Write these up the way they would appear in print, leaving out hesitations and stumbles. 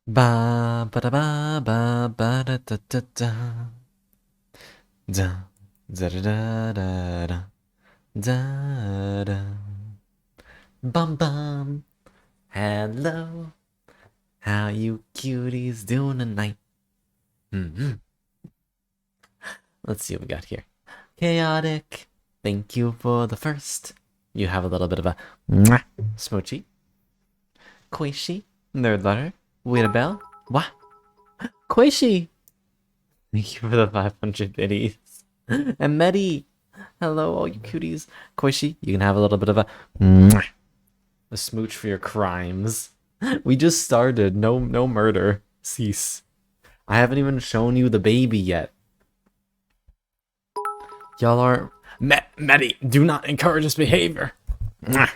Ba ba da ba ba ba da da da da da da da da da da da bum bum. Hello, how you cuties doing tonight? Mm-hmm. Let's see what we got here. Chaotic. Thank you for the first. You have a little bit of a mwah, smoochie. Koishi. Nerd letter. Wait a bell. What? Koishi. Thank you for the 500 biddies. And Medi. Hello, all you cuties. Koishi, you can have a little bit of a mwah, a smooch for your crimes. We just started. No murder. Cease. I haven't even shown you the baby yet. Y'all are Medi, do not encourage this behavior. Mwah.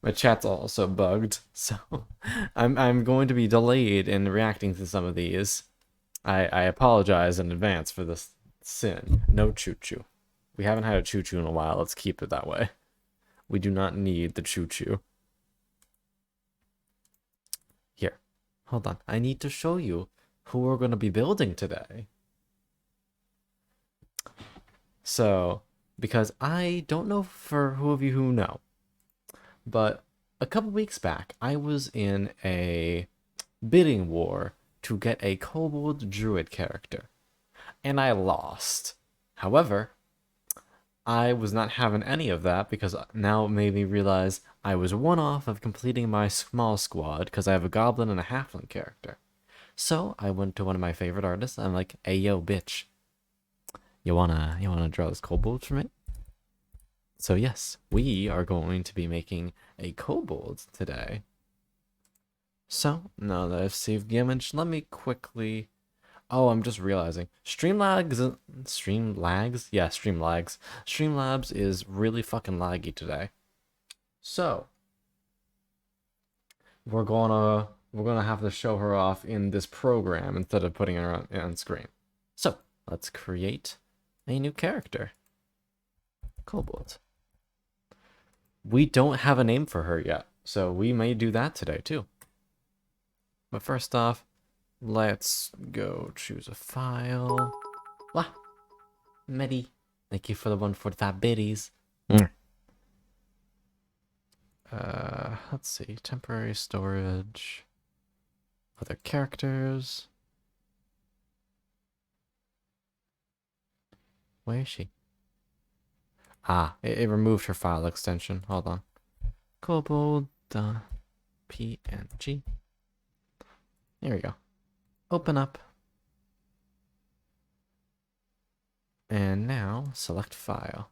My chat's also bugged, so I'm going to be delayed in reacting to some of these. I apologize in advance for this sin. No choo-choo. We haven't had a choo-choo in a while. Let's keep it that way. We do not need the choo-choo. Here, hold on. I need to show you who we're going to be building today. So, because I don't know for who of you who know, but a couple weeks back, I was in a bidding war to get a kobold druid character, and I lost. However, I was not having any of that because now it made me realize I was one off of completing my small squad because I have a goblin and a halfling character. So I went to one of my favorite artists. I'm like, "Hey yo, bitch, you wanna draw this kobold for me?" So yes, we are going to be making a kobold today. So now that I've saved the image, let me quickly. Oh, I'm just realizing Streamlabs. Yeah, Streamlabs is really fucking laggy today. So we're gonna have to show her off in this program instead of putting her on screen. So let's create a new character, Kobold. We don't have a name for her yet, so we may do that today too. But first off, let's go choose a file. Wah, Medi. Thank you for the 145 biddies. Let's see. Temporary storage. Other characters. Where is she? Ah, it removed her file extension. Hold on. Kobold PNG. There we go. Open up. And now select file.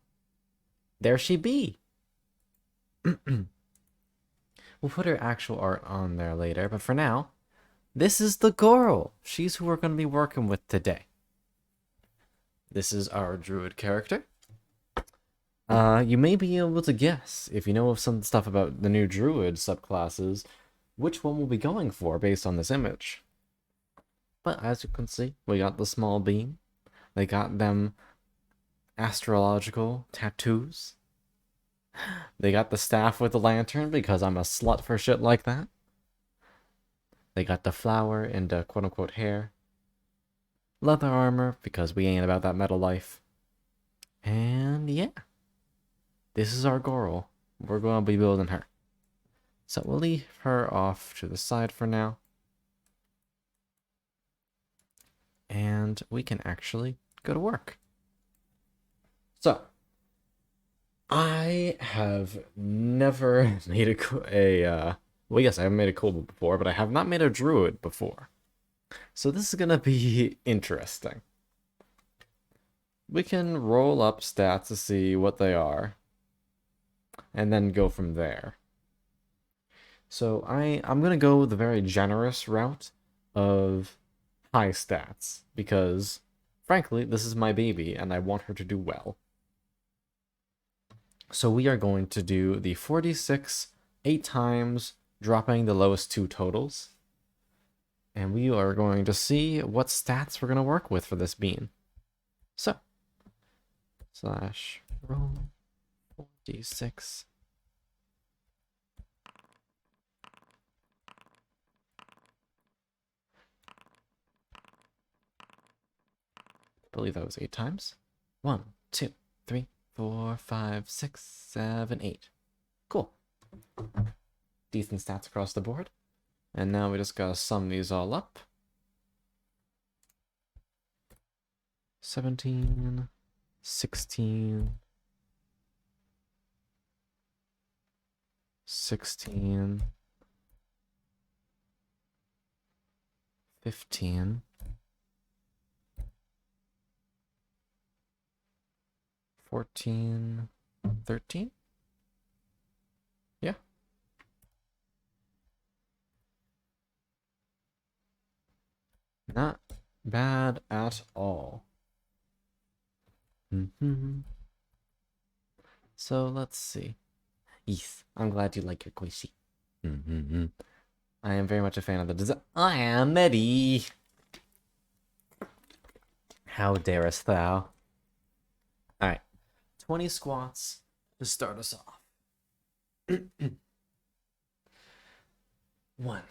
There she be. We'll put her actual art on there later, but for now, this is the girl. She's who we're going to be working with today. This is our druid character. You may be able to guess, if you know of some stuff about the new druid subclasses, which one we'll be going for based on this image. But as you can see, we got the small beam. They got them astrological tattoos. They got the staff with the lantern because I'm a slut for shit like that. They got the flower and quote-unquote hair. Leather armor because we ain't about that metal life. And yeah. This is our girl. We're going to be building her. So we'll leave her off to the side for now. And we can actually go to work. So, I have never made well, yes, I have made a kobold before, but I have not made a druid before. So this is going to be interesting. We can roll up stats to see what they are. And then go from there. So I'm going to go the very generous route of high stats because, frankly, this is my baby and I want her to do well. So we are going to do the 46 8 times, dropping the lowest two totals. And we are going to see what stats we're going to work with for this bean. So, slash roll 46. believe that was 8 times. 1, 2, 3, 4, 5, 6, 7, 8. Cool. Decent stats across the board. And now we just gotta sum these all up. 17, 16, 16, 15, 14, 13? Yeah. Not bad at all. So let's see. Yes, I'm glad you like your Koishi. I am very much a fan of the design. I am Eddie. How darest thou? Alright. 20 squats to start us off. 1,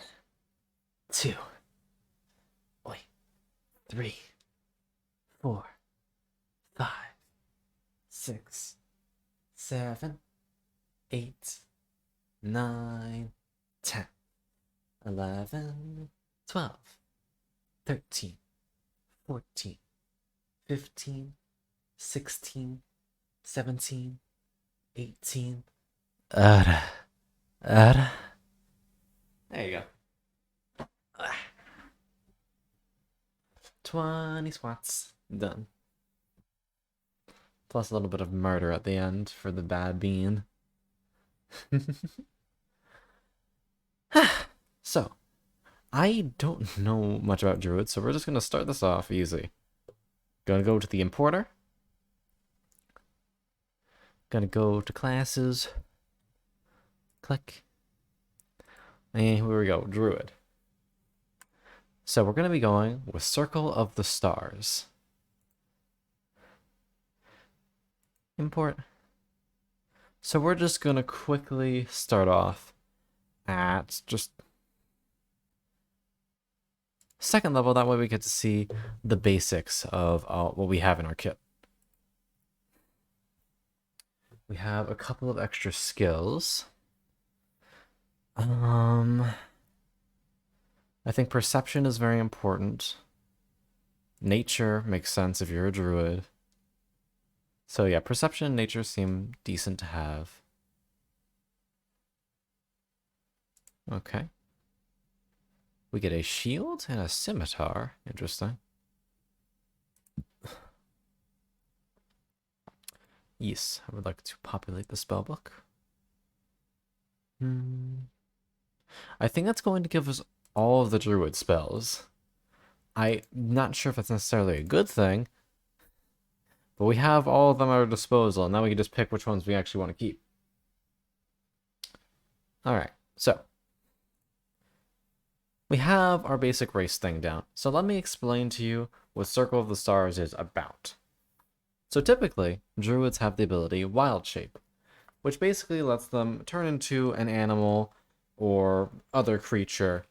2, 3, 4, 5, 6, 7, 8, 9, 10, 11, 12, 13, 14, 15, 16, 17, 18. There you go. 20 squats. Done. Plus a little bit of murder at the end for the bad bean. So, I don't know much about Druid, so we're just going to start this off easy. Gonna go to the importer. Gonna go to classes. Click. And here we go, Druid. So we're going to be going with Circle of the Stars. Import. So we're just going to quickly start off at just second level. That way we get to see the basics of what we have in our kit. We have a couple of extra skills. I think perception is very important. Nature makes sense if you're a druid. So yeah, perception and nature seem decent to have. Okay. We get a shield and a scimitar. Interesting. Yes, I would like to populate the spellbook. I think that's going to give us all of the druid spells. I'm not sure if that's necessarily a good thing, but we have all of them at our disposal, and now we can just pick which ones we actually want to keep. Alright, so we have our basic race thing down. So let me explain to you what Circle of the Stars is about. So typically, druids have the ability Wild Shape, which basically lets them turn into an animal or other creature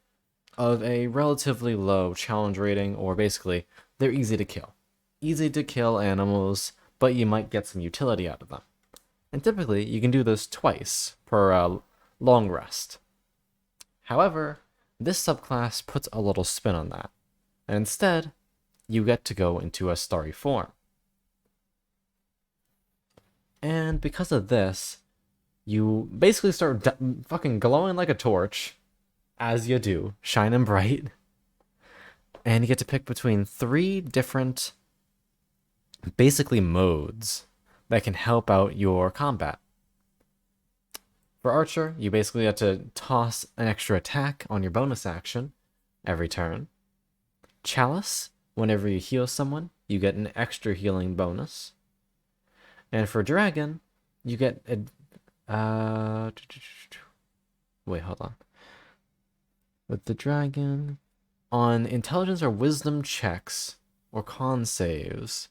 of a relatively low challenge rating, or basically, they're easy to kill. Easy to kill animals, but you might get some utility out of them. And typically, you can do this twice per long rest. However, this subclass puts a little spin on that, and instead, you get to go into a starry form. And because of this, you basically start fucking glowing like a torch, as you do, shining bright, and you get to pick between 3 different, basically modes that can help out your combat. For Archer, you basically have to toss an extra attack on your bonus action every turn. Chalice, whenever you heal someone, you get an extra healing bonus. And for Dragon, you get a... wait, hold on. With the Dragon, on intelligence or wisdom checks or con saves,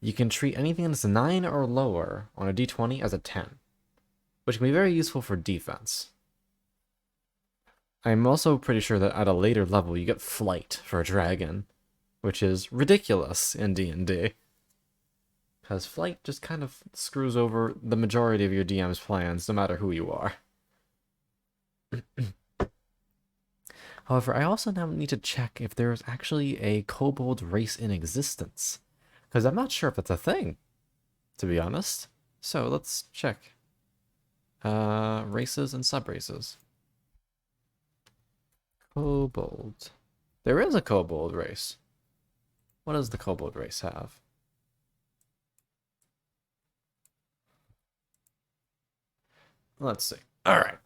you can treat anything that's a 9 or lower on a d20 as a 10, which can be very useful for defense. I'm also pretty sure that at a later level you get Flight for a Dragon, which is ridiculous in D&D. Because flight just kind of screws over the majority of your DM's plans, no matter who you are. However, I also now need to check if there is actually a kobold race in existence. Because I'm not sure if that's a thing, to be honest. So let's check. Races and subraces. Kobold. There is a kobold race. What does the kobold race have? Let's see. Alright.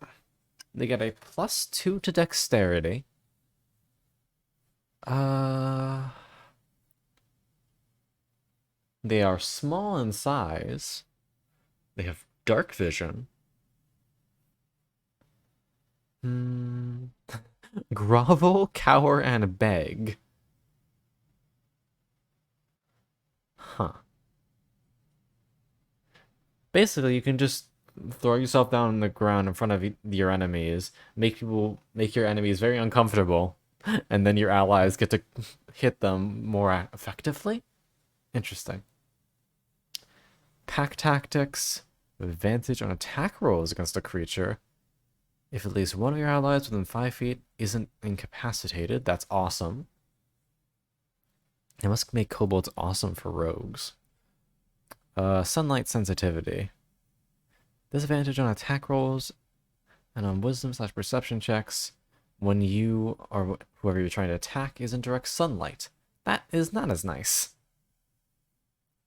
They get a +2 to dexterity. They are small in size. They have dark vision. Grovel, cower, and beg. Huh. Basically, you can just throw yourself down on the ground in front of your enemies, make your enemies very uncomfortable, and then your allies get to hit them more effectively. Interesting. Pack tactics. Advantage on attack rolls against a creature. If at least one of your allies within 5 feet isn't incapacitated, that's awesome. It must make kobolds awesome for rogues. Sunlight sensitivity. Disadvantage on attack rolls and on wisdom/perception checks when you or whoever you're trying to attack is in direct sunlight. That is not as nice.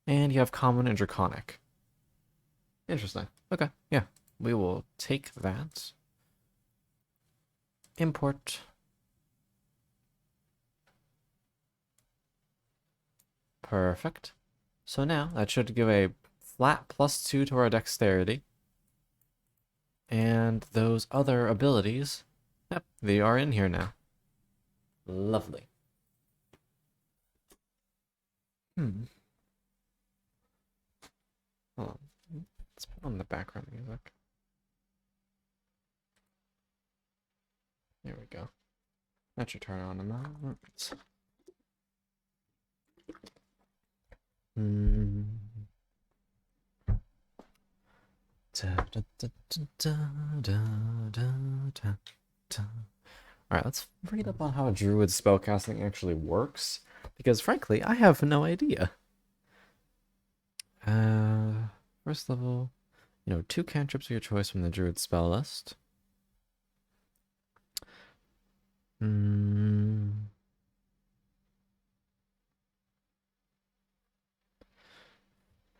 And you have common and draconic. Interesting. Okay, yeah. We will take that. Import. Perfect. So now that should give a flat +2 to our dexterity. And those other abilities, yep, they are in here now. Lovely. Hold on. Let's put on the background music. There we go. That should turn on a moment. Alright, let's read up on how Druid spellcasting actually works, because frankly, I have no idea. First level, 2 cantrips of your choice from the Druid spell list.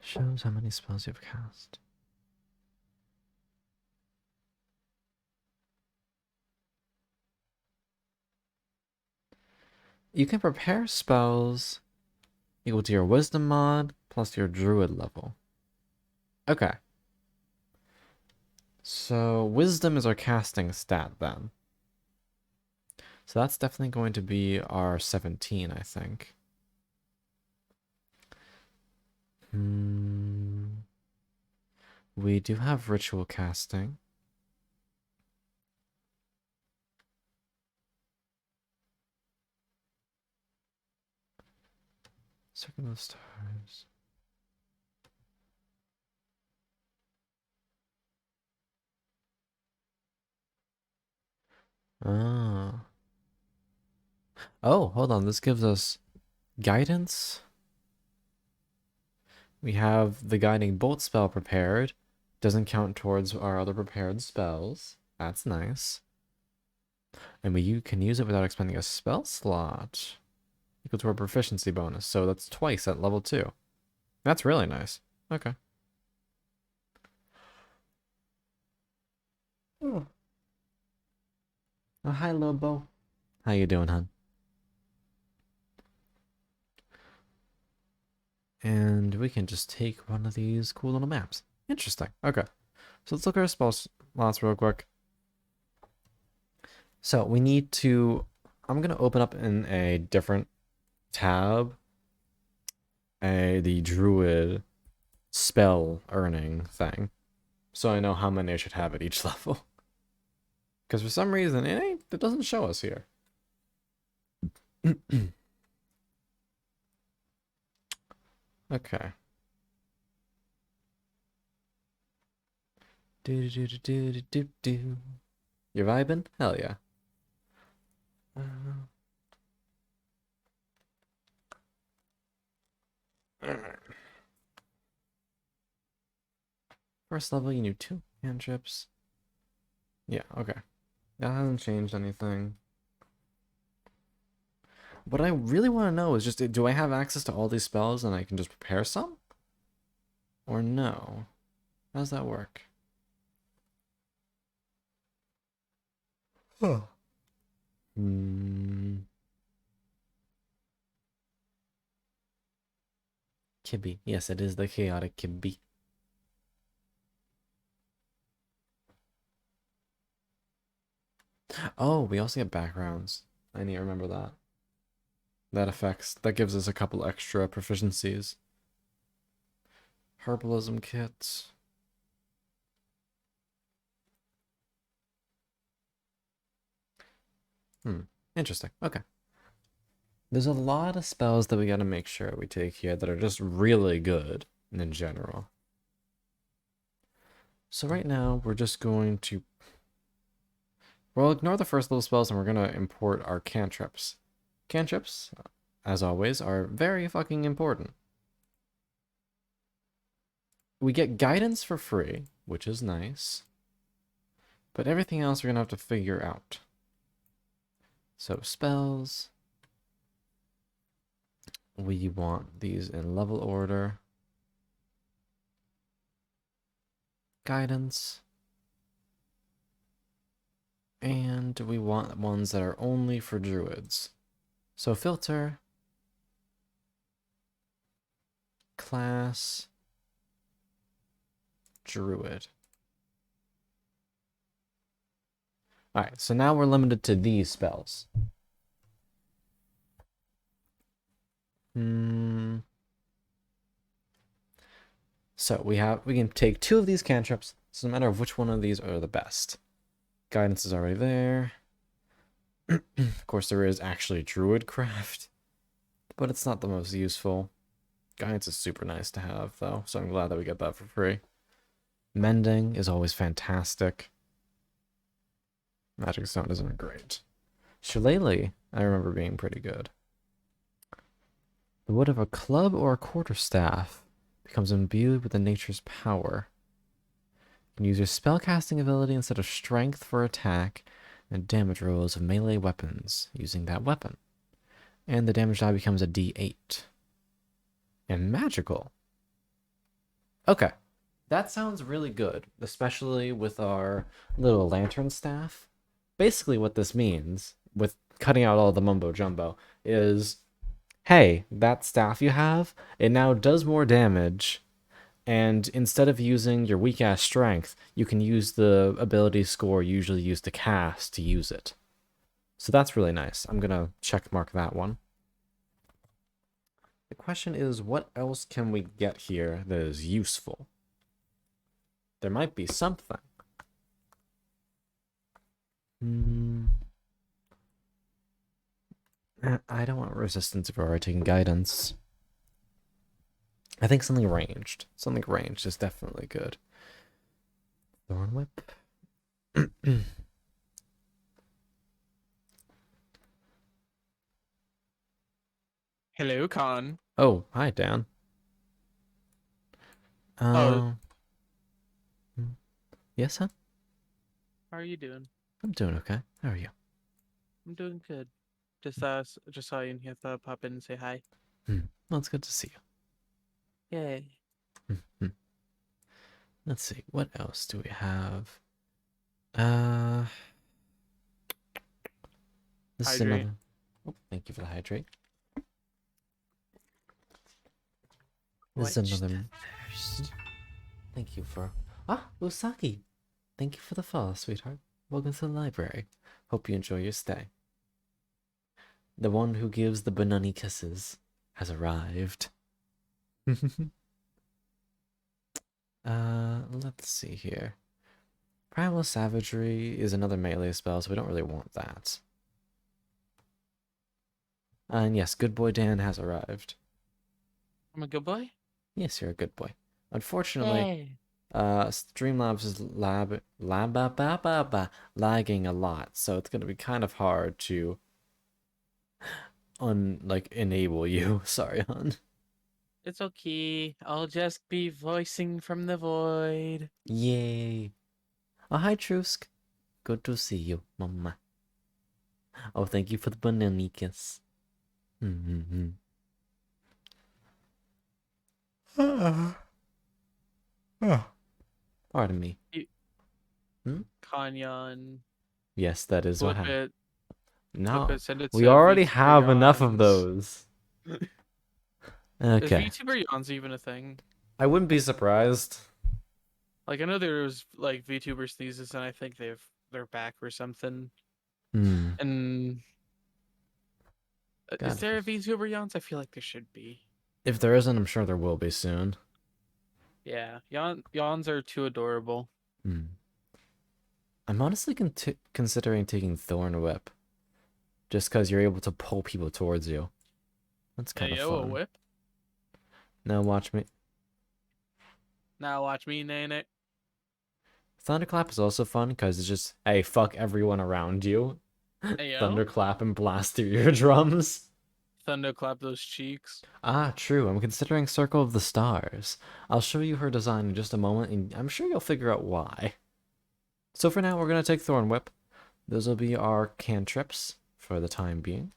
Shows how many spells you've cast. You can prepare spells equal to your wisdom mod plus your druid level. Okay. So wisdom is our casting stat then. So that's definitely going to be our 17, I think. We do have ritual casting. Circle of stars. Ah. Oh, hold on. This gives us guidance. We have the guiding bolt spell prepared. Doesn't count towards our other prepared spells. That's nice. And you can use it without expending a spell slot. Equal to our proficiency bonus. So that's twice at level 2. That's really nice. Okay. Oh, hi, Lobo. How you doing, hon? And we can just take one of these cool little maps. Interesting. Okay. So let's look at our spell slots real quick. So we need to... I'm going to open up in a different tab the Druid spell earning thing. So I know how many I should have at each level. Because for some reason, it doesn't show us here. Okay. Do do do do do do do. You're vibing? Hell yeah. Alright. First level, you need 2 cantrips. Yeah, okay. That hasn't changed anything. What I really want to know is just, do I have access to all these spells and I can just prepare some? Or no? How does that work? Huh. Hmm. Kibby. Yes, it is the chaotic Kibby. Oh, we also get backgrounds. I need to remember that. That gives us a couple extra proficiencies. Herbalism kits. Interesting. Okay. There's a lot of spells that we gotta make sure we take here that are just really good in general. So right now, we're just going to... We'll ignore the first level spells and we're gonna import our cantrips. Cantrips, as always, are very fucking important. We get guidance for free, which is nice. But everything else we're gonna have to figure out. So spells. We want these in level order. Guidance. And we want ones that are only for druids. So filter. Class. Druid. Alright, so now we're limited to these spells. So we can take 2 of these cantrips. It's a matter of which one of these are the best. Guidance is already there. Of course, there is actually Druid craft, but it's not the most useful. Guidance is super nice to have, though, so I'm glad that we get that for free. Mending is always fantastic. Magic Stone isn't great. Shillelagh, I remember being pretty good. The wood of a club or a quarterstaff becomes imbued with the nature's power. You can use your spellcasting ability instead of strength for attack and damage rolls of melee weapons using that weapon. And the damage die becomes a d8. And magical. Okay. That sounds really good, especially with our little lantern staff. Basically what this means, with cutting out all the mumbo jumbo, is, hey, that staff you have, it now does more damage, and instead of using your weak-ass strength, you can use the ability score you usually use to cast to use it. So that's really nice. I'm gonna check mark that one. The question is, what else can we get here that is useful? There might be something. I don't want resistance if we're already taking guidance. I think something ranged. Something ranged is definitely good. Thorn Whip. Hello, Con. Oh, hi, Dan. Oh, Uh, yes, huh? how are you doing? I'm doing okay. How are you? I'm doing good. Just saw you and here. Thought I'd pop in and say hi. Well, it's good to see Yay. you. Let's see. What else do we have? Uh, this is Hydrate. another. Oh, thank you for the hydrate. This is Quench the another. thirst. Thank you for. Ah, Usagi. Thank you for the follow, sweetheart. Welcome to the library. Hope you enjoy your stay. The one who gives the banani kisses has arrived. Let's see here. Primal Savagery is another melee spell, so we don't really want that. And yes, Good Boy Dan has arrived. I'm a good boy? Yes, you're a good boy. Unfortunately, Yay. Streamlabs is lagging a lot, so it's gonna be kind of hard to enable you. Sorry, hon. It's okay. I'll just be voicing from the void. Yay. Oh, hi, Trusk. Good to see you, mama. Oh, thank you for the bananikas. Mm-hmm. Pardon me. You- Hmm? Kanyan. Yes, that is what Flip happened. it. Flip No, it. Send it we to already VTuber have enough of Yawns. those. Is Okay. VTuber Yawns even a thing? I wouldn't be surprised. Like I know there was like VTuber sneezes, and I think they're back or something. Hmm. And is God. there a VTuber Yawns? I feel like there should be. If there isn't, I'm sure there will be soon. Yeah, Yawns are too adorable. Hmm. I'm honestly considering taking Thorn Whip. Just because you're able to pull people towards you. That's kind Hey of yo, a fun. whip. Now watch me. Now watch me, Nane. Thunderclap is also fun because it's just, hey, fuck everyone around you. Hey yo, Thunderclap and blast through your drums. thunderclap those cheeks. Ah, true. I'm considering Circle of the Stars. I'll show you her design in just a moment, and I'm sure you'll figure out why. So for now, we're going to take Thorn Whip. Those will be our cantrips for the time being.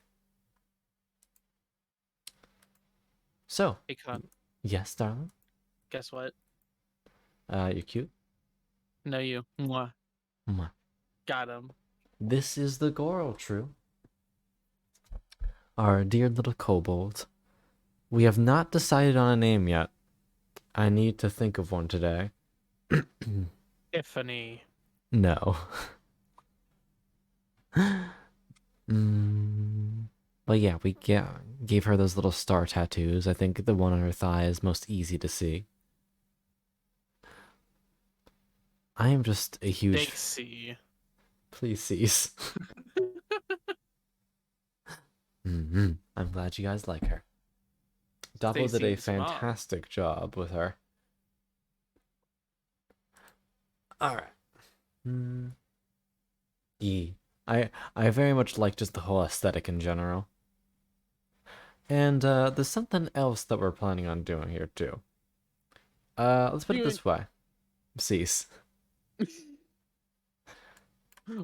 So, Hey con, yes, darling. guess what? You're cute. No you. Mwah. Mwah. Got him. This is the Goral, true. Our dear little kobold. We have not decided on a name yet. I need to think of one today. Tiffany. No. Mm, but yeah, we gave her those little star tattoos. I think the one on her thigh is most easy to see. I am just a huge. Stacy. Please cease. I'm glad you guys like her. Doppel did a Stacy's mom. fantastic job with her. All right. Yeah. I very much like just the whole aesthetic in general. And there's something else that we're planning on doing here too. Let's put it You this way. Cease.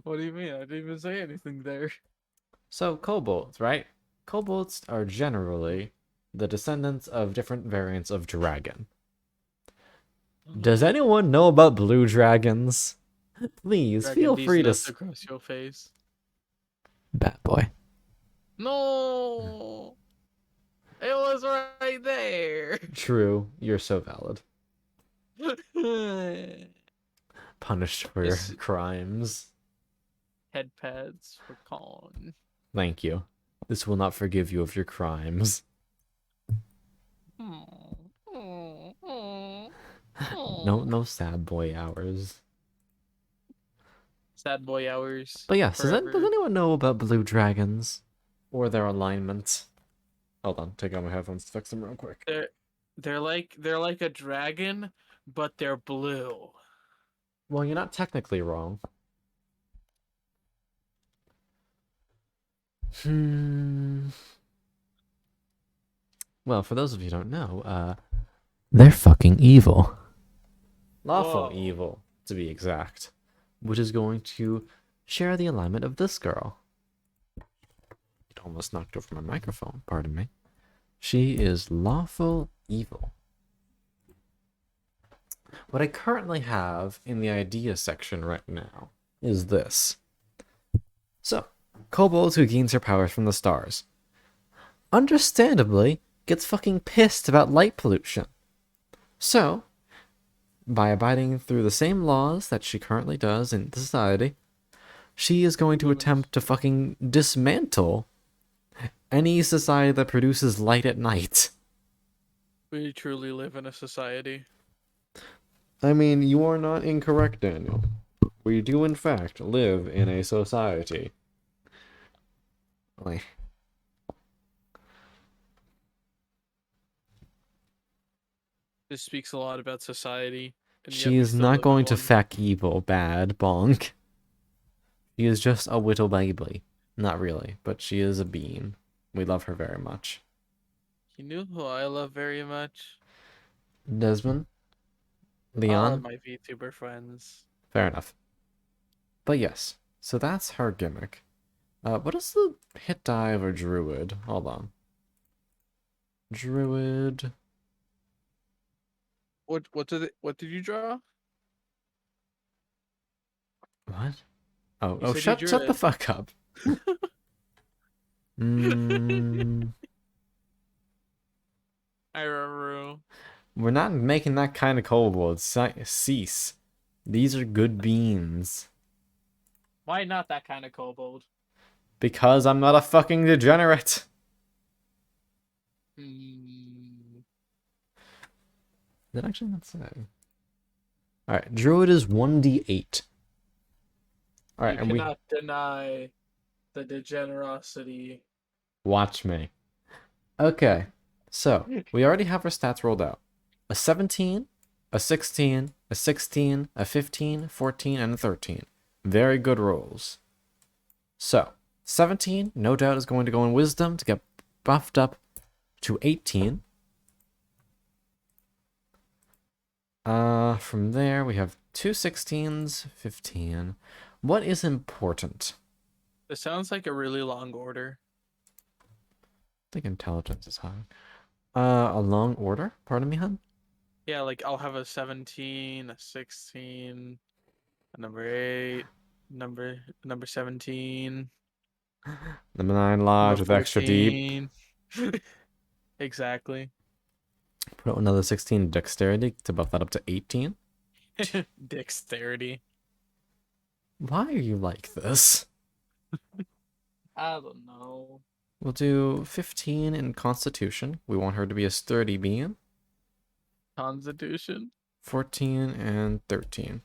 What do you mean? I didn't even say anything there. So kobolds, right? Kobolds are generally the descendants of different variants of dragon. Does anyone know about blue dragons? Please Dragon feel these free to. nuts across your face. Bad boy. No, it was right there. True, you're so valid. Punished for your This crimes. head pads for Colin. Thank you. This will not forgive you of your crimes. No sad boy hours. Sad boy hours But yes, does forever. anyone know about blue dragons? Or their alignment? Hold on, take out my headphones to fix them real quick. They're like a dragon, but they're blue. Well, you're not technically wrong. Well, for those of you who don't know, they're fucking evil. Lawful Whoa. evil, to be exact. Which is going to share the alignment of this girl. It almost knocked over my microphone, pardon me. She is lawful evil. What I currently have in the idea section right now is this. So, Kobolds who gains her powers from the stars. Understandably, gets fucking pissed about light pollution. So, by abiding through the same laws that she currently does in society, she is going to Lumens. attempt to fucking dismantle any society that produces light at night. We truly live in a society. I mean, you are not incorrect, Daniel. We do, in fact, live in a society. Like, This speaks a lot about society, and yet She we is still not live in going to one. feck evil, bad, bonk. She is just a little baby. Not really, but she is a bean. We love her very much. You knew who I love very much? Desmond? All of Leon? my VTuber friends. Fair enough. But yes, so that's her gimmick. What is the hit die of a druid? Hold on. Druid. What did you draw? What? Oh, You oh, said you shut drew the it. fuck up. Mm, I remember. we're not making that kind of cold blood. Cease. These are good beans. Why not that kind of kobold? Because I'm not a fucking degenerate. Hmm. Did I actually not say? Alright, Druid is 1d8. Alright, You and we... cannot deny the degenerosity. Watch me. Okay, so we already have our stats rolled out. A 17, a 16, a 16, a 15, 14, and a 13. Very good rolls. So, 17, no doubt, is going to go in Wisdom to get buffed up to 18. From there, we have two 16s, 15. What is important? This sounds like a really long order. I think intelligence is high. A long order? Pardon me, hun? Yeah, like I'll have a 17, a 16, a number 8, number 17, Number 9 number large with extra deep. 14. Exactly. Put out another 16 dexterity to buff that up to 18. Dexterity. Why are you like this? I don't know. We'll do 15 in Constitution. We want her to be a sturdy being. Constitution. 14 and 13.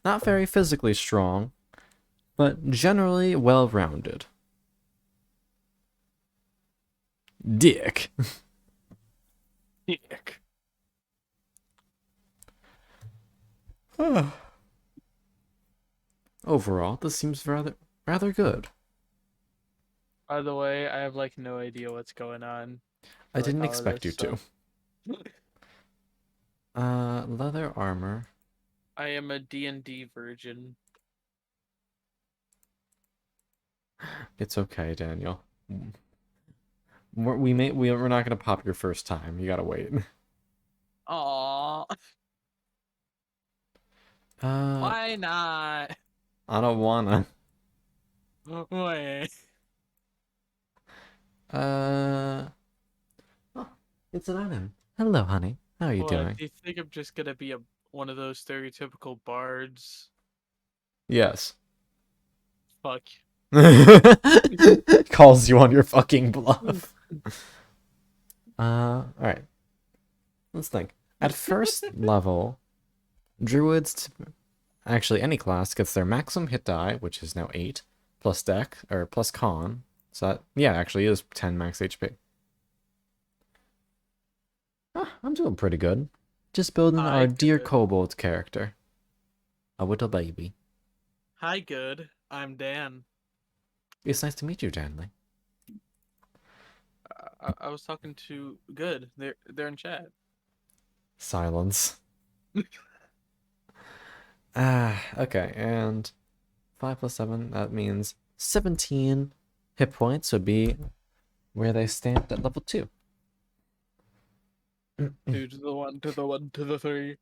Not very physically strong, but generally well-rounded. Dick. Dick. Overall, this seems rather good. By the way, I have like no idea what's going on I for like didn't all of expect this you to. stuff. Leather armor. I am a D&D virgin. It's okay, Daniel. We're not gonna pop your first time. You gotta wait. Aww. Uh, Why not? I don't wanna. Wait. Uh, oh, it's an item. Hello, honey. How are you What? doing? Do you think I'm just gonna be one of those stereotypical bards? Yes. Fuck. Calls you on your fucking bluff. Alright. Let's think. At first level, druids, actually any class, gets their maximum hit die, which is now 8, plus deck, or plus con. So that, yeah, actually is 10 max HP. I'm doing pretty good. Just building Hi, our dear good. kobold character. A little baby. Hi, good. I'm Dan. It's nice to meet you, Danley. I was talking to good. They're in chat. Silence. Okay, and 5 plus 7, that means 17 hit points would be where they stand at level 2. 2 to the 1 to the 1 to the 3.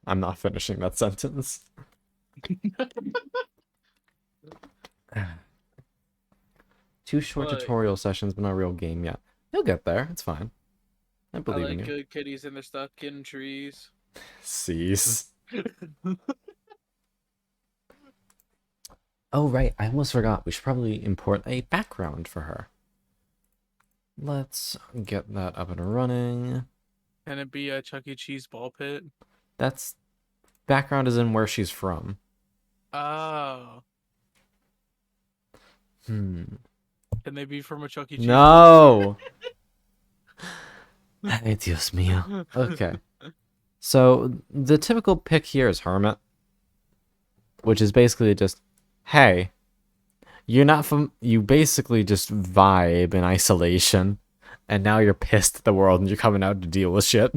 I'm not finishing that sentence. 2 short What? tutorial sessions, but not a real game yet. You'll get there. It's fine. I I believe in like you. good kitties and they're stuck in trees. Cease. Oh, right. I almost forgot. We should probably import a background for her. Let's get that up and running. Can it be a Chuck E. Cheese ball pit? That's... Background is in where she's from. Oh. Hmm. Can they be from a Chuck E. Cheese ball pit? No! Ay, Dios mío. Okay. So the typical pick here is Hermit, which is basically just, hey, you're not from, you basically just vibe in isolation, and now you're pissed at the world and you're coming out to deal with shit.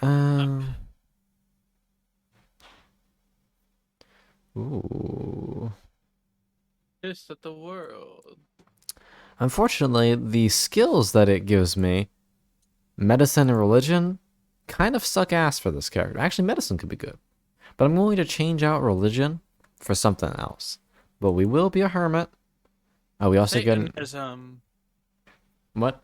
Um, ooh. Pissed at the world. Unfortunately, the skills that it gives me, medicine and religion, kind of suck ass for this character. Actually, medicine could be good. But I'm going to change out religion for something else. But we will be a hermit. Oh, we also get an, Satanism. what?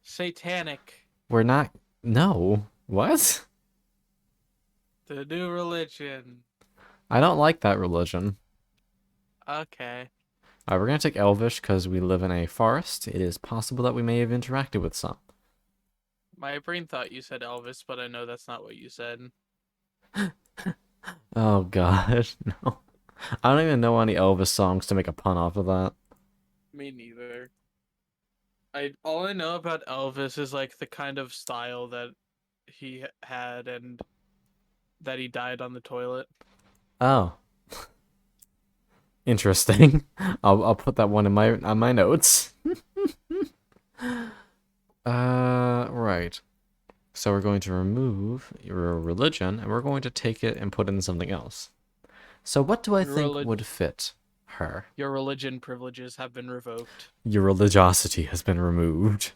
Satanic. We're not. No. What? The new religion. I don't like that religion. Okay. We're going to take Elvish because we live in a forest. It is possible that we may have interacted with some. My brain thought you said Elvis, but I know that's not what you said. Oh, God. No. I don't even know any Elvis songs to make a pun off of that. Me neither. All I know about Elvis is like the kind of style that he had and that he died on the toilet. Oh. Interesting. I'll put that one in my on my notes. Right. So we're going to remove your religion and we're going to take it and put in something else. So what do I Your, think relig- would fit her? your religion privileges have been revoked. Your religiosity has been removed.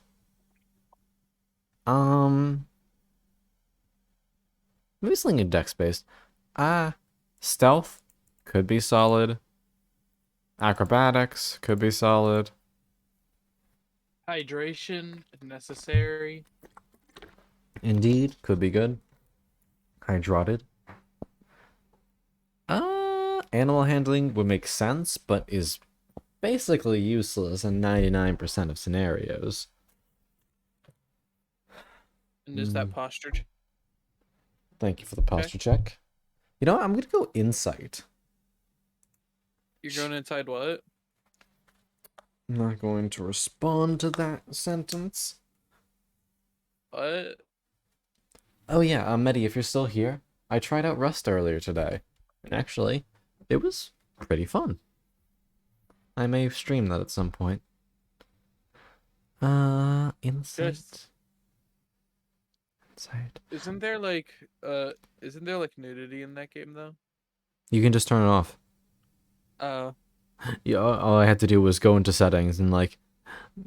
Um, maybe something in dex based. Stealth could be solid. Acrobatics could be solid. Hydration necessary. Indeed, could be good. Hydrated. Animal handling would make sense, but is basically useless in 99% of scenarios. And is that posture? Thank you for the Okay. posture check. You know what? I'm going to go insight. You're going inside what? I'm not going to respond to that sentence. What? Oh yeah, Medi, if you're still here, I tried out Rust earlier today. And actually, it was pretty fun. I may stream that at some point. Insight. Just Insight. isn't there like uh isn't there like nudity in that game though? You can just turn it off. Uh Yeah, all I had to do was go into settings and like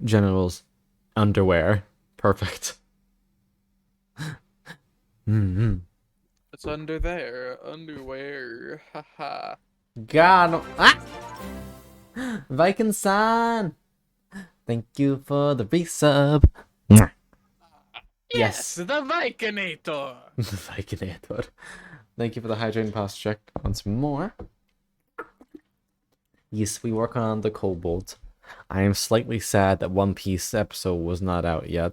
generals, underwear. Perfect. Mm-hmm. it's under there. Underwear. Haha. God. Ah! Viking-san! Thank you for the resub. Yes, Yes. the Vikinator. The Vikinator. Thank you for the hydrating posture check once more. Yes, we work on the kobold. I am slightly sad that One Piece episode was not out yet,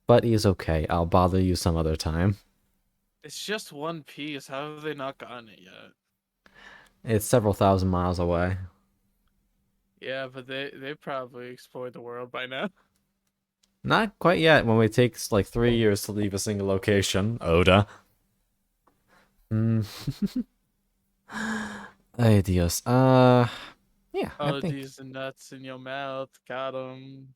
but he's okay. I'll bother you some other time. It's just One Piece. How have they not gotten it yet? It's several thousand miles away. Yeah, but they probably explored the world by now. Not quite yet, when it takes like 3 years to leave a single location. Oda. Hmm. Ay, Dios. Yeah, I Oh, think. these nuts in your mouth. Got 'em.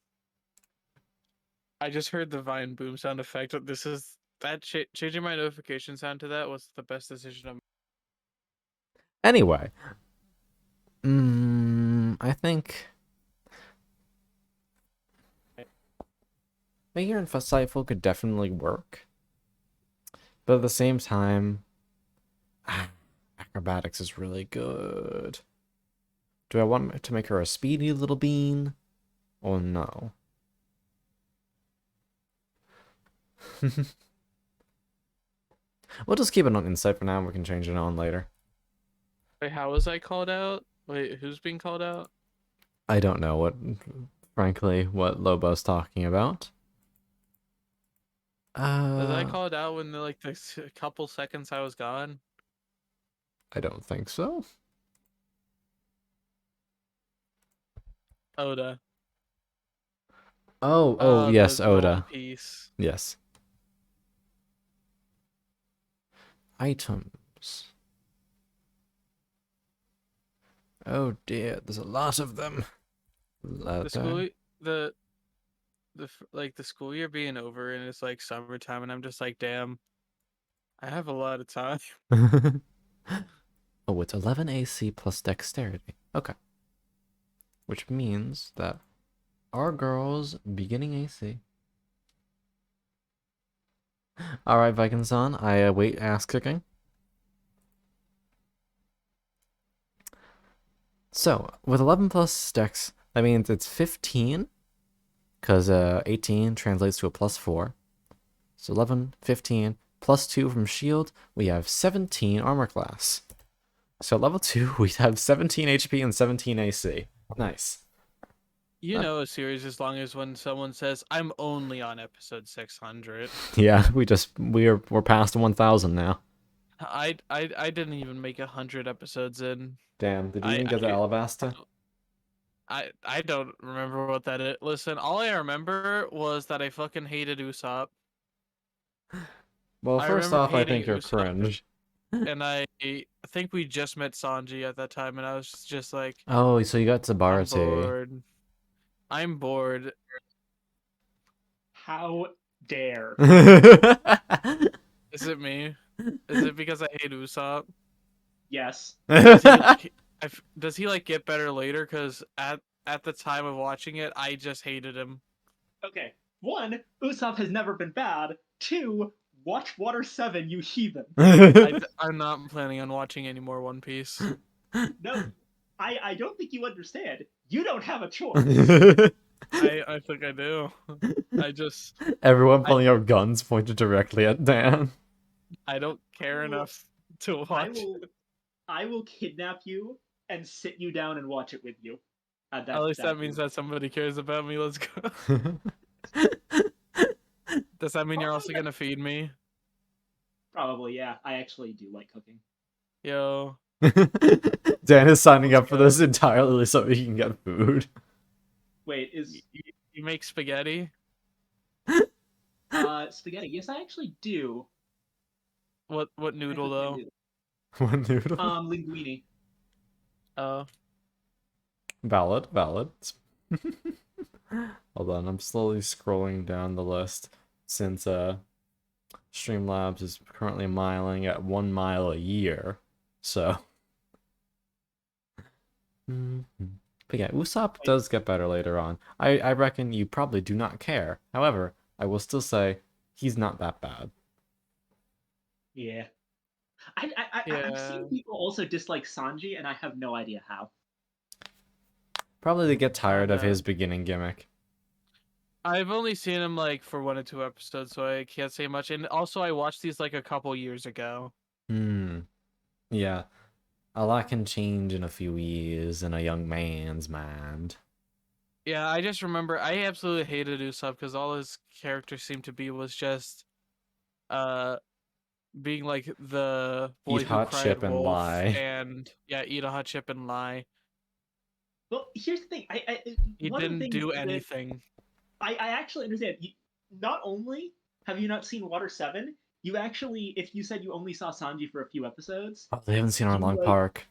I just heard the Vine boom sound effect. This is that changing my notification sound to that was the best decision of. Anyway. I think. Mayor and Insightful could definitely work. But at the same time, acrobatics is really good. Do I want to make her a speedy little bean? Or no? We'll just keep it on insight for now and we can change it on later. Wait, how was I called out? Wait, who's being called out? I don't know frankly, what Lobo's talking about. Was I Uh, called out when the couple seconds I was gone? I don't think so. Oda. Oh, yes, The One Oda. Piece. Yes. Items. Oh dear, there's a lot of them. The Leather. school, like the school year being over and it's like summertime, and I'm just like, damn, I have a lot of time. Oh, it's 11 AC plus dexterity. Okay. Which means that our girl's beginning AC. Alright, Viking-san, I await ass kicking. So, with 11 plus dex, that means it's 15, because 18 translates to a plus 4. So 11, 15, plus 2 from shield, we have 17 armor class. So level 2, we have 17 HP and 17 AC. Nice. You know, a series as long as when someone says, "I'm only on episode 600." Yeah, we're past 1,000 now. I didn't even make 100 episodes in. Damn, did you I even get to Alabasta? I don't remember what that is. Listen, all I remember was that I fucking hated Usopp. Well, I first remember off, I hating think you're Usopp, cringe. and I think we just met Sanji at that time, and I was just like, Oh, so you got I'm Tabarate. bored. I'm bored. How dare? Is it me? Is it because I hate Usopp? Yes. Does he like? Does he like get better later? Because at the time of watching it, I just hated him. Okay. One, Usopp has never been bad. Two, watch Water 7, you heathen. I'm not planning on watching any more One Piece. No, I don't think you understand. You don't have a choice. I think I do. I just Everyone I pulling out guns pointed directly at Dan. I don't care I will, enough to I watch will, it. I will kidnap you and sit you down and watch it with you. At least that That means that somebody cares about me. Let's go. Does that mean you're also gonna feed me? probably, yeah. I actually do like cooking. Yo, Dan is signing let's up for go. this entirely so he can get food. Wait, You, is you make spaghetti? spaghetti? Yes, I actually do. What I noodle cook my though? noodles. One noodle. Linguine. Oh, Valid, valid. Hold on, I'm slowly scrolling down the list since Streamlabs is currently miling at 1 mile a year. So Mhm. But yeah, Usopp Wait, does get better later on. I reckon you probably do not care. However, I will still say he's not that bad. yeah. I've yeah, seen people also dislike Sanji, and I have no idea how. Probably they get I tired don't of know. his beginning gimmick. I've only seen him like for 1 or 2 episodes, so I can't say much. And also, I watched these like a couple years ago. Hmm. Yeah. A lot can change in a few years in a young man's mind. Yeah, I just remember I absolutely hated Usopp because all his character seemed to be was just uh being like the Eat boy who hot cried chip and wolf lie. and yeah, eat a hot chip and lie. Well, here's the thing. He One of the didn't things do that anything. I actually understand. Not only have you not seen Water 7, you actually, if you said you only saw Sanji for a few episodes, Oh, they haven't seen our you long park.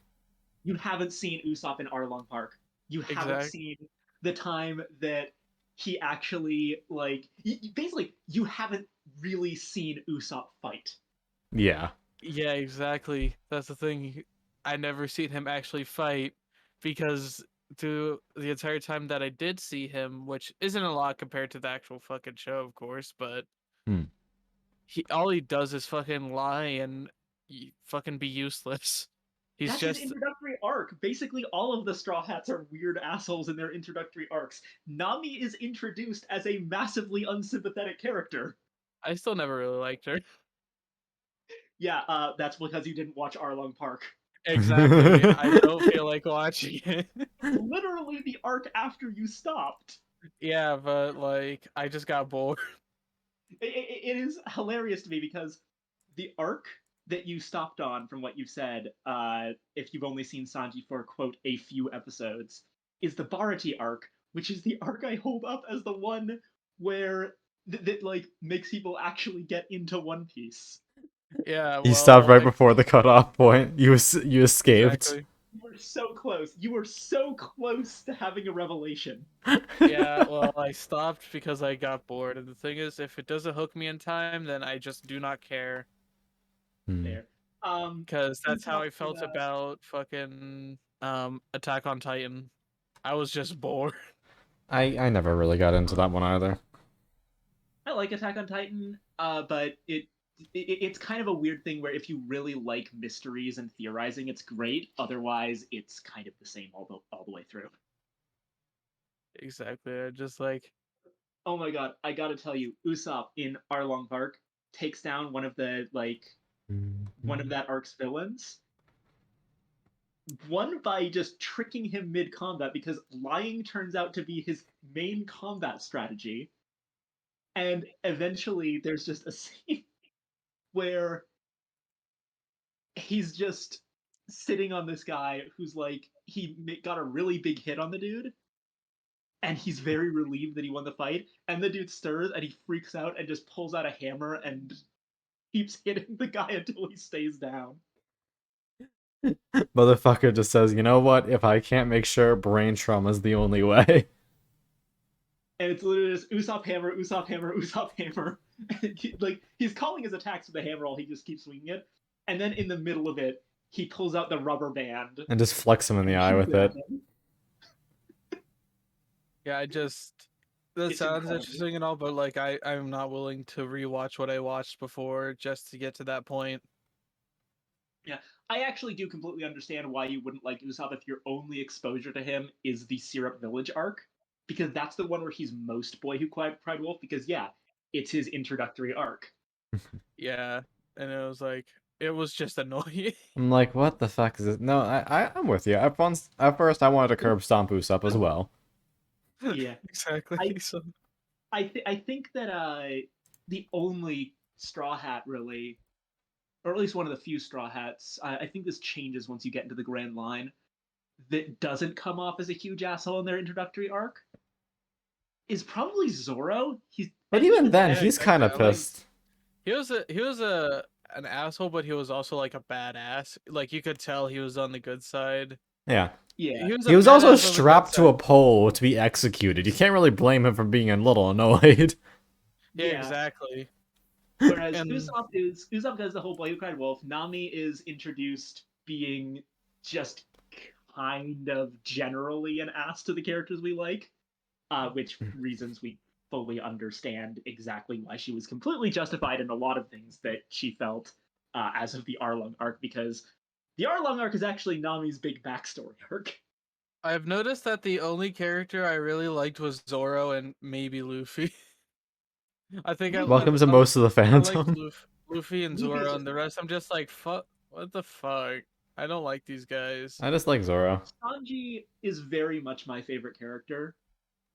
you haven't seen Usopp in Arlong Park. You haven't Exact. seen the time that he actually basically you haven't really seen Usopp fight. Yeah. Yeah, exactly. That's the thing. I never seen him actually fight because through the entire time that I did see him, which isn't a lot compared to the actual fucking show, of course, but Hmm. he all he does is fucking lie and fucking be useless. He's That's his just introductory arc. Basically, all of the Straw Hats are weird assholes in their introductory arcs. Nami is introduced as a massively unsympathetic character. I still never really liked her. Yeah, that's because you didn't watch Arlong Park. Exactly. I don't feel like watching it. Literally the arc after you stopped. Yeah, but like I just got bored. It is hilarious to me because the arc that you stopped on, from what you've said, if you've only seen Sanji for quote a few episodes, is the Barati arc, which is the arc I hold up as the one where that like makes people actually get into One Piece. Yeah, You stopped well, right before the cutoff point. You escaped. exactly. You were so close. You were so close to having a revelation. Yeah, well, I stopped because I got bored. And the thing is, if it doesn't hook me in time, then I just do not care. Hmm. There. Because that's how Usopp I felt about fucking Attack on Titan. I was just bored. I never really got into that one either. I like Attack on Titan, but it's kind of a weird thing where if you really like mysteries and theorizing, it's great. Otherwise, it's kind of the same all the way through. Exactly. I just like, Oh my god, I gotta tell you, Usopp in Arlong Park takes down one of the one of that arc's villains. One by just tricking him mid combat because lying turns out to be his main combat strategy. And eventually, there's just a scene where he's just sitting on this guy who's like got a really big hit on the dude, and he's very relieved that he won the fight. And the dude stirs and he freaks out and just pulls out a hammer and keeps hitting the guy until he stays down. Motherfucker just says, you know what? If I can't make sure, brain trauma's the only way. And it's literally just Usopp hammer, Usopp hammer, Usopp hammer. Like he's calling his attacks with the hammer while he just keeps swinging it. And then in the middle of it, he pulls out the rubber band And just flex him in the and eye shoots with it at it. him. yeah, I just that It's sounds incredible. interesting and all, but like I'm not willing to rewatch what I watched before just to get to that point. Yeah, I actually do completely understand why you wouldn't like Usopp if your only exposure to him is the Syrup Village arc, because that's the one where he's most Boy Who Cried Wolf. Because yeah, it's his introductory arc. Yeah, and it was just annoying. I'm like, what the fuck is this? No, I'm with you. At first, I wanted to curb stomp Usopp as well. Yeah, exactly. I So I think that the only Straw Hat really, or at least one of the few Straw Hats, I think this changes once you get into the Grand Line, that doesn't come off as a huge asshole in their introductory arc is probably Zoro. But even then, yeah, he's kind exactly. of pissed. He was a an asshole, but he was also like a badass. Like you could tell he was on the good side. Yeah. Yeah, He was He a was also badass on the good strapped to a side. pole to be executed. You can't really blame him for being a little annoyed. Yeah, yeah. exactly. Whereas And Usopp does the whole Boy Who Cried Wolf. Nami is introduced being just kind of generally an ass to the characters we like, which reasons we fully understand exactly why she was completely justified in a lot of things that she felt as of the Arlong arc, because the Arlong arc is actually Nami's big backstory arc. I've noticed that the only character I really liked was Zoro and maybe Luffy. I think Welcome to most of the I liked Phantom. Luffy and Luffy's Zoro, just and the rest I'm just like, fuck, what the fuck? I don't like these guys. I just like Zoro. Sanji is very much my favorite character.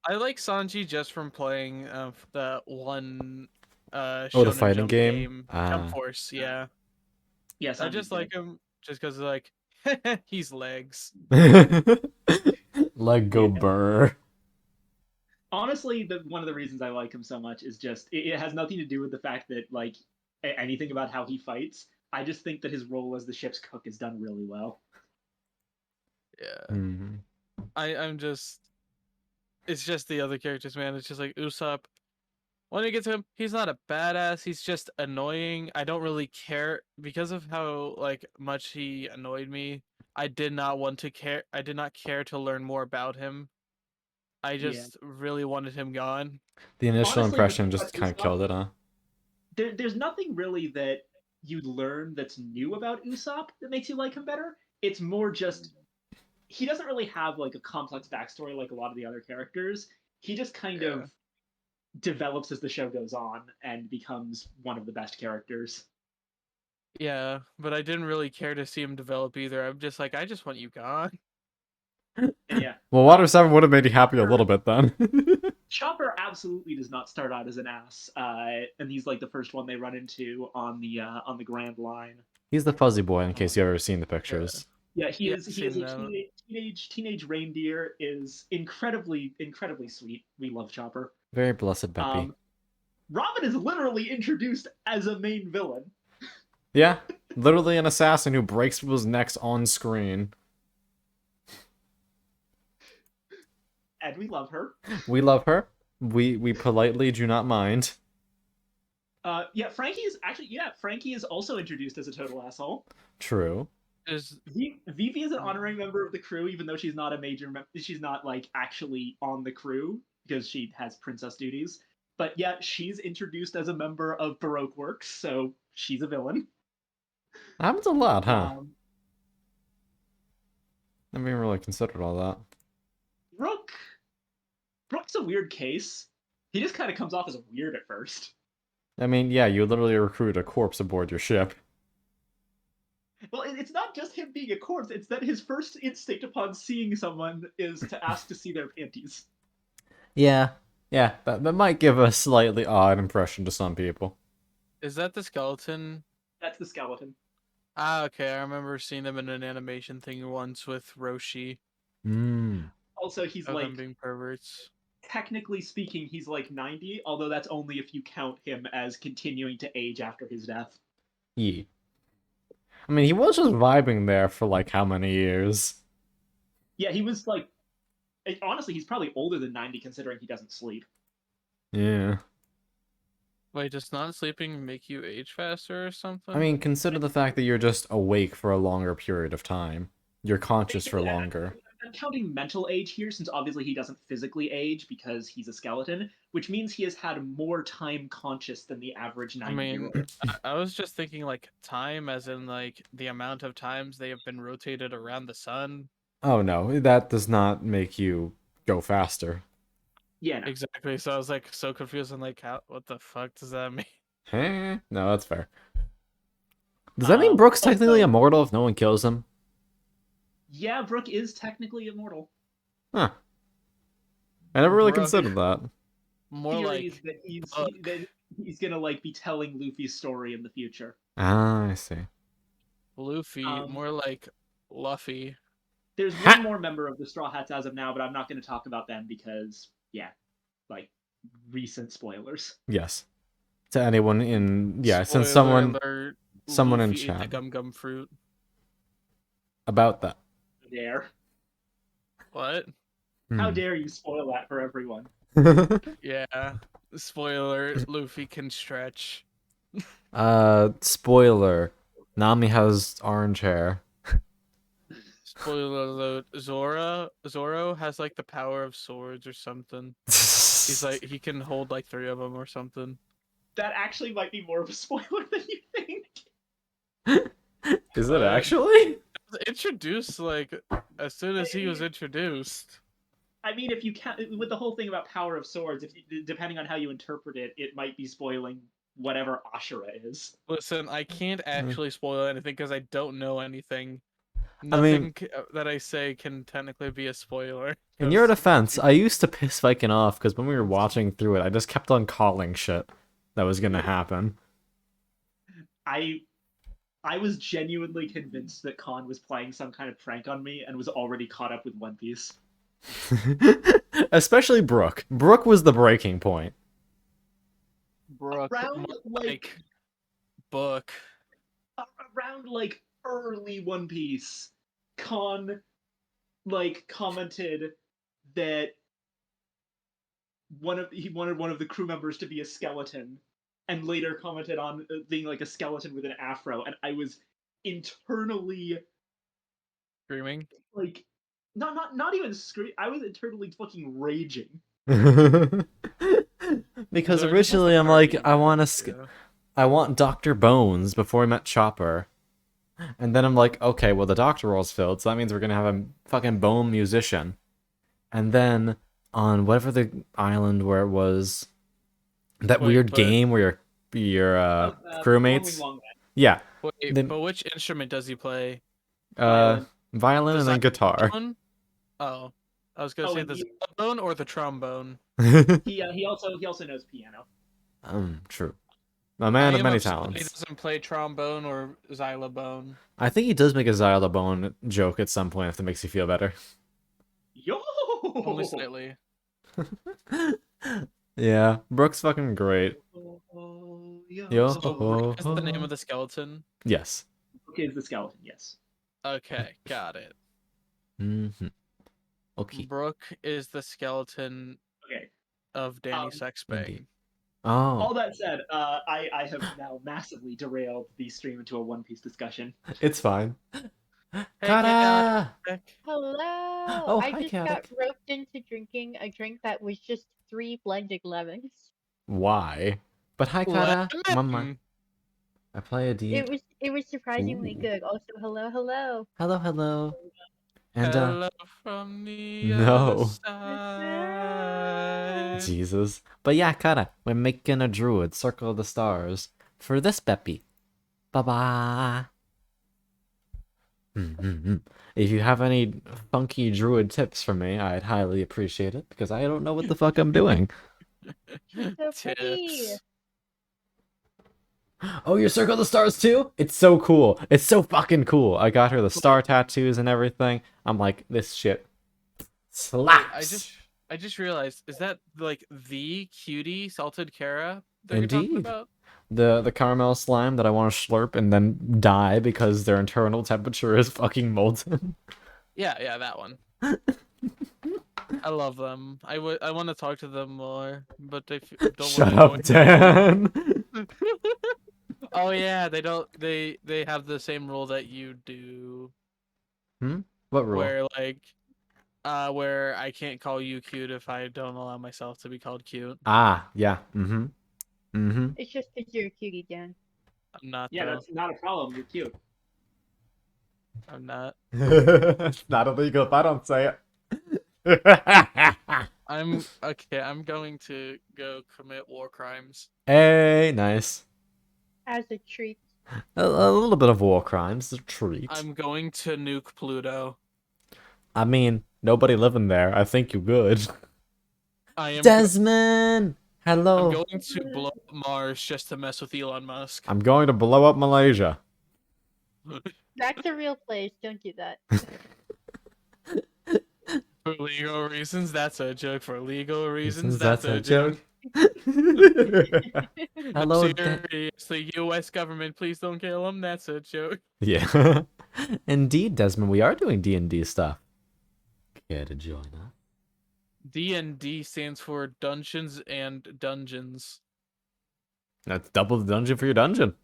I like Sanji just from playing the one Oh, the Shonen fighting Jump game? game, Jump Ah. Force. Yeah, Yeah, I Sanji's just good. like him just because like he's legs. Let go Yeah. burr. Honestly, one of the reasons I like him so much is just it has nothing to do with the fact that like anything about how he fights. I just think that his role as the ship's cook is done really well. Yeah, Mm. I'm just it's just the other characters, man. It's just like Usopp. When you get to him, he's not a badass. He's just annoying. I don't really care because of how like much he annoyed me. I did not want to care. I did not care to learn more about him. I Yeah. just really wanted him gone. The initial Honestly, the impression thing about just kind of Usopp, killed it, huh? there's nothing really that you'd learn that's new about Usopp that makes you like him better. It's more just he doesn't really have like a complex backstory like a lot of the other characters. He just kind Yeah. of develops as the show goes on and becomes one of the best characters. Yeah, but I didn't really care to see him develop either. I'm just like, I just want you gone. And yeah, Well, Water 7 would have made you happy a little bit then. Chopper absolutely does not start out as an ass, and he's like the first one they run into on the Grand Line. He's the fuzzy boy, in case you've ever seen the Yeah. pictures. Yeah, Yeah, I've seen he that. teenage reindeer is incredibly sweet. We love Chopper. Very blessed Beppy. Robin is literally introduced as a main villain, Yeah, literally an assassin who breaks people's necks on screen. and we love her. We love her. We politely do not mind. Frankie is also introduced as a total asshole. True. Vivi is an honorary member of the crew, even though she's not a major. She's not like actually on the crew because she has princess duties. But yeah, she's introduced as a member of Baroque Works, so she's a villain. Happens a lot, huh? Um, I haven't even really considered all that. Brooke's a weird case. He just kind of comes off as weird at first. I mean, yeah, you literally recruit a corpse aboard your ship. Well, it's not just him being a corpse, it's that his first instinct upon seeing someone is to ask to see their panties. Yeah, that might give a slightly odd impression to some people. Is that the skeleton? That's the skeleton. Ah, okay. I remember seeing them in an animation thing once with Roshi. Also, he's Of like, them being perverts. technically speaking, he's like 90, although that's only if you count him as continuing to age after his death. Yeah. I mean, he was just vibing there for like how many years? Yeah, he was like, honestly, he's probably older than 90 considering he doesn't sleep. Yeah. Wait, does not sleeping make you age faster or something? I mean, consider the fact that you're just awake for a longer period of time. You're conscious for Basically, longer. I'm counting mental age here, since obviously he doesn't physically age because he's a skeleton, which means he has had more time conscious than the average 90-year-old. I was just thinking like time, as in like the amount of times they have been rotated around the sun. Oh no, that does not make you go faster. Yeah, no. Exactly. So I was like so confused and like, what the fuck does that mean? No, that's fair. Does that mean Brooke's technically immortal if no one kills him? Yeah, Brooke is technically immortal. Huh. I never really Brooke. considered that. More Theories like that he's gonna like be telling Luffy's story in the future. Ah, I see. Luffy, more like Luffy. There's one more member of the Straw Hats as of now, but I'm not going to talk about them because, yeah, like recent spoilers. Yes. To anyone in since Spoiler someone alert, in Luffy ate chat the gum fruit. about that. Dare. What? How dare you spoil that for everyone? Yeah. Spoiler, Luffy can stretch. Spoiler. Nami has orange hair. Spoiler alert, Zoro has like the power of swords or something. He's like, he can hold like 3 of them or something. That actually might be more of a spoiler than you think. Is it actually? Introduced like as soon as he was introduced. I mean, if you count with the whole thing about power of swords, depending on how you interpret it, it might be spoiling whatever Ashura is. Listen, I can't actually spoil anything because I don't know anything. I mean, Nothing that I say can technically be a spoiler. in your defense, I used to piss Viking off because when we were watching through it, I just kept on calling shit that was gonna happen. I was genuinely convinced that Khan was playing some kind of prank on me and was already caught up with One Piece. Especially Brooke. Brooke was the breaking point. Brooke, around like book. Around like early One Piece, Khan like commented that he wanted one of the crew members to be a skeleton, and later commented on being like a skeleton with an afro, and I was internally Screaming. like, not even screaming. I was internally fucking raging. Because originally I'm like, I want Dr. Bones before we met Chopper. And then I'm like, okay, well the Doctor role's filled, so that means we're gonna have a fucking bone musician. And then on whatever the island where it was, that weird game where your crewmates. Yeah. Wait, but which instrument does he play? Violin and then guitar. Oh, I was gonna say the xylophone or the trombone. He also knows piano. True. A I man of am many upset that he talents. doesn't play trombone or xylophone. I think he does make a xylophone joke at some point if that makes you feel better. Yo! Only slightly. Yeah, Brooke's fucking great. Yo Yo. ho So Brooke ho is the name ho. of the skeleton. Yes. Brooke is the skeleton, yes. Okay, got it. Mm-hmm. Okay. Brooke is the skeleton Okay. of Danny Um, Sexbang. Indeed. Oh, all that said, I have now massively derailed the stream into a One Piece discussion. it's fine. Hey, Kara! Chaotic. Hello. Oh, I hi, just got Chaotic. roped into drinking a drink that was just 3 blended lemons. Why? But hi, Kara. Mama. Lemon. I play a D. It was surprisingly Ooh. good. Also, hello. Hello, hello. And, Hello from the other no. side. Jesus. But yeah, Kara, we're making a druid, Circle of the Stars, for this Beppy. Bye-bye. If you have any funky druid tips for me, I'd highly appreciate it, because I don't know what the fuck I'm doing. She's so pretty. Tips. Oh, your Circle of the Stars too? It's so cool. It's so fucking cool. I got her the star tattoos and everything. I'm like, this shit slaps. I just realized, is that like the cutie salted Kara that you're talking Indeed. about? The caramel slime that I want to slurp and then die because their internal temperature is fucking molten. Yeah, that one. I love them. I want to talk to them more, but they don't Shut want to up, Dan. Oh yeah, they don't. They have the same rule that you do, What rule? where I can't call you cute if I don't allow myself to be called cute. Ah, yeah. It's just because you're a cutie, Dan. I'm not. Yeah, though. that's not a problem. You're cute. I'm not. It's not illegal if I don't say it. I'm okay. I'm going to go commit war crimes. Hey, nice. As a treat. A little bit of war crimes, a treat. I'm going to nuke Pluto. I mean, nobody living there. I think you're good. I am. Desmond! I'm Hello. going to blow up Mars just to mess with Elon Musk. I'm going to blow up Malaysia. That's a real place. Don't do that. For legal reasons, that's a joke. For legal reasons, that's a joke. joke. Hello, Seriously, U.S. government, please don't kill him. That's a joke. Yeah. Indeed, Desmond, we are doing D&D stuff. Care to join us? D&D stands for Dungeons and Dungeons. That's double the dungeon for your dungeon.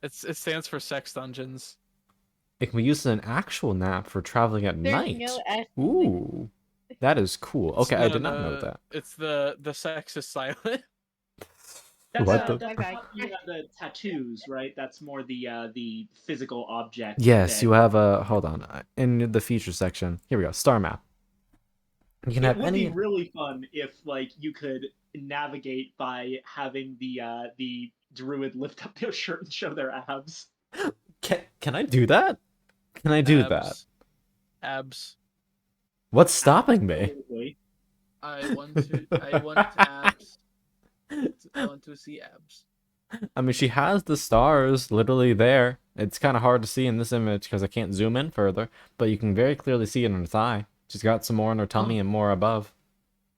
It stands for Sex Dungeons. It can be used as an actual nap for traveling at There's night. no S. Ooh. That is cool. Okay, I did not know that. It's the sex is silent. That's, What that's the- not the tattoos, right? That's more the physical object. Yes, that- you have a... Hold on. In the feature section. Here we go. Star map. You can It have would any... be really fun if like you could navigate by having the druid lift up their shirt and show their abs. Can I do that? Can I do that? Abs. What's stopping me? Absolutely. I want abs. I want to see abs. I mean, she has the stars literally there. It's kind of hard to see in this image because I can't zoom in further, but you can very clearly see it in her thigh. She's got some more in her tummy and more above.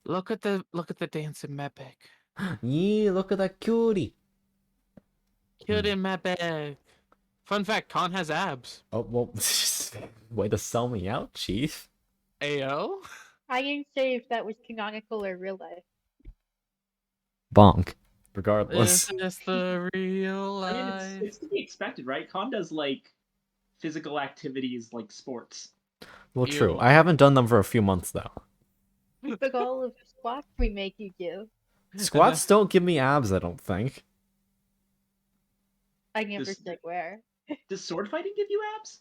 Look at the dancing Mepik. Yeah, look at that cutie. Cutie Mepik. Fun fact: Khan has abs. Oh, well, way to sell me out, Chief. Ayo. I didn't say if that was canonical or real life. Bonk. Regardless. Is this the real I mean, life? it's to be expected, right? Khan does like physical activities like sports. Well, Ew. true. I haven't done them for a few months, though. Look all of the squats we make you do. Squats don't give me abs, I don't think. I never This- said where. Does sword fighting give you abs?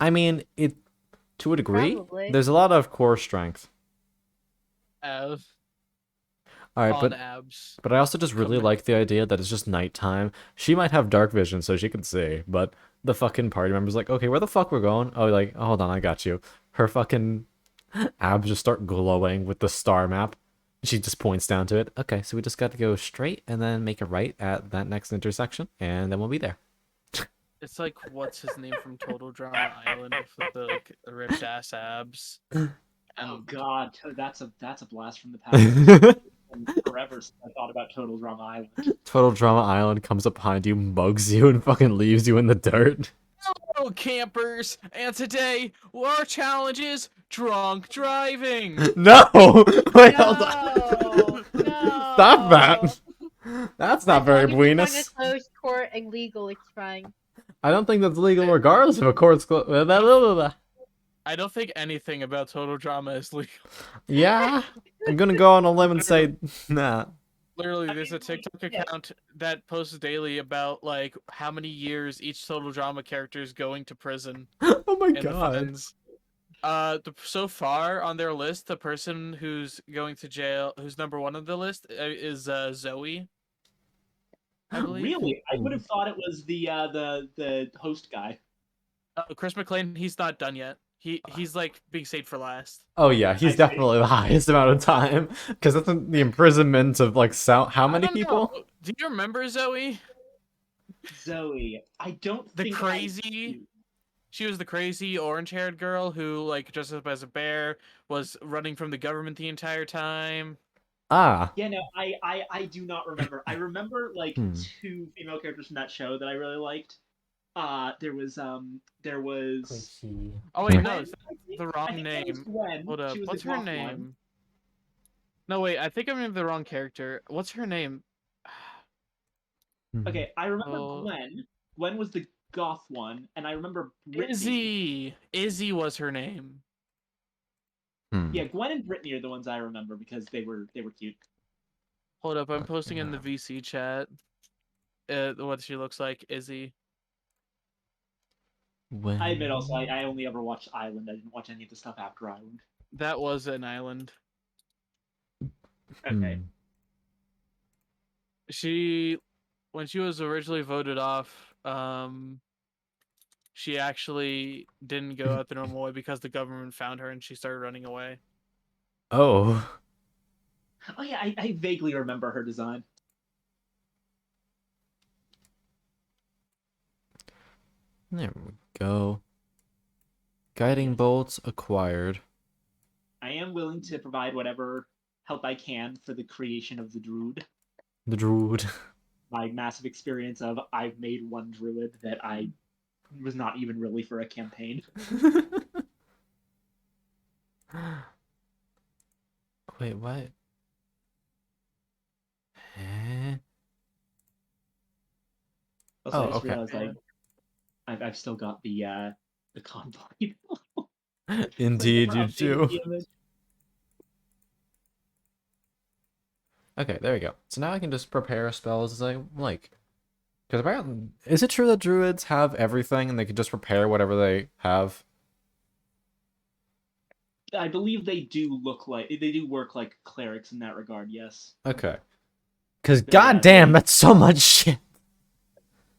I mean, it to a degree. Probably. There's a lot of core strength. Abs. All right, On but abs. I also just really Come- like the idea that it's just nighttime. She might have dark vision, so she can see, but the fucking party member's like, okay, where the fuck we're going? Oh, like, hold on, I got you. Her fucking abs just start glowing with the star map. She just points down to it. Okay, so we just got to go straight and then make a right at that next intersection, and then we'll be there. It's like what's his name from Total Drama Island with the like ripped ass abs. Oh And God, that's a blast from the past. It's been forever since I thought about Total Drama Island. Total Drama Island comes up behind you, mugs you, and fucking leaves you in the dirt. hello, campers! And today our challenge is drunk driving. No! Wait, hold on. No, Stop no. that. That's not As very long as it's on buenos. a closed court and legal, it's fine. I don't think that's legal regardless of a court's I don't think anything about Total Drama is legal. Yeah, I'm gonna go on a limb and say, nah. Literally, there's a TikTok account that posts daily about like how many years each Total Drama character is going to prison Oh my in the god. funds. So far on their list, the person who's going to jail, who's number one on the list, is Zoe. I believe. Really, I would have thought it was the host guy. Chris McLean, he's not done yet. He's like being saved for last. Oh yeah, he's see. definitely the highest amount of time because that's the imprisonment of like how many I don't people? know. Do you remember Zoe? Zoe, I don't The think crazy. She was the crazy orange-haired girl who like dressed up as a bear, was running from the government the entire time. Ah, Yeah, no, I do not remember. I remember like two female characters from that show that I really liked. There was Oh wait, Gwen, no, it's I think. the I wrong think that was name. Gwen. Hold up, She was what's the her goth name? one. No wait, I think I'm in the wrong character. What's her name? Okay, I remember Oh. Gwen. Gwen was the goth one, and I remember Brittany. Izzy was her name. Yeah, Gwen and Brittany are the ones I remember because they were cute. Hold up, I'm posting in the VC chat. What she looks like, Izzy. When... I admit also, I only ever watched Island. I didn't watch any of the stuff after Island. That was an island. Okay. When she was originally voted off, she actually didn't go out the normal way because the government found her and she started running away. Oh. Oh yeah, I vaguely remember her design. There we go. Guiding bolts acquired. I am willing to provide whatever help I can for the creation of the Druid. The Druid. My massive experience of I've made one Druid that I was not even really for a campaign. Wait, what? Eh? Also, I just okay. realized I've still got the convoy. Indeed, you Updated do. the image. Okay, there we go. So now I can just prepare spells as I like. Because apparently, is it true that druids have everything and they can just prepare whatever they have? I believe they do work like clerics in that regard. Yes. Okay. Because They, goddamn, they- that's so much shit.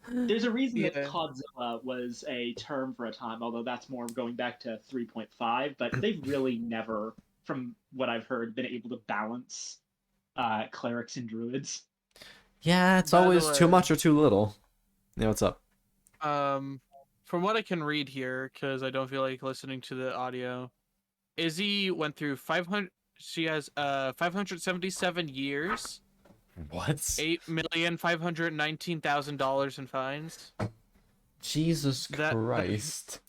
There's a reason that Yeah. Codzilla was a term for a time, although that's more going back to 3.5. But they've really never, from what I've heard, been able to balance clerics and druids. Yeah, it's By the always too way- much or too little. Yeah, what's up? From what I can read here, because I don't feel like listening to the audio, Izzy went through 500. She has 577 years, What? $8,519,000 in fines. Jesus That- Christ.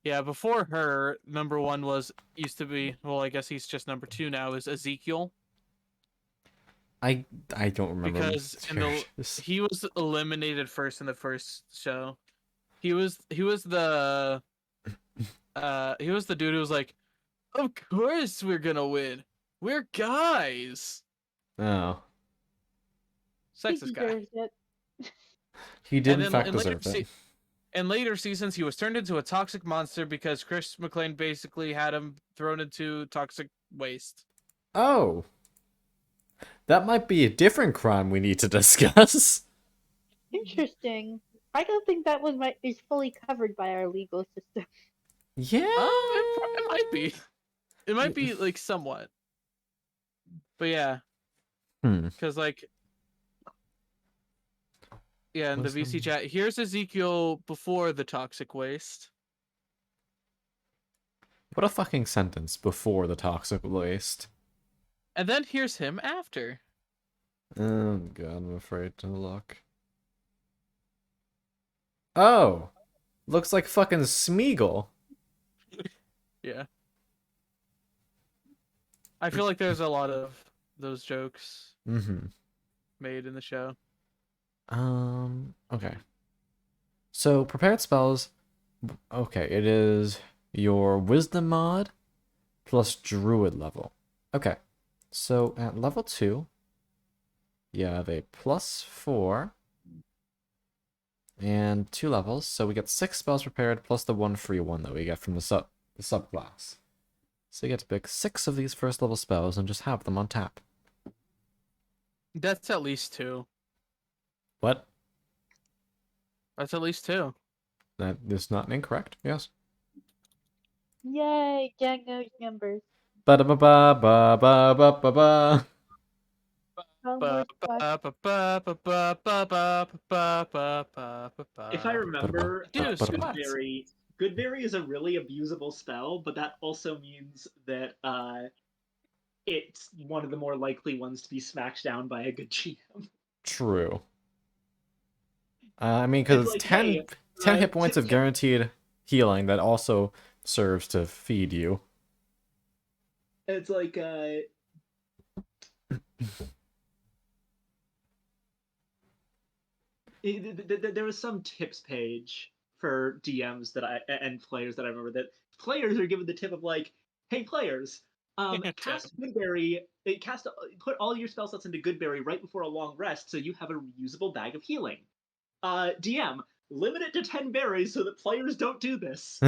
Yeah, before her, number one used to be, well, I guess he's just number two now, is Ezekiel. I don't remember. Because he was eliminated first in the first show. He was the dude who was like, of course we're gonna win. We're guys. Oh. He Sexist guy. deserves it. He did in then fact in later deserve it. In later seasons, he was turned into a toxic monster because Chris McLean basically had him thrown into toxic waste. Oh. That might be a different crime we need to discuss. Interesting. I don't think that one is fully covered by our legal system. Yeah. It might be. It might be like somewhat. But yeah, Hmm. because like yeah, in the VC Wisdom. chat, here's Ezekiel before the toxic waste. What a fucking sentence before the toxic waste. And then here's him after. Oh god, I'm afraid to look. Oh! Looks like fucking Smeagol. Yeah. I feel like there's a lot of those jokes Mm-hmm. made in the show. Okay. So, prepared spells. Okay, it is your wisdom mod plus druid level. Okay. So, at level 2, you have a +4 and 2 levels. So, we get 6 spells prepared plus the 1 free one that we get from the subclass. So, you get to pick 6 of these first level spells and just have them on tap. That's at least 2. What? That's at least 2. That is not incorrect. Yes. Yay, Jack knows numbers. Ba ba ba ba ba ba ba ba. Homework fuck. If I remember, Dude, squats. Goodberry is a really abusable spell, but that also means that it's one of the more likely ones to be smacked down by a good GM. True. I mean, because It's it's like, 10, hey, 10 hit points of tip. guaranteed healing that also serves to feed you. It's like, there was some tips page for DMs and players that I remember that players are given the tip of like, hey players, cast Goodberry, put all your spell slots into Goodberry right before a long rest, so you have a reusable bag of healing. DM, limit it to 10 berries so that players don't do this.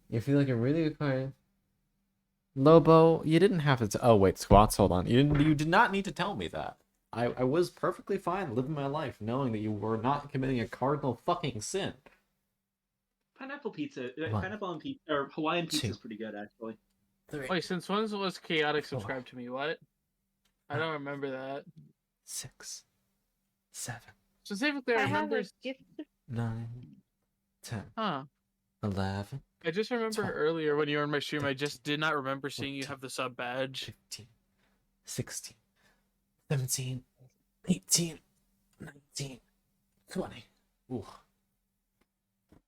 You feel like a really good client. Lobo, you didn't have to. Oh wait, squats. Hold on. You did not need to tell me that. I was perfectly fine living my life knowing that you were not committing a cardinal fucking sin. Pineapple pizza, One, pineapple and pizza, or Hawaiian pizza is two, pretty good actually. 3, Wait, since when was Chaotic 4, subscribed to me? What? I don't remember that. 6, 7, Specifically, I I have remember. a gift. 9, 10, Huh. 11, I just remember 12, earlier when you were in my stream, I 13, just did not remember seeing you 14, have the sub badge. 15, 16, 17, 18, 19, 20. Ooh.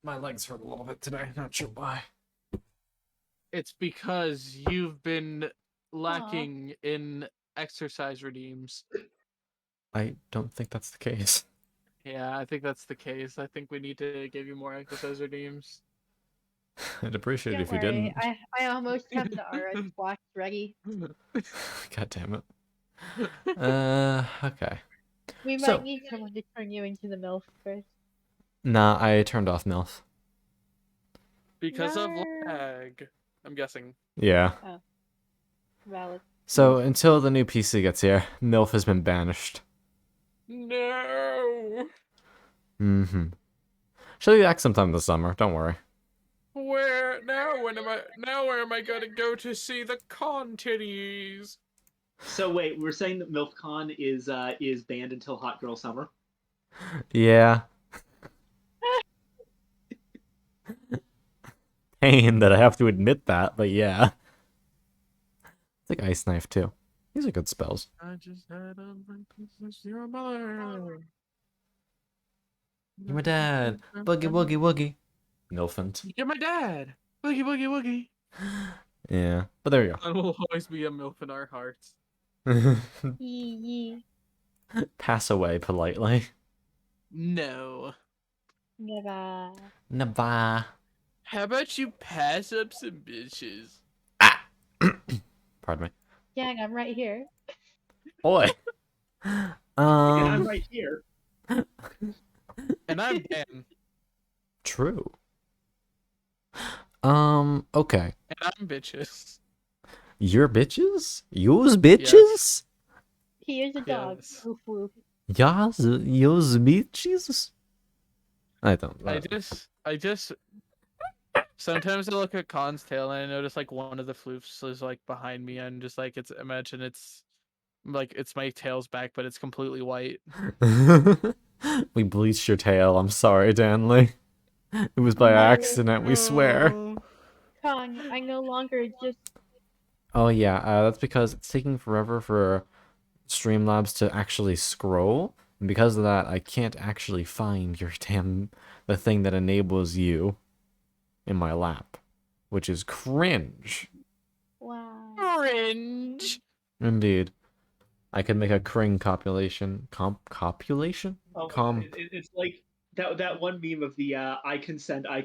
My legs hurt a little bit today. Not sure why. It's because you've been lacking in exercise redeems. I don't think that's the case. Yeah, I think that's the case. I think we need to give you more exercise redeems. I'd appreciate it Don't if you worry, didn't. I almost have the RS blocks ready. God damn it. Okay. We might So, need someone to turn you into the MILF first. nah, I turned off MILF. Because of Yarr. lag, I'm guessing. Yeah. Valid. So, until the new PC gets here, MILF has been banished. No! Mm-hmm. She'll be back sometime this summer, don't worry. Where where am I gonna go to see the con titties? So wait, we're saying that MILFCon is banned until Hot Girl Summer. Yeah. Pain that I have to admit that, but yeah. It's like Ice Knife, too. These are good spells. I just had a breakfast with your mother. You're my dad. Boogie, woogie, woogie. Milfant. You're my dad. Boogie, boogie, woogie. Yeah, but there you I will always be a MILF in our hearts. go. Yee. Pass away politely. No. Never. Naba. How about you pass up some bitches? Ah! Pardon me. Dang, I'm right here. Boy. And I'm Um. right here. And I'm Dan. True. Okay. And I'm bitches. You're bitches? You's bitches? He is a dog. Yes. Woof woof. Yas, you's bitches? I don't. I just Sometimes I look at Khan's tail and I notice like one of the floofs is like behind me and just like imagine it's like it's my tail's back, but it's completely white. We bleached your tail. I'm sorry, Danley. It was by No. accident, we swear. Kong, I no longer just. Oh yeah, that's because it's taking forever for Streamlabs to actually scroll. And because of that, I can't actually find the thing that enables you in my lap, which is cringe. Wow. Orange. Indeed. I could make a cring copulation. Copulation? Oh, Comp. it's like that one meme of the I consent, I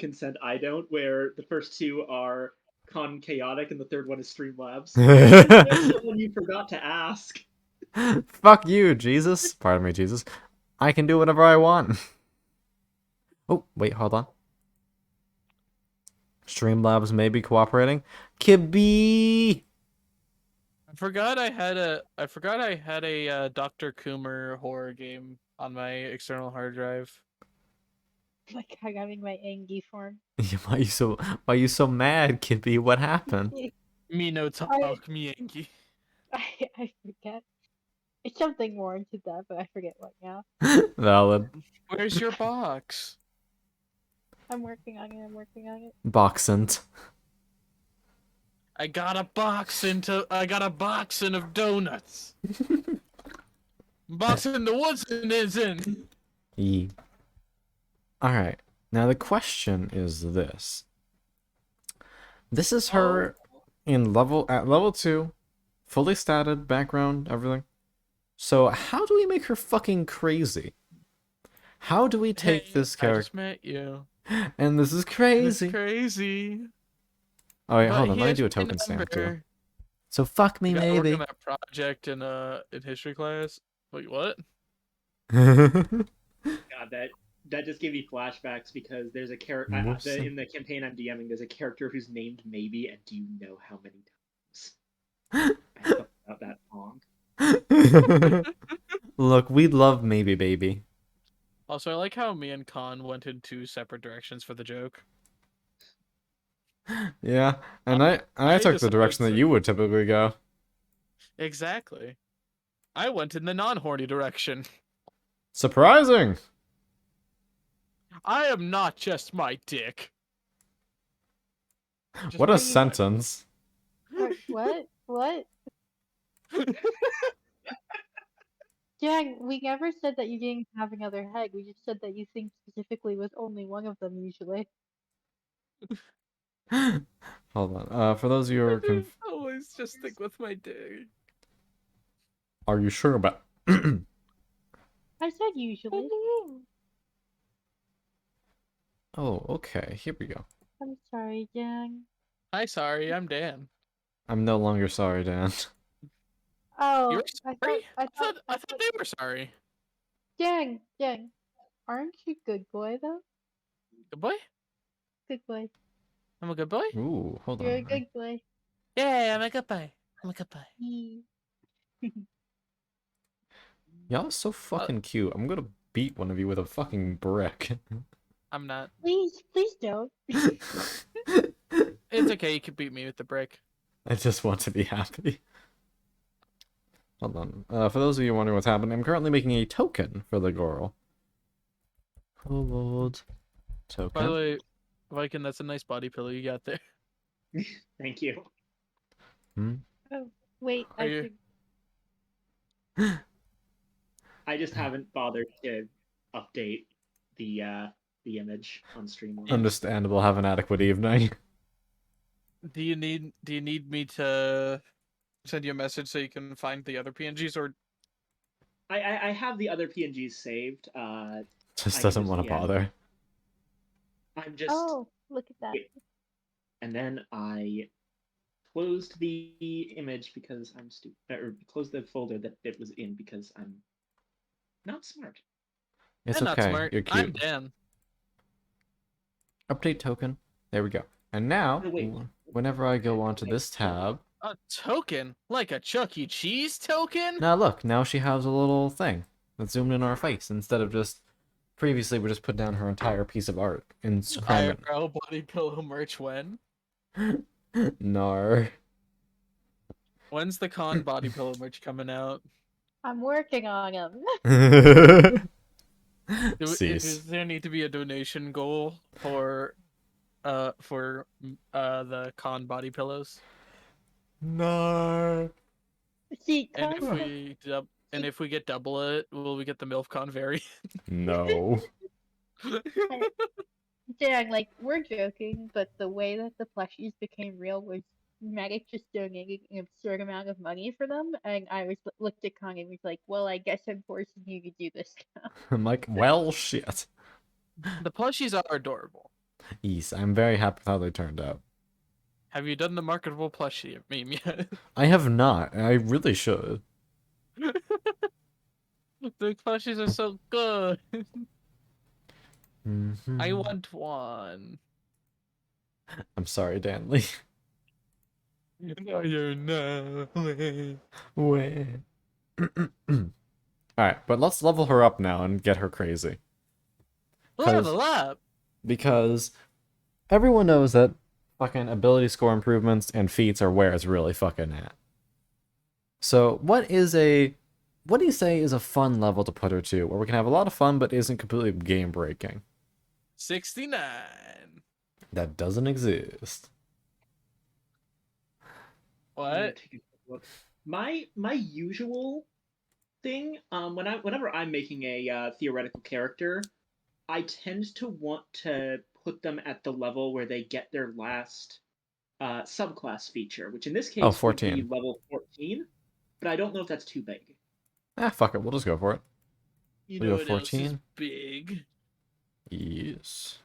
don't, where the first two are con chaotic and the third one is Streamlabs. There's someone you forgot to ask. Fuck you, Jesus. Pardon me, Jesus. I can do whatever I want. Oh, wait, hold on. Streamlabs may be cooperating. Kibby! I forgot I had a Dr. Coomer horror game on my external hard drive. Like I'm having my Angie form. Why you so mad, Kibby? What happened? Me no talk, me Yankee. I forget. It's something more into that, but I forget what now. Valid. Where's your box? I'm working on it. I'm working on it. Boxant. I got a boxing of donuts. Boxing the Woodson is in. Yee. Alright. Now the question is this. This is her at level 2, fully statted, background, everything. So how do we make her fucking crazy? How do we take Hey, this I character? just met you. And this is It's crazy. crazy. Oh wait, But hold on. Let me here's do a my token stamp too. number. So fuck me, I gotta work maybe. on that project in history class. Wait, what? God, that just gave me flashbacks because there's a character Whoops. in the campaign I'm DMing. There's a character who's named Maybe, and do you know how many times I thought about that song? Look, we love maybe, baby. Also, I like how me and Khan went in two separate directions for the joke. Yeah, and I took the decided direction that to- you would typically go. Exactly. I went in the non-horny direction. Surprising. I am not just my dick. Just What a my- sentence. What? What? Yang, we never said that you didn't have another head. We just said that you think specifically with only one of them usually. Hold on. For those of you who are always just stick with my dick. are you sure about? I said usually. Oh, okay. Here we go. I'm sorry, Yang. Hi, sorry, I'm Dan. I'm no longer sorry, Dan. Oh, You were I sorry? thought, I thought they were sorry. Yang, aren't you good boy though? Good boy? Good boy. I'm a good boy? Ooh, hold You're a on. good boy. Yeah, I'm a good boy. I'm a good boy. Yee. Y'all are so fucking cute. I'm gonna beat one of you with a fucking brick. I'm not. Please don't. It's okay, you can beat me with the brick. I just want to be happy. Hold on. For those of you wondering what's happening, I'm currently making a token for the girl. Hold. Token. By the way, Viking, that's a nice body pillow you got there. Thank you. Oh, wait, Are you- I just haven't bothered to update the image on Streamlabs. Understandable. Have an adequate evening. Do you need me to send you a message so you can find the other PNGs, or I have the other PNGs saved. Just I doesn't just- want to yeah. bother. I'm just Oh, look at that. and then I closed the image because I'm stupid, or closed the folder that it was in because I'm not smart. It's I'm not okay. smart. You're I'm cute. Dan. Update token. There we go. And now, Oh, wait. whenever I go onto this tab, A token? Like a Chuck E. Cheese token? now look, now she has a little thing that's zoomed in our face instead of just Previously, we just put down her entire piece of art and cram it. IRL body pillow merch when? Nar. When's the con body pillow merch coming out? I'm working on them. Cease. Is there need to be a donation goal for the con body pillows? Nar. See, And con- if we get double it, will we get the MILFCon variant? No. Dang, like, we're joking, but the way that the plushies became real was Medic just donating an absurd amount of money for them, and I was looked at Kong and was like, well, I guess I'm forcing you to do this now. I'm like, well, shit. The plushies are adorable. Yes, I'm very happy with how they turned out. Have you done the marketable plushie meme yet? I have not, and I really should. The plushies are so good. Mhm. I want one. I'm sorry, Danley. No, you're not. Wait. Alright, but let's level her up now and get her crazy. Level up. Because everyone knows that fucking ability score improvements and feats are where it's really fucking at. So what do you say is a fun level to put her to, where we can have a lot of fun but isn't completely game breaking? 69. That doesn't exist. I'm gonna What? take a quick look. My usual thing, whenever I'm making a theoretical character, I tend to want to put them at the level where they get their last subclass feature, which in this case Oh, would be 14. level 14. But I don't know if that's too big. Ah, fuck it, we'll just go for it. You We know go what else is 14? big? Yes.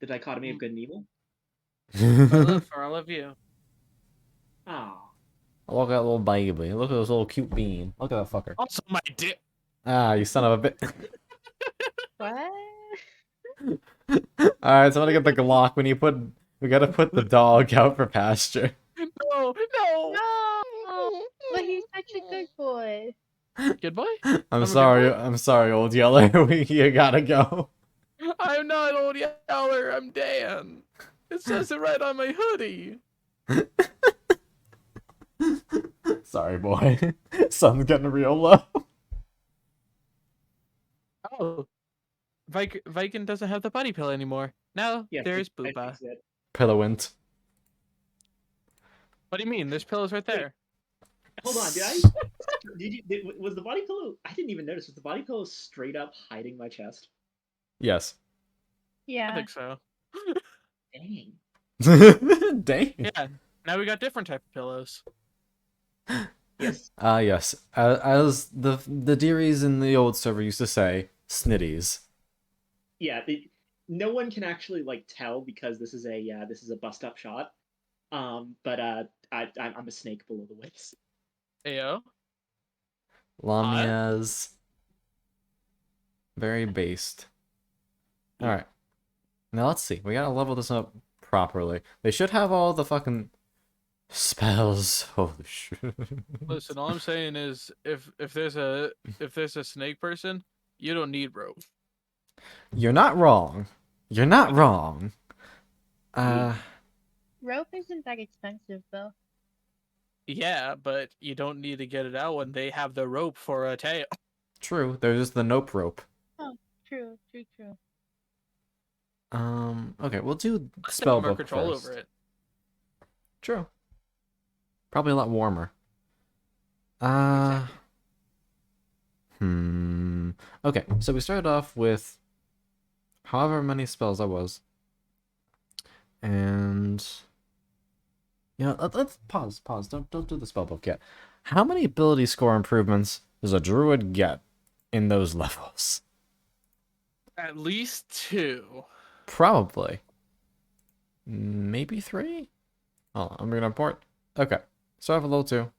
The dichotomy of good and evil. My love for all of you. Ah, Look at that little baby. Look at this little cute bean. Look at that fucker. Also, my dick. Ah, you son of a bitch. What? Alright, so I'm gonna get the Glock. We gotta put the dog out for pasture. No, no. No! But he's such a good boy. Good boy? I'm a good sorry, boy? I'm sorry, old yeller. You gotta go. I'm not old yeller. I'm Dan. It says it right on my hoodie. Sorry, boy. Sun's getting real low. Oh, Viking doesn't have the body pill anymore. Now yeah. there's I Booba. fixed it. Pillowint. What do you mean? There's pillows right there. Hold on, was the body pillow? I didn't even notice. Was the body pillow straight up hiding my chest? Yes. I Yeah. think so. Dang. Dang. Yeah. Now we got different type of pillows. Yes. Yes. As the dearies in the old server used to say, snitties. Yeah. No one can actually like tell because this is a bust up shot. But I'm a snake below the waist. Ayo. Lamia's very based. Alright. Now let's see. We gotta level this up properly. They should have all the fucking spells. Holy shit. Listen, all I'm saying is, if there's a snake person, you don't need rope. You're not wrong. You're not Okay. wrong. Rope isn't that expensive, though. Yeah, but you don't need to get it out when they have the rope for a tail. True. There's just the nope rope. Oh, true. Okay, we'll do More spellbook control first. over it. True. Probably a lot warmer. Okay, so we started off with however many spells that was. And let's pause. Don't do the spellbook yet. How many ability score improvements does a druid get in those levels? At least 2. Probably. Maybe 3? Oh, I'm gonna import. Okay. Start with level 2.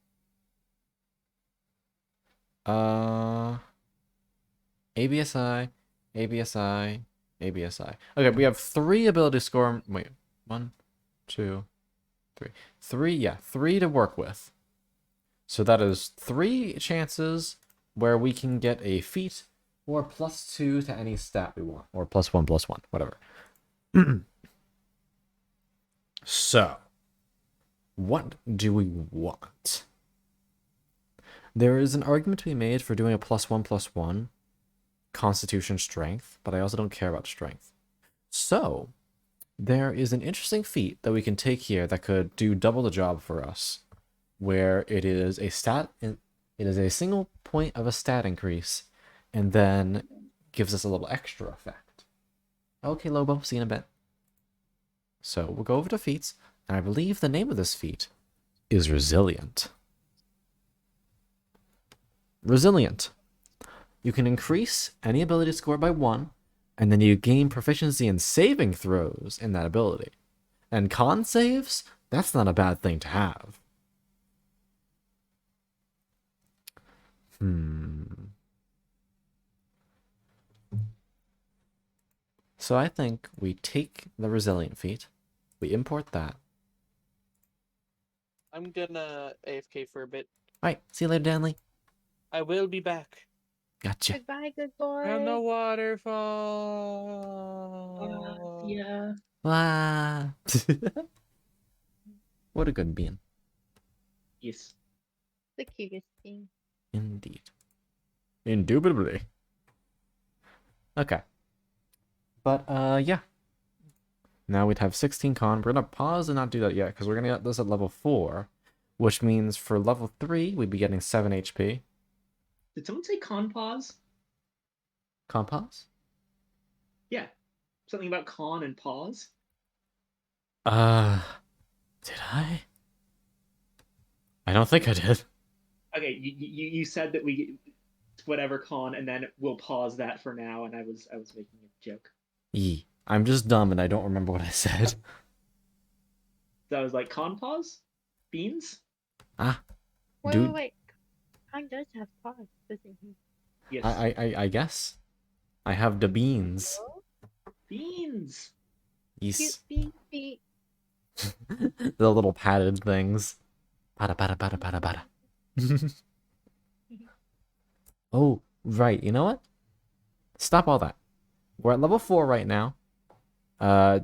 ABSI, ABSI, ABSI. Okay, we have 3 ability score. Wait, 1, 2, 3. 3, yeah, 3 to work with. So that is 3 chances where we can get a feat or +2 to any stat we want, or +1/+1, whatever. So, what do we want? There is an argument to be made for doing a +1/+1 Constitution Strength, but I also don't care about Strength. So, there is an interesting feat that we can take here that could do double the job for us, where it is a single point of a stat increase, and then gives us a little extra effect. Okay, Lobo, see you in a bit. So we'll go over to feats, and I believe the name of this feat is Resilient. Resilient. You can increase any ability score by 1, and then you gain proficiency in saving throws in that ability. And con saves, that's not a bad thing to have. So I think we take the Resilient feat, we import that. I'm gonna AFK for a bit. Alright, see you later, Danley. I will be back. Gotcha. Goodbye, good boy. And the waterfall. Yeah. Wow. What a good bean. Yes. The cutest thing. Indeed. Indubitably. Okay. But, yeah. Now we'd have 16 con. We're gonna pause and not do that yet, because we're gonna get this at level 4, which means for level 3, we'd be getting 7 HP. Did someone say con pause? Con pause? Yeah. Something about con and pause? Did I? I don't think I did. Okay, you said that we whatever con, and then we'll pause that for now, and I was making a joke. Yee. I'm just dumb and I don't remember what I said. So I was like, con pause? Beans? Ah. Wait, Dude. wait. Khan does have pause, doesn't he? Yes. I guess. I have the beans. Beans! Cute Yes. bean feet. The little padded things. Bada bada bada bada bada. Oh, right. You know what? Stop all that. We're at level 4 right now.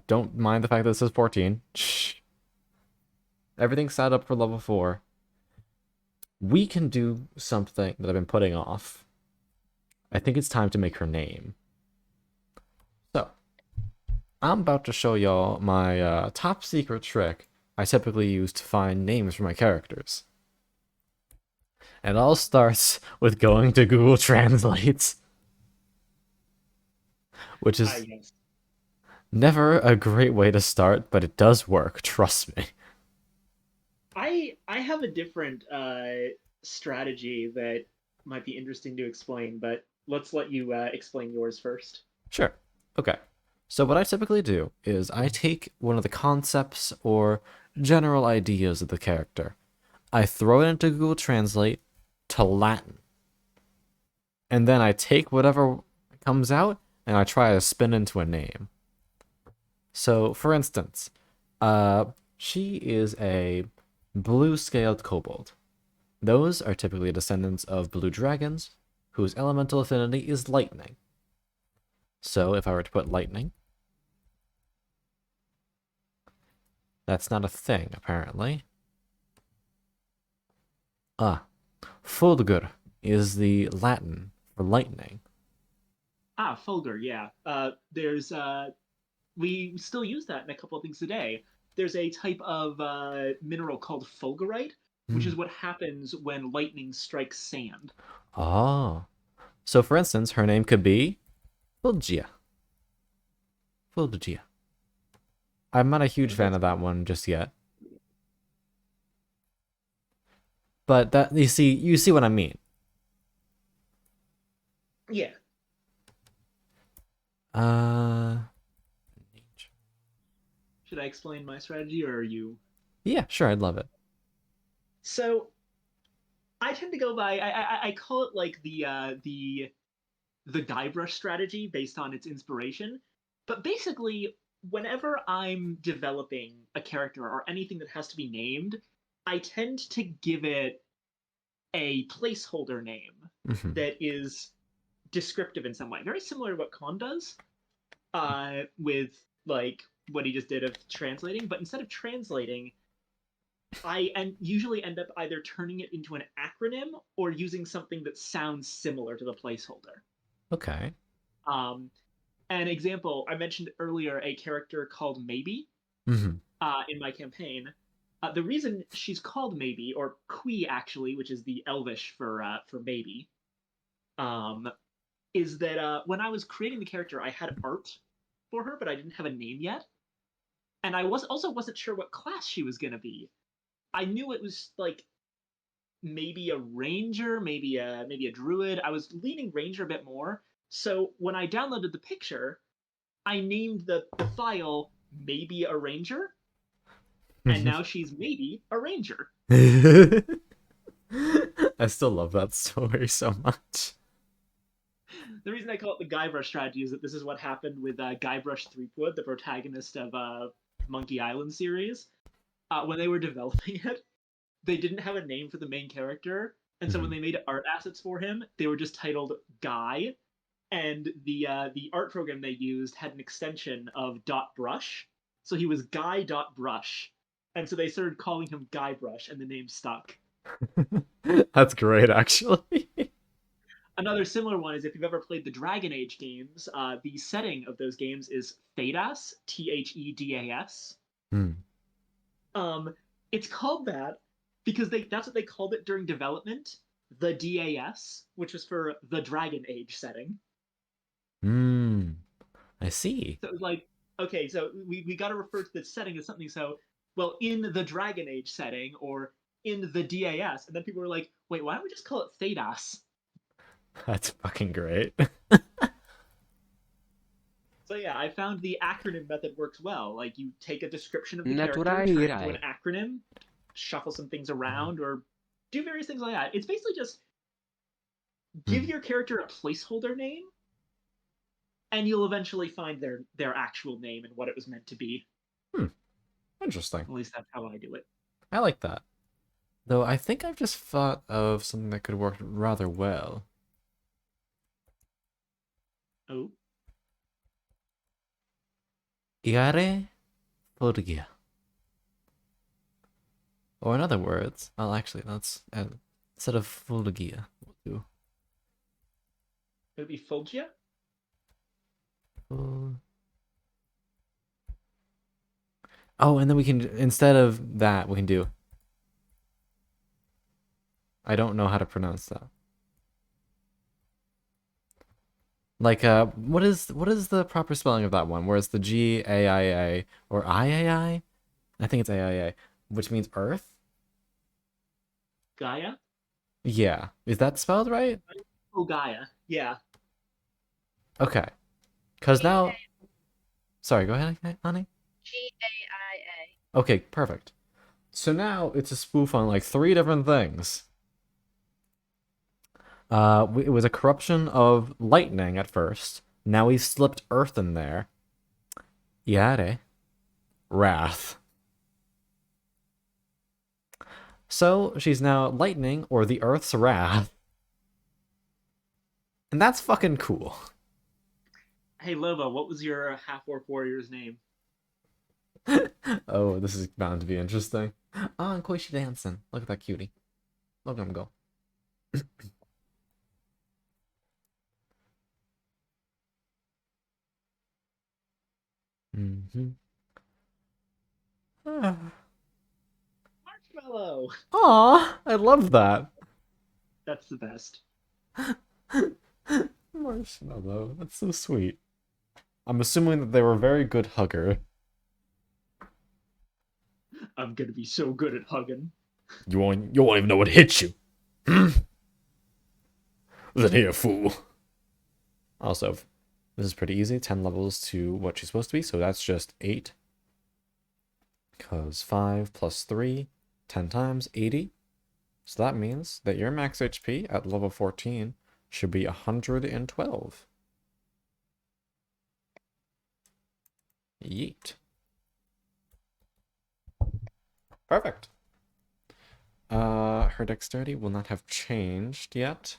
Don't mind the fact that this is 14. Shh. Everything's set up for level 4. We can do something that I've been putting off. I think it's time to make her name. So, I'm about to show y'all my top secret trick I typically use to find names for my characters. And it all starts with going to Google Translate, which is Yes. never a great way to start, but it does work, trust me. I have a different strategy that might be interesting to explain, but let's let you explain yours first. Sure. Okay. So what I typically do is I take one of the concepts or general ideas of the character. I throw it into Google Translate to Latin. And then I take whatever comes out and I try to spin into a name. So, for instance, she is a blue-scaled kobold. Those are typically descendants of blue dragons, whose elemental affinity is lightning. So, if I were to put lightning, that's not a thing, apparently. Fulgur is the Latin for lightning. Ah, Fulgur, yeah. There's we still use that in a couple of things today. There's a type of mineral called fulgurite, which is what happens when lightning strikes sand. Oh. So, for instance, her name could be Fulgia. Fulgia. I'm not a huge fan of that one just yet. But that you see what I mean. Yeah. Should I explain my strategy, or are you? Yeah, sure, I'd love it. So, I tend to go by I call it like the Guybrush strategy based on its inspiration. But basically, whenever I'm developing a character or anything that has to be named, I tend to give it a placeholder name that is descriptive in some way, very similar to what Khan does, with like what he just did of translating. But instead of translating, usually end up either turning it into an acronym or using something that sounds similar to the placeholder. Okay. An example, I mentioned earlier a character called Maybe Mm-hmm. in my campaign. The reason she's called Maybe, or Kui actually, which is the Elvish for Maybe, is that when I was creating the character, I had art for her, but I didn't have a name yet, and I wasn't sure what class she was gonna be. I knew it was like maybe a ranger, maybe a druid. I was leaning ranger a bit more. So when I downloaded the picture, I named the file maybe a ranger, and now she's maybe a ranger. I still love that story so much. The reason I call it the Guybrush strategy is that this is what happened with Guybrush Threepwood, the protagonist of Monkey Island series. When they were developing it, they didn't have a name for the main character, and so when they made art assets for him, they were just titled Guy, and the art program they used had an extension of dot brush, so he was Guy dot brush, and so they started calling him Guybrush, and the name stuck. That's great, actually. Another similar one is if you've ever played the Dragon Age games, the setting of those games is Thedas, Thedas. Hmm. It's called that because that's what they called it during development, the DAS, which was for the Dragon Age setting. Hmm. I see. So it was like, okay, so we got to refer to this setting as something. So, well, in the Dragon Age setting or in the DAS, and then people were like, wait, why don't we just call it Thedas? That's fucking great. So yeah, I found the acronym method works well. Like you take a description of the character, turn it into an acronym, shuffle some things around, or do various things like that. It's basically just give your character a placeholder name, and you'll eventually find their actual name and what it was meant to be. Interesting. At least that's how I do it. I like that. Though I think I've just thought of something that could work rather well. Oh. Iare Forgia. Or in other words, well, actually, let's instead of Fulgia, we'll do It would be Fulgia? Oh, and then we can, instead of that, we can do. I don't know how to pronounce that. Like, what is the proper spelling of that one? Where it's the Gaia or Iai? I think it's Aia, which means Earth. Gaia? Yeah, is that spelled right? Oh, Gaia. Yeah. Okay, because now. Sorry, go ahead, honey. Gaia. Okay, perfect. So now it's a spoof on like 3 different things. It was a corruption of lightning at first. Now we've slipped earth in there. Yare. Wrath. So she's now lightning or the earth's wrath. And that's fucking cool. Hey, Lobo, what was your half-orc warrior's name? Oh, this is bound to be interesting. Oh, and Koichi dancing. Look at that cutie. Look at him go. Mm-hmm. Marshmallow! Aw, I love that. That's the best. Marshmallow, that's so sweet. I'm assuming that they were a very good hugger. I'm gonna be so good at hugging. You won't even know what hit you. Listen here, fool. Also, this is pretty easy. 10 levels to what she's supposed to be, so that's just 8. Because 5 plus 3, 10 times, 80. So that means that your max HP at level 14 should be 112. Yeet. Perfect. Her dexterity will not have changed yet.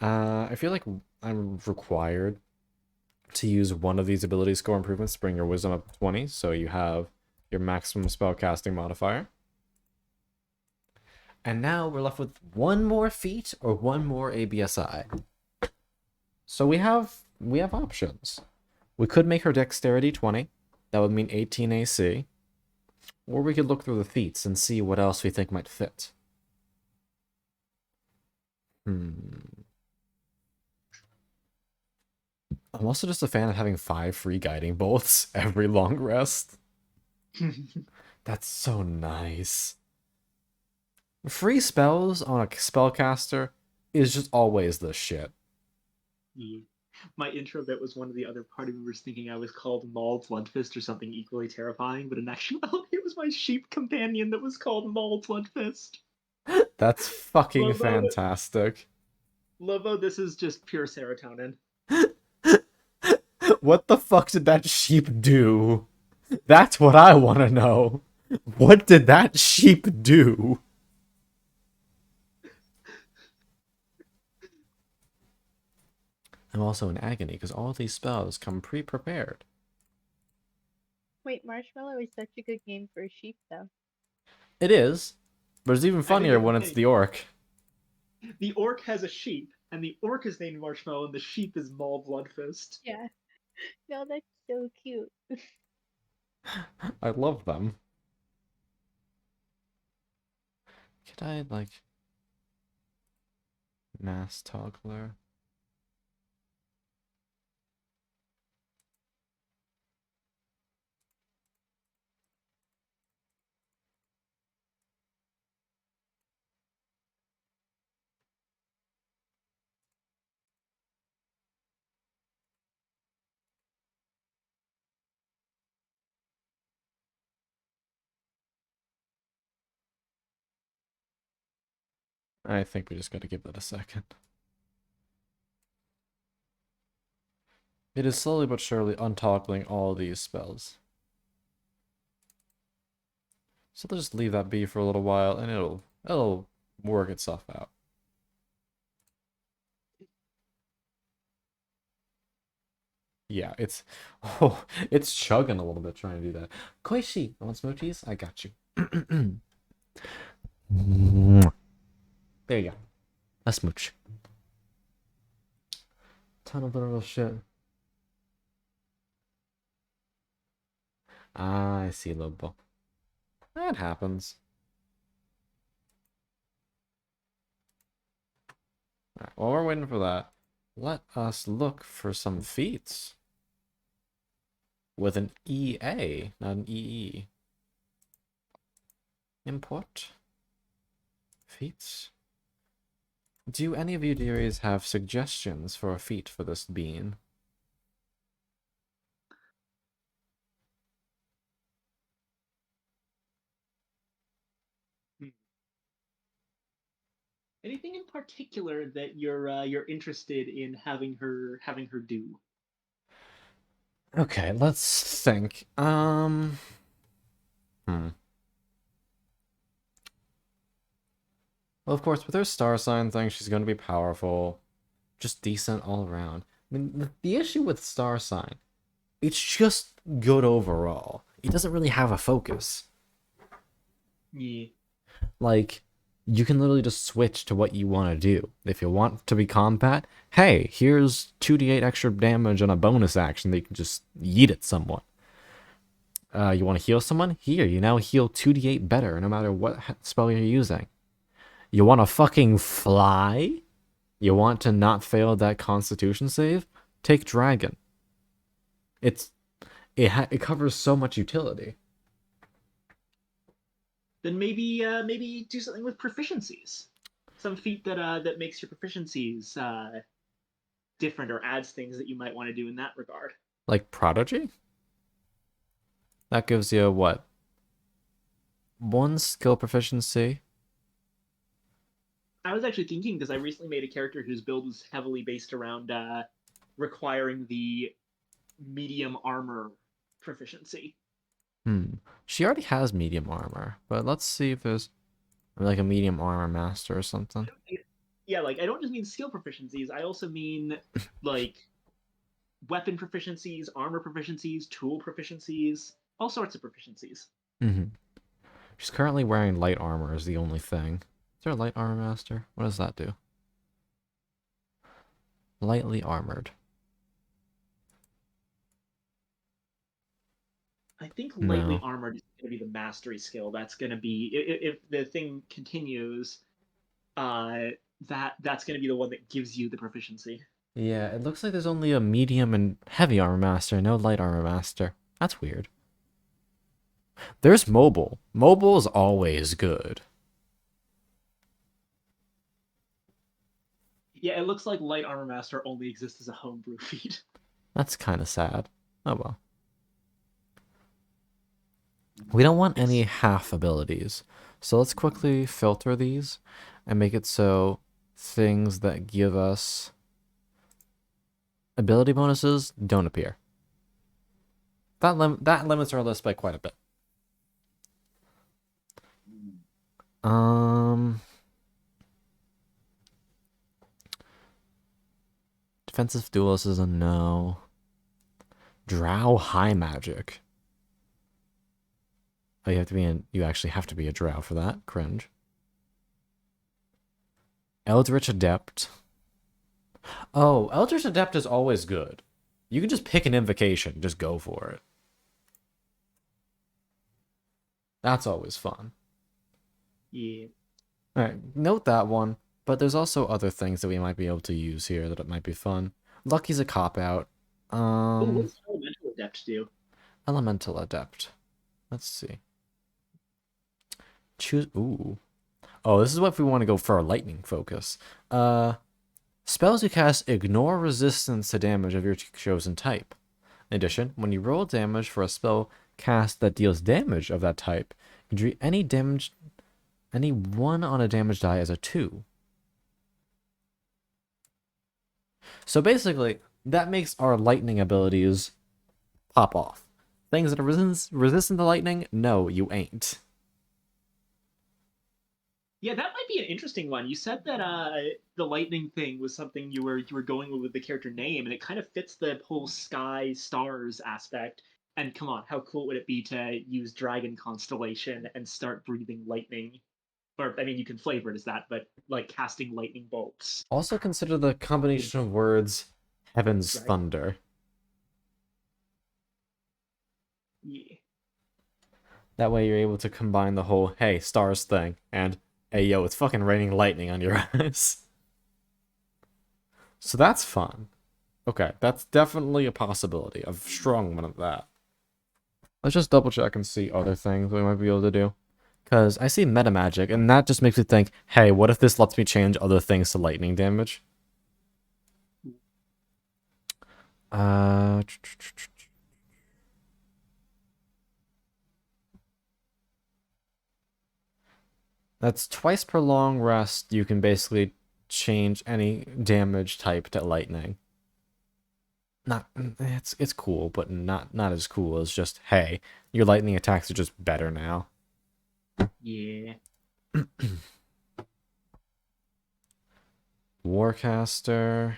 I feel like I'm required to use one of these ability score improvements to bring your wisdom up to 20, so you have your maximum spellcasting modifier. And now we're left with one more feat or one more ABSI. So we have options. We could make her dexterity 20. That would mean 18 AC. Or we could look through the feats and see what else we think might fit. I'm also just a fan of having 5 free guiding bolts every long rest. That's so nice. Free spells on a spellcaster is just always the shit. Yeah. My intro bit was one of the other party members thinking I was called Maul Bloodfist or something equally terrifying, but in actuality it was my sheep companion that was called Maul Bloodfist. That's fucking Lobo, fantastic. Lobo, this is just pure serotonin. What the fuck did that sheep do? That's what I want to know. What did that sheep do? I'm also in agony because all these spells come pre-prepared. Wait, Marshmallow is such a good name for a sheep, though. It is, but it's even I think funnier it's when it's the orc. The orc has a sheep, and the orc is named Marshmallow, and the sheep is Maul Bloodfist. Yeah. No, that's so cute. I love them. Could I, like, mass toggler? I think we just gotta give that a second. It is slowly but surely untoggling all these spells. So let's just leave that be for a little while and it'll work itself out. Yeah, it's it's chugging a little bit trying to do that. Koishi, want smoothies? I got you. There you go. A smooch. Ton of literal shit. Ah, I see, Lobo. That happens. Alright, while we're waiting for that, let us look for some feats. With an EA, not an EE. Import. Feats. Do any of you dearies have suggestions for a feat for this bean? Anything in particular that you're interested in having her do? Okay, let's think. Well, of course, with her star sign thing, she's going to be powerful. Just decent all around. I mean, the issue with star sign, it's just good overall. It doesn't really have a focus. Yeah. Like, you can literally just switch to what you want to do. If you want to be combat, hey, here's 2d8 extra damage on a bonus action that you can just yeet at someone. You want to heal someone? Here, you now heal 2d8 better no matter what spell you're using. You want to fucking fly? You want to not fail that constitution save? Take dragon. It covers so much utility. Then maybe do something with proficiencies. Some feat that makes your proficiencies different or adds things that you might want to do in that regard. Like prodigy? That gives you what? 1 skill proficiency. I was actually thinking because I recently made a character whose build was heavily based around requiring the medium armor proficiency. She already has medium armor, but let's see if there's like a medium armor master or something. yeah, like I don't just mean skill proficiencies. I also mean like weapon proficiencies, armor proficiencies, tool proficiencies, all sorts of proficiencies. Mm-hmm. She's currently wearing light armor is the only thing. Is there a light armor master? What does that do? Lightly armored. I think lightly No. armored is going to be the mastery skill. That's going to be if the thing continues, uh, that's going to be the one that gives you the proficiency. Yeah, it looks like there's only a medium and heavy armor master, no light armor master. That's weird. There's mobile. Mobile is always good. Yeah, it looks like light armor master only exists as a homebrew feat. That's kind of sad. Oh well. We don't want any half abilities. So let's quickly filter these and make it so things that give us ability bonuses don't appear. That limits our list by quite a bit. Defensive duelist is a no. Drow high magic. Oh, you actually have to be a drow for that. Cringe. Eldritch Adept. Oh, Eldritch Adept is always good. You can just pick an invocation, just go for it. That's always fun. Yeah. Alright, note that one. But there's also other things that we might be able to use here that it might be fun. Lucky's a cop-out. Oh, what does elemental adept do? Elemental Adept. Let's see. Choose. Ooh. Oh, this is what if we want to go for a lightning focus. Spells you cast ignore resistance to damage of your chosen type. In addition, when you roll damage for a spell cast that deals damage of that type, you treat any one on a damage die as a 2. So basically, that makes our lightning abilities pop off. Things that are resistant to lightning, no, you ain't. Yeah, that might be an interesting one. You said that the lightning thing was something you were going with the character name, and it kind of fits the whole sky stars aspect. And come on, how cool would it be to use Dragon Constellation and start breathing lightning? Or I mean, you can flavor it as that, but like casting lightning bolts. Also consider the combination of words Heaven's Right. Thunder. Yeah. That way you're able to combine the whole, hey, stars thing, and, hey, yo, it's fucking raining lightning on your eyes. So that's fun. Okay, that's definitely a possibility. A strong one of that. Let's just double check and see other things we might be able to do. Because I see meta magic, and that just makes me think, hey, what if this lets me change other things to lightning damage? Uh... That's twice per long rest. You can basically change any damage type to lightning. Not it's cool, but not as cool as just hey, your lightning attacks are just better now. Yeah. Warcaster.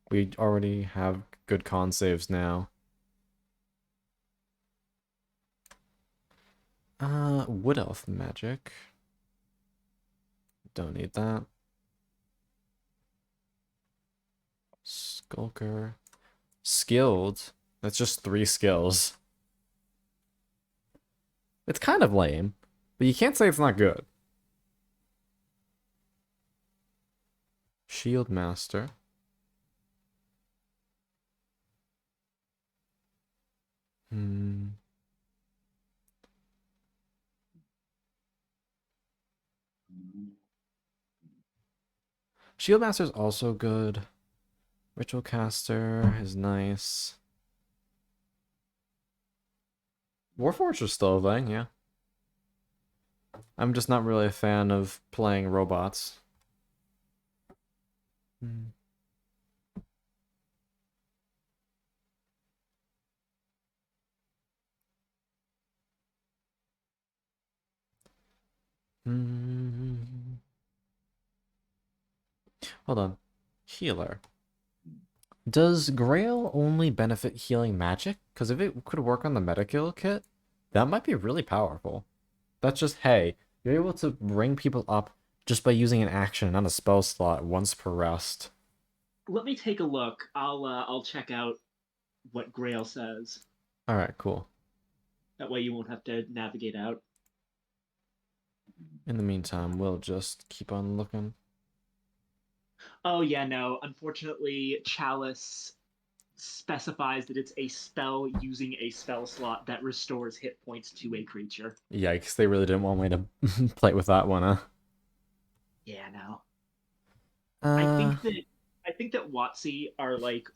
We already have good con saves now. Wood Elf magic. Don't need that. Skulker. Skilled. That's just 3 skills. It's kind of lame, but you can't say it's not good. Shield Master. Hmm. Shield Master is also good. Ritual Caster is nice. Warforged is still a thing, yeah. I'm just not really a fan of playing robots. Hmm. Hold on. Healer. Does Grail only benefit healing magic? Because if it could work on the Metakill kit, that might be really powerful. That's just, hey, you're able to bring people up just by using an action, not a spell slot, once per rest. Let me take a look. I'll check out what Grail says. Alright, cool. That way you won't have to navigate out. In the meantime, we'll just keep on looking. Oh yeah, no. Unfortunately, Chalice specifies that it's a spell using a spell slot that restores hit points to a creature. Yikes, they really didn't want me to play with that one, huh? Yeah, no. I Uh, think that I think that WotC are like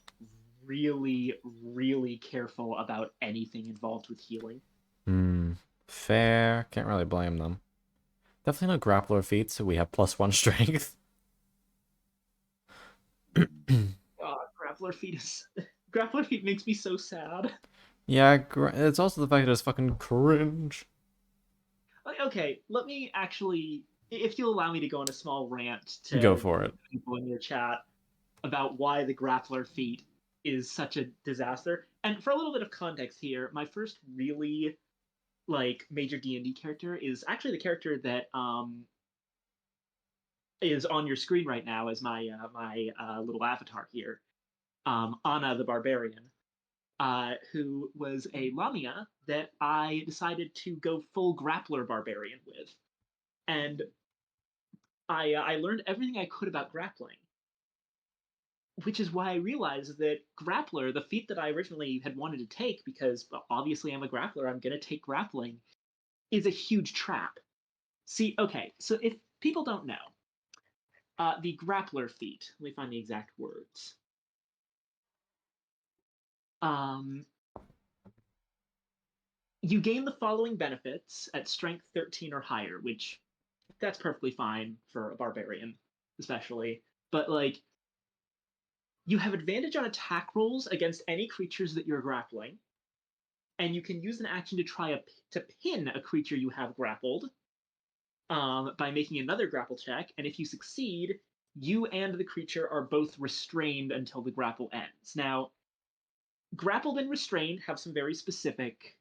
really, really careful about anything involved with healing. hmm. Fair. Can't really blame them. Definitely no grappler feats, so we have +1 strength. Grappler feet is Grappler feet makes me so sad. Yeah, it's also the fact that it's fucking cringe. Like, okay, let me actually, if you'll allow me to go on a small rant Go to for it. people in your chat about why the grappler feat is such a disaster. And for a little bit of context here, my first really like major D&D character is actually the character that is on your screen right now as my little avatar here, Anna the Barbarian, who was a Lamia that I decided to go full grappler barbarian with, and I learned everything I could about grappling, which is why I realized that grappler, the feat that I originally had wanted to take, because obviously I'm a grappler, I'm gonna take grappling, is a huge trap. See, okay, so if people don't know, the grappler feat. Let me find the exact words. Um, you gain the following benefits at strength 13 or higher, which that's perfectly fine for a barbarian, especially. But like, you have advantage on attack rolls against any creatures that you're grappling, and you can use an action to try to pin a creature you have grappled by making another grapple check. And if you succeed, you and the creature are both restrained until the grapple ends. Now, grappled and restrained have some very specific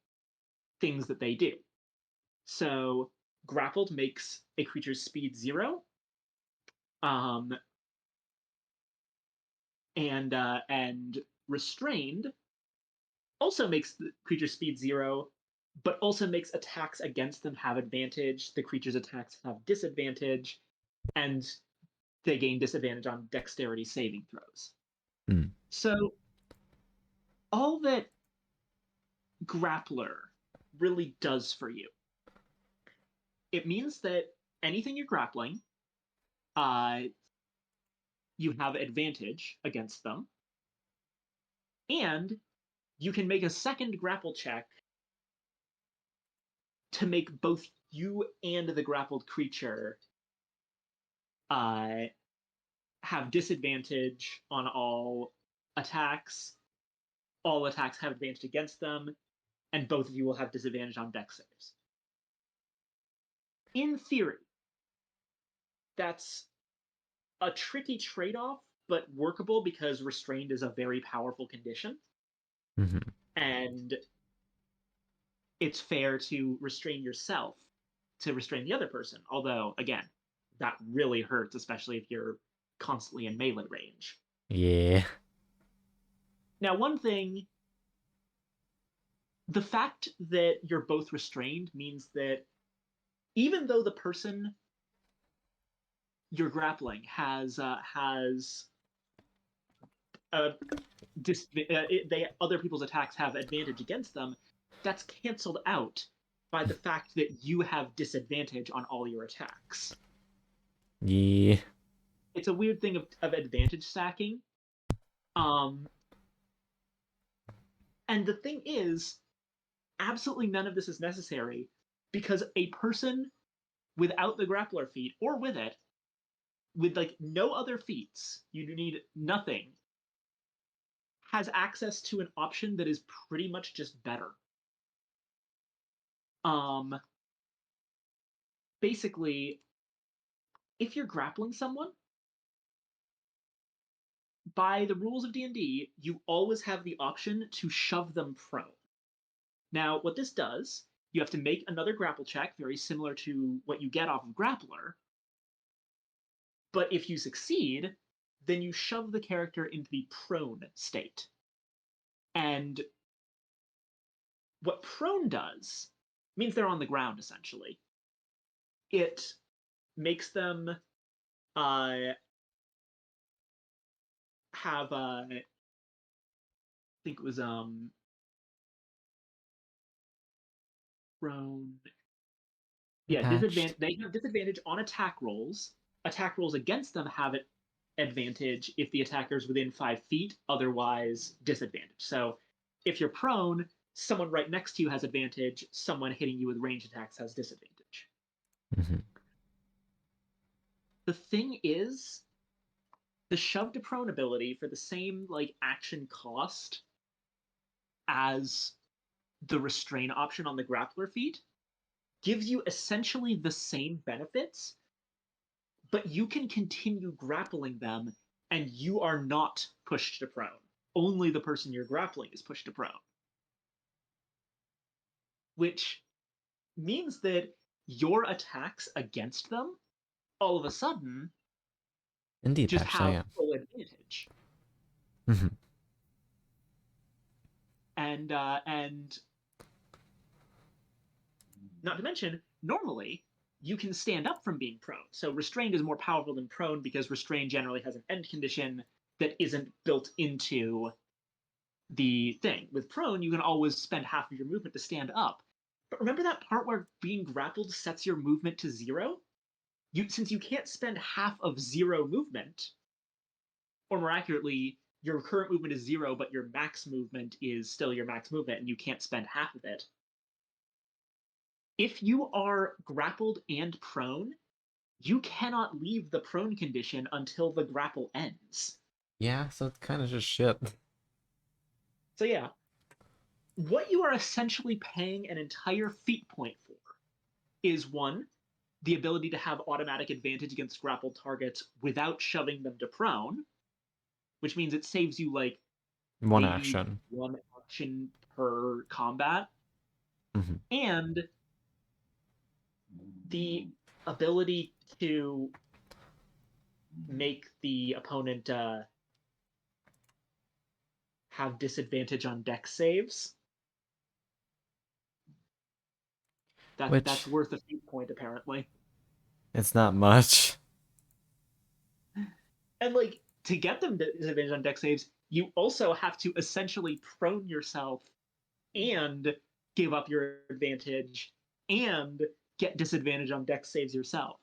things that they do. So, grappled makes a creature's speed 0, um, and restrained also makes the creature's speed 0, but also makes attacks against them have advantage. The creature's attacks have disadvantage, and they gain disadvantage on dexterity saving throws. Hmm. So, all that grappler really does for you, it means that anything you're grappling, uh, you have advantage against them, and you can make a second grapple check to make both you and the grappled creature uh, have disadvantage on all attacks. All attacks have advantage against them, and both of you will have disadvantage on dex saves. In theory, that's a tricky trade-off, but workable because restrained is a very powerful condition, Mm-hmm. and it's fair to restrain yourself to restrain the other person. Although, again, that really hurts, especially if you're constantly in melee range. Yeah. Now, one thing, the fact that you're both restrained means that even though the person you're grappling has other people's attacks have advantage against them, that's canceled out by the fact that you have disadvantage on all your attacks. Yeah. It's a weird thing of advantage stacking. Um, and the thing is, absolutely none of this is necessary because a person without the grappler feat or with it, with like no other feats, you need nothing, has access to an option that is pretty much just better. Um, Basically, if you're grappling someone, by the rules of D&D, you always have the option to shove them prone. Now, what this does, you have to make another grapple check, very similar to what you get off of Grappler. But if you succeed, then you shove the character into the prone state. And what prone does means they're on the ground, essentially. It makes them have I think it was prone. Yeah, Attached. they have disadvantage on attack rolls. Attack rolls against them have it advantage if the attacker is within 5 feet, otherwise disadvantage. So if you're prone, someone right next to you has advantage, someone hitting you with ranged attacks has disadvantage. Mm-hmm. The thing is, the shove to prone ability for the same like action cost as the restrain option on the grappler feat gives you essentially the same benefits, but you can continue grappling them and you are not pushed to prone. Only the person you're grappling is pushed to prone. Which means that your attacks against them all of a sudden Indeed, just actually, have yeah. full advantage. Mm-hmm. And not to mention, normally you can stand up from being prone. So restrained is more powerful than prone because restrained generally has an end condition that isn't built into the thing. With prone, you can always spend half of your movement to stand up. But remember that part where being grappled sets your movement to 0? Since you can't spend half of 0 movement, or more accurately, your current movement is 0, but your max movement is still your max movement, and you can't spend half of it. If you are grappled and prone, you cannot leave the prone condition until the grapple ends. Yeah, so it's kind of just shit. So yeah, what you are essentially paying an entire feat point for is 1, the ability to have automatic advantage against grappled targets without shoving them to prone, which means it saves you like One maybe action. 1 action per combat, Mm-hmm. and the ability to make the opponent have disadvantage on dex saves. That's Which, worth a feat point, apparently. it's not much. And like to get them disadvantage on dex saves, you also have to essentially prone yourself and give up your advantage and get disadvantage on dex saves yourself.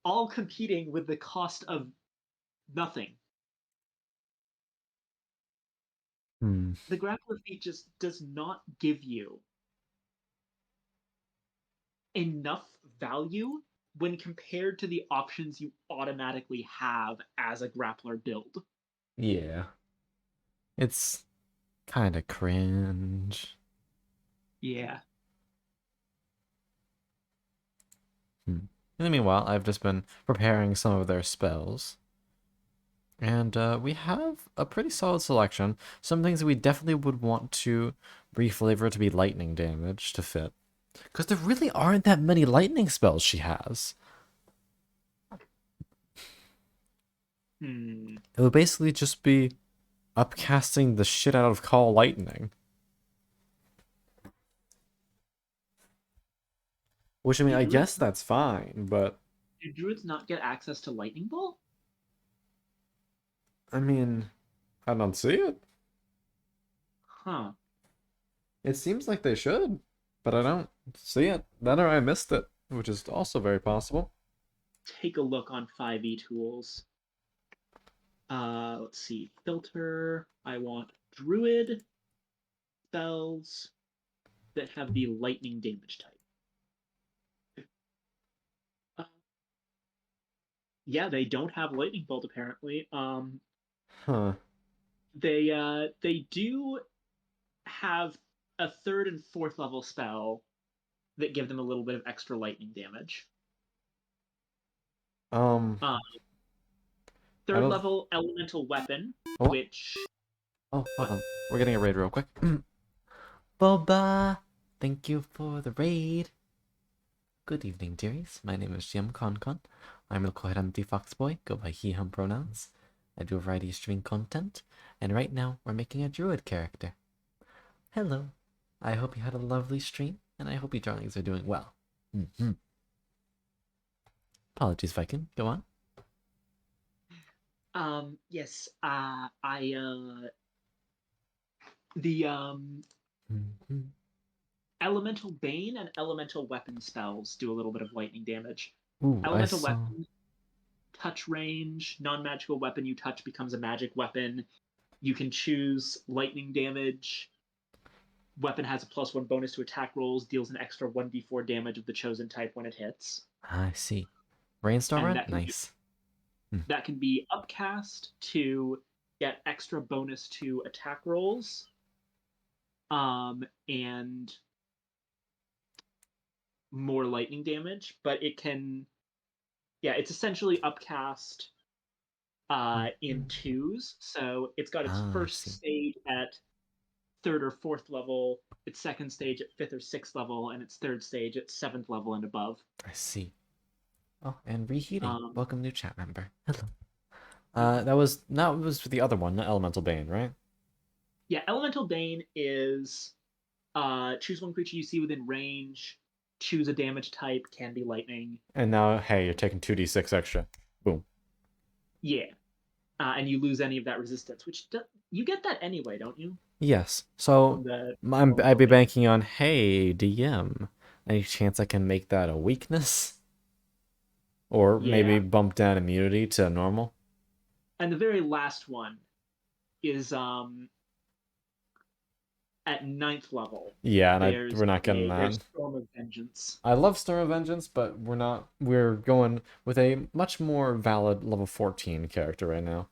All competing with the cost of nothing. Hmm. The grappler feat just does not give you enough value when compared to the options you automatically have as a grappler build. Yeah. It's kind of cringe. Yeah. Hmm. In the meanwhile, I've just been preparing some of their spells. And we have a pretty solid selection. Some things that we definitely would want to reflavor to be lightning damage to fit. Because there really aren't that many lightning spells she has. Hmm. It would basically just be upcasting the shit out of Call Lightning. Which, I mean, I guess that's fine, but... Do druids not get access to Lightning Bolt? I mean, I don't see it. Huh. It seems like they should, but I don't see it. Then or I missed it, which is also very possible. Take a look on 5e tools. Let's see. Filter. I want druid spells that have the lightning damage type. Yeah, they don't have lightning bolt apparently. Huh. They do have a 3rd and 4th level spell that give them a little bit of extra lightning damage. Um, Uh, I third don't... level elemental weapon, Oh, which oh, hold on. We're getting a raid real quick. Boba, thank you for the raid. Good evening, dearies. My name is Jim Concon. I'm a local empty foxboy, go by he, him pronouns. I do a variety of stream content, and right now we're making a druid character. Hello. I hope you had a lovely stream, and I hope you darlings are doing well. Apologies, Viking. Go on. yes, the elemental bane and elemental weapon spells do a little bit of lightning damage. Ooh, I Elemental saw... weapon, touch range, non-magical weapon you touch becomes a magic weapon. You can choose lightning damage. Weapon has a +1 bonus to attack rolls, deals an extra 1d4 damage of the chosen type when it hits. I see. And Rainstormer? Nice. that can be upcast to get extra bonus to attack rolls. And more lightning damage, but it can, it's essentially upcast in twos. So it's got its I first see. stage at 3rd or 4th level, its second stage at 5th or 6th level, and its third stage at 7th level and above. I see. Oh, and reheating. Um, Welcome, new chat member. Hello. That was for the other one, not Elemental Bane, right? Yeah, Elemental Bane is choose one creature you see within range, choose a damage type, can be lightning. And now, hey, you're taking 2d6 extra. Boom. Yeah. And you lose any of that resistance, which you get that anyway, don't you? Yes. So I'd be banking on, hey, DM. Any chance I can make that a weakness? Or maybe bump down immunity to normal? And the very last one is at 9th level. Yeah, and we're not getting that. There's Storm of Vengeance. I love Storm of Vengeance, but we're going with a much more valid level 14 character right now.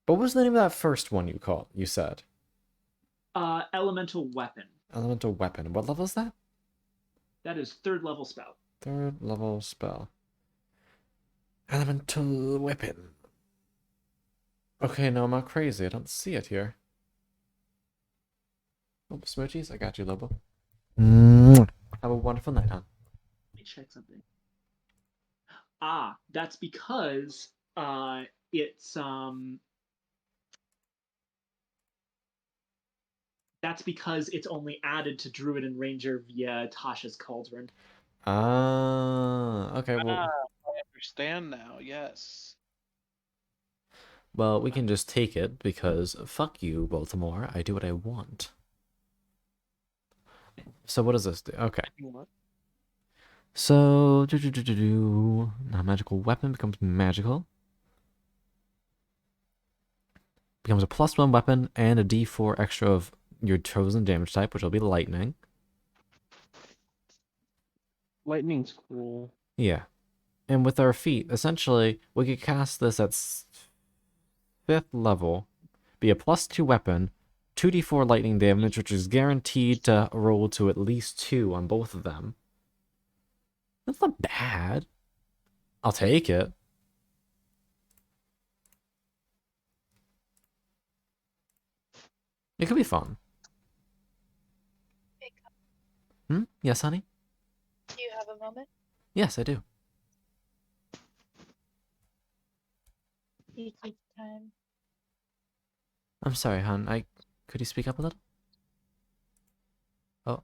But what was the name of that first one you said? Elemental Weapon. Elemental Weapon. What level is that? That is 3rd level spell. 3rd level spell. Elemental Weapon. Okay, no, I'm not crazy. I don't see it here. Oh, smoochies, I got you, Lobo. Have a wonderful night, hon. Let me check something. That's because it's that's because it's only added to Druid and Ranger via Tasha's Cauldron. Okay, well... I understand now, yes. Well, we can just take it, because fuck you, Baltimore. I do what I want. So what does this do? Okay. So... Non-magical weapon becomes magical. Becomes a +1 weapon and a d4 extra of your chosen damage type, which will be lightning. Lightning's cool. Yeah. And with our feat, essentially, we could cast this at 5th level, be a +2 weapon, 2d4 lightning damage, which is guaranteed to roll to at least 2 on both of them. That's not bad. I'll take it. It could be fun. Yes, honey? Do you have a moment? Yes, I do. You take time. I'm sorry, hon. Could you speak up a little? Oh.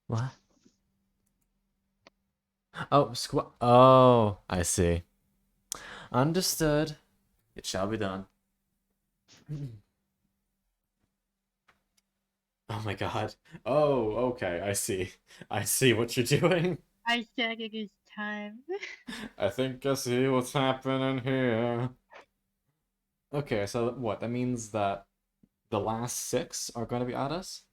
What? Oh, Oh, I see. Understood. It shall be done. Oh my god. Oh, okay, I see. I see what you're doing. I said it is time. I think I see what's happening here. Okay, so what? That means that the last 6 are going to be at us?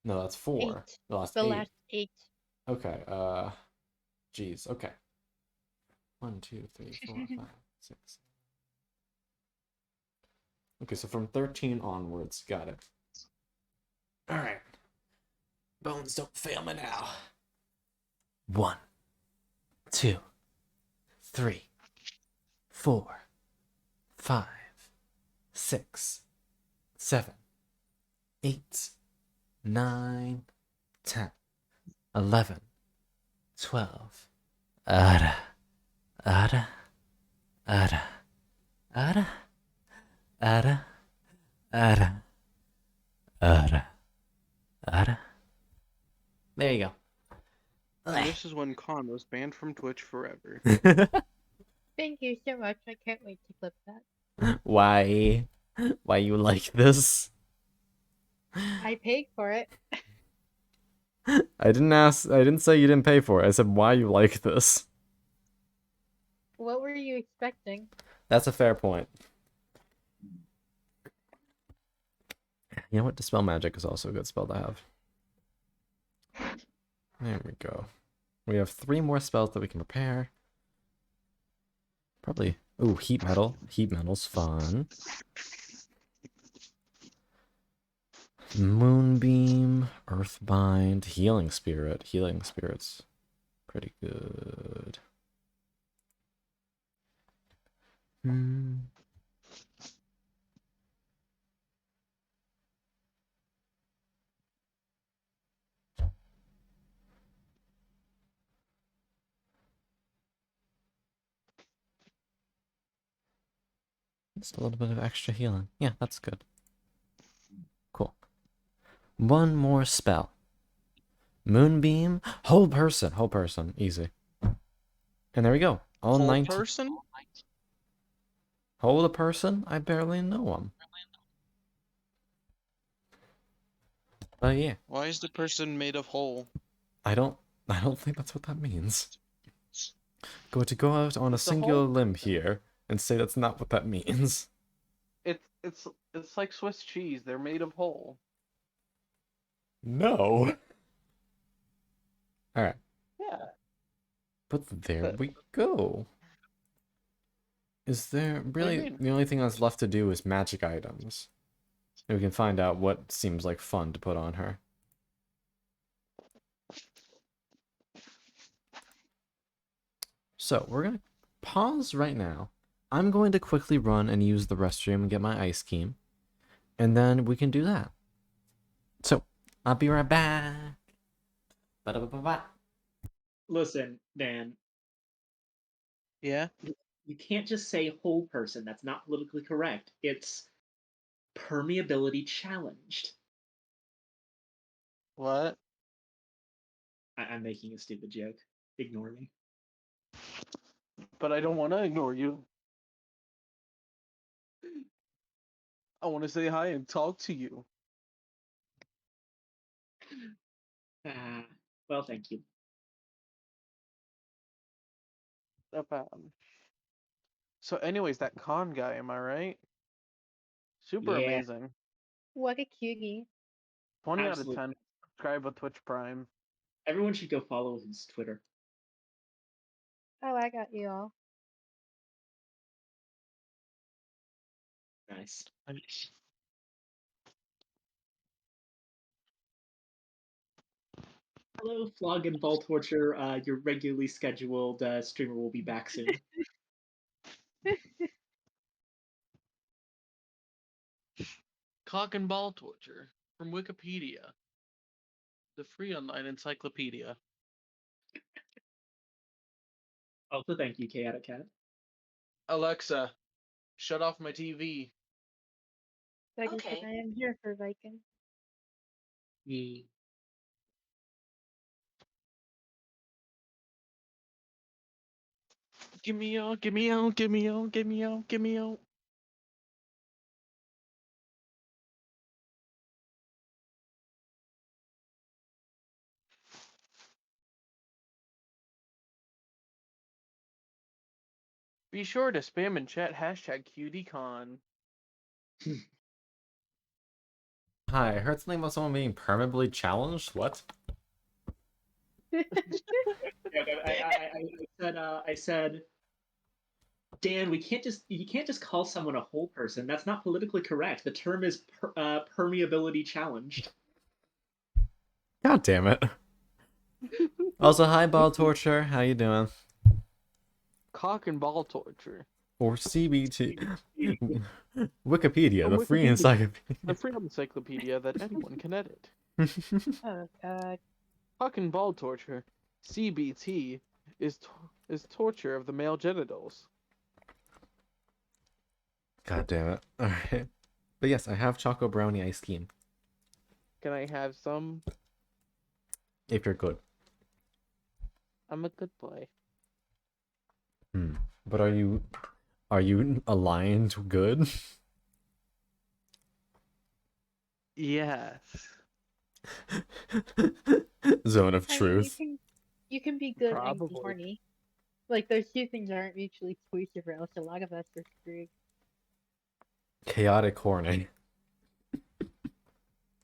No, that's 4. 8. The last The 8. last 8. Okay, geez, okay. 1, 2, 3, 4, 5, 6. Okay, so from 13 onwards, got it. Alright. Bones, don't fail me now. 1, 2, 3, 4, 5, 6, 7, 8, 9, 10, 11, 12. Ada, ada, ada, ada, ada, ada, ada, ada. There you And this is when Khan was banned from Twitch forever. go. Thank you so much. I can't wait to clip that. Why? Why you like this? I paid for it. I didn't say you didn't pay for it. I said why you like this. What were you expecting? That's a fair point. You know what? Dispel Magic is also a good spell to have. There we go. We have 3 more spells that we can prepare. Probably. Ooh, Heat Metal. Heat Metal's fun. Moonbeam, Earthbind, Healing Spirit. Healing Spirit's pretty good. Just a little bit of extra healing. Yeah, that's good. Cool. 1 more spell. Moonbeam, whole person, easy. And there we go. All Whole 19. person? Hold a person? I barely know him. But yeah, Why is the person made of whole? I don't think that's what that means. Going to go out on a It's a singular whole limb person. here and say that's not what that means. It's like Swiss cheese. They're made of whole. No. Alright, Yeah. but there we go. Is there What do you really mean? the only thing that's left to do is magic items? And we can find out what seems like fun to put on her. So we're gonna pause right now. I'm going to quickly run and use the restroom and get my ice cream, and then we can do that. So I'll be right back. Ba-da-ba-ba-ba. Listen, Dan, Yeah. you can't just say whole person. That's not politically correct. It's permeability challenged. What? I'm making a stupid joke. Ignore me. But I don't want to ignore you. I want to say hi and talk to you. Ah, well, thank you. So, anyways, that con guy, am I right? Super Yeah, amazing. What a cutie. 20 out of absolutely. 10. Subscribe with Twitch Prime. Everyone should go follow his Twitter. Oh, I got you all. Nice. Hello, Flog and Ball Torture. Your regularly scheduled streamer will be back soon. Cock and ball torture from Wikipedia, the free online encyclopedia. Also, thank you, Chaotic Cat. Alexa, shut off my TV. Like I am here for Viking. Mm. Give me out, give me out, give me out, give me out, give me out. Be sure to spam and chat hashtag QDCon. Hi, I heard something about someone being permanently challenged. What? Yeah, I said, Dan, you can't just call someone a whole person. That's not politically correct. The term is permeability challenged. God damn it. Also, hi, Ball Torture. How you doing? Cock and ball torture. Or CBT. Wikipedia, From the free Wikipedia. encyclopedia. A free encyclopedia that anyone can edit. Oh god. Cock and ball torture. CBT is torture of the male genitals. God damn it. Alright. But yes, I have Choco Brownie Ice Cream. Can I have some? If you're good. I'm a good boy. But are you aligned good? Yes. Zone of I mean, truth. you can be good and be Probably. horny. Like those two things aren't mutually exclusive, or else a lot of us are screwed. Chaotic horny.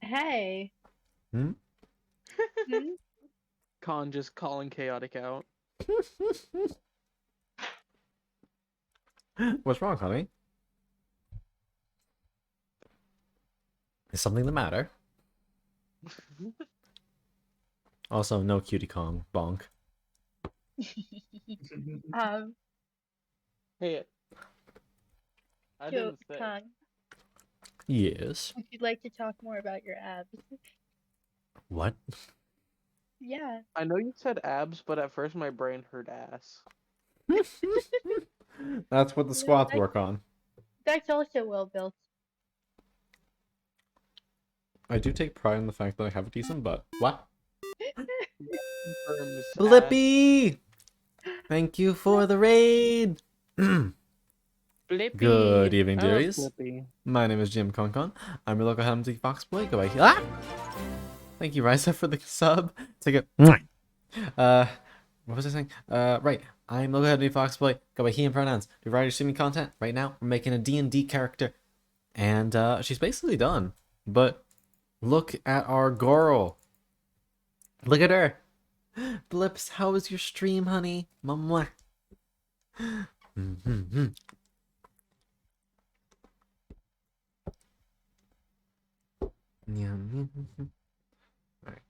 Hey. Hmm? Hmm? Con just calling chaotic out. What's wrong, honey? Is something the matter? Also, no cutie Kong. Bonk. um, Hey, I Joe, didn't say. Khan, Yes. would you like to talk more about your abs? What? Yeah. I know you said abs, but at first my brain heard ass. That's what the No, squats work on. that's also well built. I do take pride in the fact that I have a decent butt. What? Confirms ass. Blippy! Thank you for the raid! Blippy. Good evening, I love dearies. Blippy. My name is Jim Concon. I'm your local Helmsy Fox Boy. Go by here. Ah! Thank you, Risa, for the sub. Take it. What was I saying? Right. I'm local Helmsy Fox Boy. Go by he and pronouns. Do variety streaming content. Right now, we're making a D&D character. And, she's basically done. But look at our girl. Look at her. Blips, how was your stream, honey? Mwah. Yeah. Alright.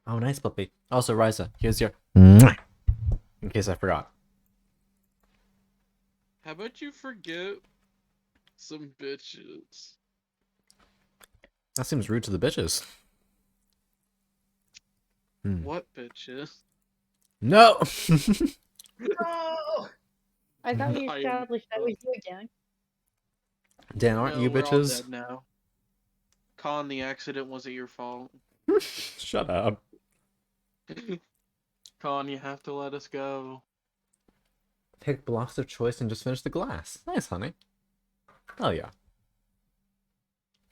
Oh, nice, Blippy. Also, Risa, here's your in case I forgot. How about you forget some bitches? That seems rude to the bitches. What bitches? No! No! I thought we I am established that was you again. Dan, aren't No, you we're all bitches? dead now. Con, the accident wasn't your fault. Shut up. Con, you have to let us go. Pick blocks of choice and just finish the glass. Nice, honey. Hell yeah.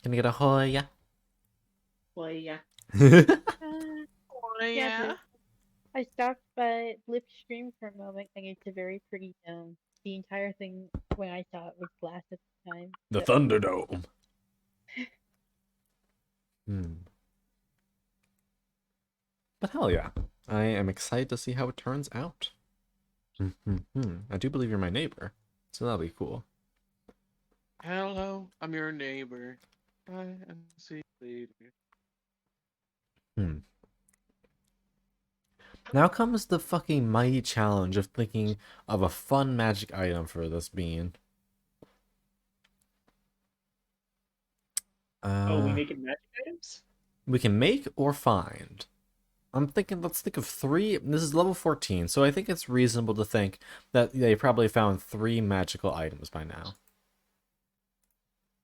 Can I get a hoya? Well, yeah. Yeah, Blip. I stopped by Blip's stream for a moment, and it's a very pretty dome. The entire thing, when I saw it, was glass at the time. The but- Thunderdome. But hell yeah. I am excited to see how it turns out. I do believe you're my neighbor, so that'll be cool. Hello, I'm your neighbor. Bye, and see you later. Now comes the fucking mighty challenge of thinking of a fun magic item for this being. Oh, we making magic items? We can make or find. I'm thinking, let's think of 3. This is level 14, so I think it's reasonable to think that they probably found 3 magical items by now.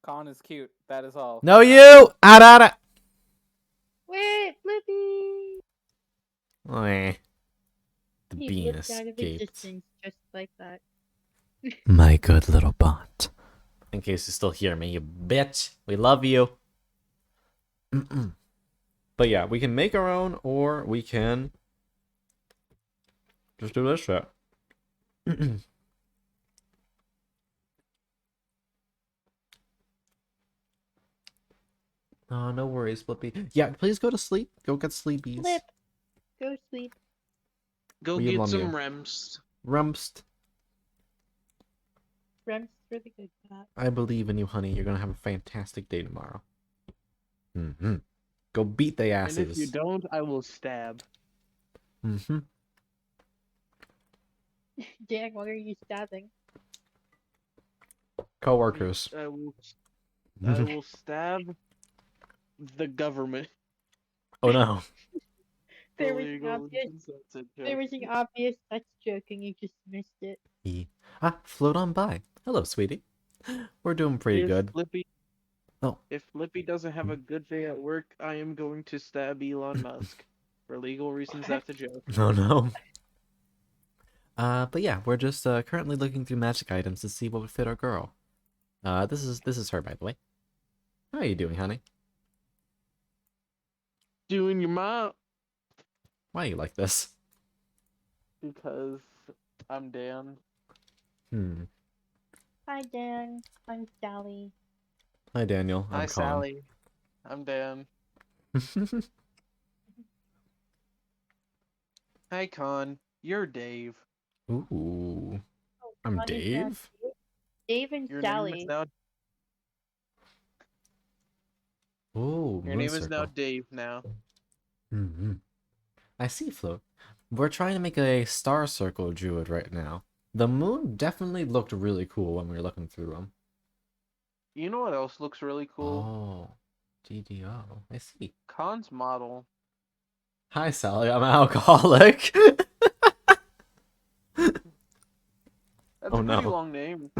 Con is cute. That is all. No, you! Arara! Wait, Blippi! The He bean flipped out of escaped. existence just like that. My good little bot. In case you still hear me, you bitch. We love you. But yeah, we can make our own, or we can just do this shit. Oh, no worries, Flippy. Yeah, please go to sleep. Go get sleepies. Flip! Go sleep. Go We get love some you. rems. Rumst. Rems really good cat. I believe in you, honey. You're gonna have a fantastic day tomorrow. Mm-hmm. Go beat they And if you asses. don't, I will stab. Mm-hmm. Dan, what are you stabbing? Co-workers. I will stab the government. Oh no. There was an Illegal obvious, uncensored there was an obvious touch joke and you just missed it. Float on by. Hello, sweetie. We're doing pretty If good. Flippy Oh. if Flippy doesn't have a good day at work, I am going to stab Elon Musk. For legal reasons, that's a joke. Oh no. But yeah, we're just currently looking through magic items to see what would fit our girl. This is her, by the way. How are you doing, honey? Doing your mom Why are you like this? because I'm Dan. Hmm. Hi, Dan. I'm Sally. Hi, Daniel. I'm Hi, Con. Sally. I'm Dan. Hi, Con. You're Dave. Ooh. I'm Funny cat. Dave? Dave and Your Sally. name is now Ooh, Your moon name is now circle. Dave now. Mm-hmm. I see, Float. We're trying to make a star circle druid right now. The moon definitely looked really cool when we were looking through them. You know what else looks really cool? Oh, GDO. I see. Con's model. Hi, Sally. I'm an alcoholic. That's Oh a pretty no. long name.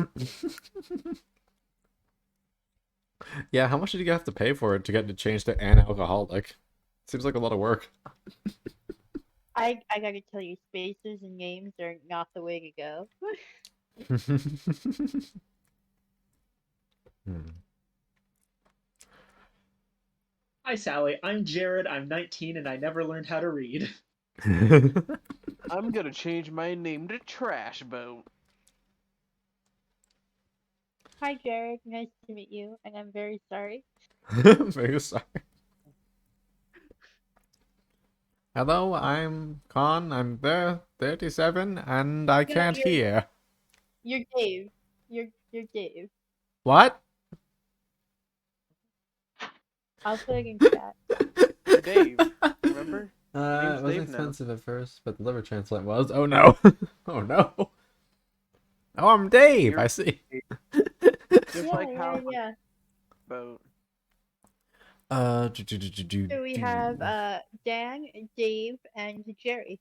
Yeah, how much did you have to pay for it to get to change to an alcoholic? Seems like a lot of work. I gotta tell you, spaces and names are not the way to go. Hmm. Hi, Sally. I'm Jared. I'm 19 and I never learned how to read. I'm gonna change my name to Trash Boat. Hi, Jared. Nice to meet you, and I'm very sorry. Very sorry. Hello, I'm Con. I'm there, 37, and I No, can't hear. you're Dave. You're Dave. What? I'll put it in chat. You're Dave. Remember? Your name's It wasn't Dave now. expensive at first, but the liver transplant was. Oh no. Oh no. Oh, I'm Dave. You're I see. just Yeah, like yeah, how yeah. Boat. So we have Dan, Dave, and Jerry.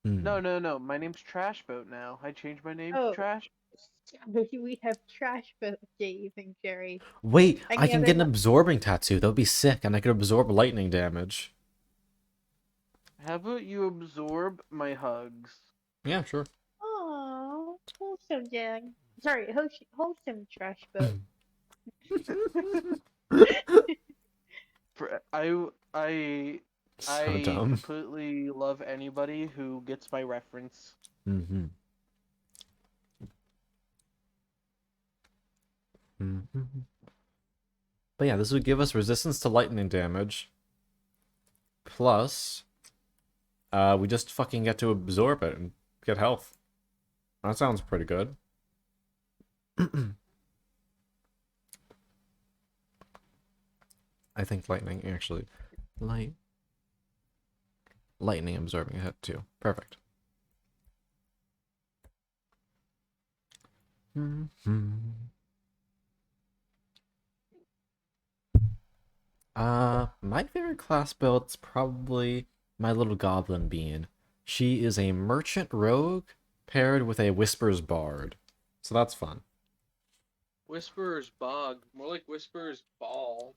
No. My name's Trash Boat now. I changed my name to Oh, Trash. we have Trash Boat, Dave, and Jerry. Wait, And I the can other get an one, absorbing tattoo. That would be sick, and I could absorb lightning damage. How about you absorb my hugs? Yeah, sure. oh, wholesome Dan. Sorry, wholesome Trash Boat. I So dumb. completely love anybody who gets my reference. Mm-hmm. Mm-hmm. But yeah, this would give us resistance to lightning damage. Plus, we just fucking get to absorb it and get health. That sounds pretty good. I think lightning, actually. Lightning absorbing a hit too. Perfect. My favorite class build's probably my little goblin bean. She is a merchant rogue paired with a whispers bard. So that's fun. Whisperer's Bog. More like Whisperer's Ball.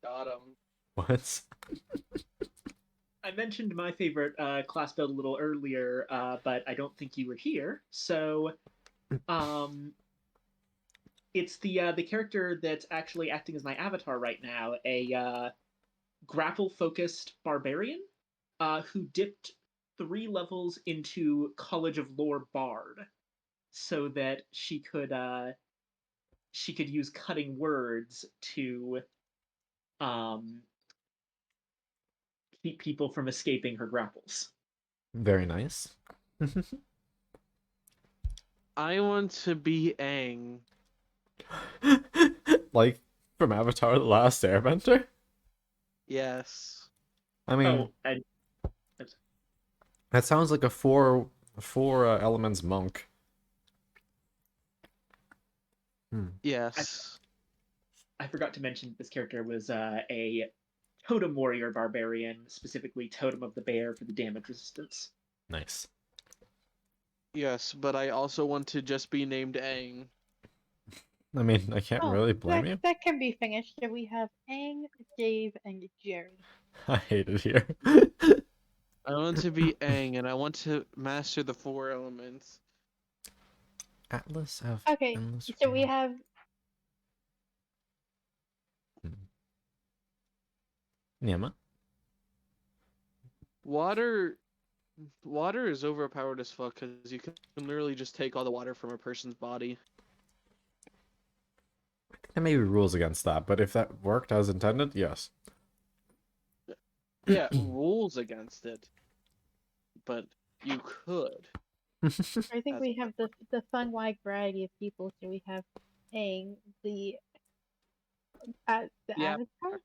Got him. What? I mentioned my favorite class build a little earlier, but I don't think you were here. So, it's the character that's actually acting as my avatar right now, a grapple focused barbarian, who dipped 3 levels into College of Lore Bard, so that she could use cutting words to um, keep people from escaping her grapples. Very nice. I want to be Aang. Like from Avatar: The Last Airbender. Yes. I mean, Oh, and that sounds like a four elements monk. Yes. I forgot to mention this character was a totem warrior barbarian, specifically totem of the bear for the damage resistance. Nice. Yes, but I also want to just be named Aang. I mean, I can't really blame you. That can be finished. So we have Aang, Dave, and Jerry. I hate it here. I want to be Aang, and I want to master the 4 elements. Atlas of Okay, endless. so we have Nema. Water is overpowered as fuck because you can literally just take all the water from a person's body. There may be rules against that, but if that worked as intended, yes. Yeah, rules against it, but you could. I think That's we have the fun wide variety of people. So we have Aang, the Yeah. Avatar,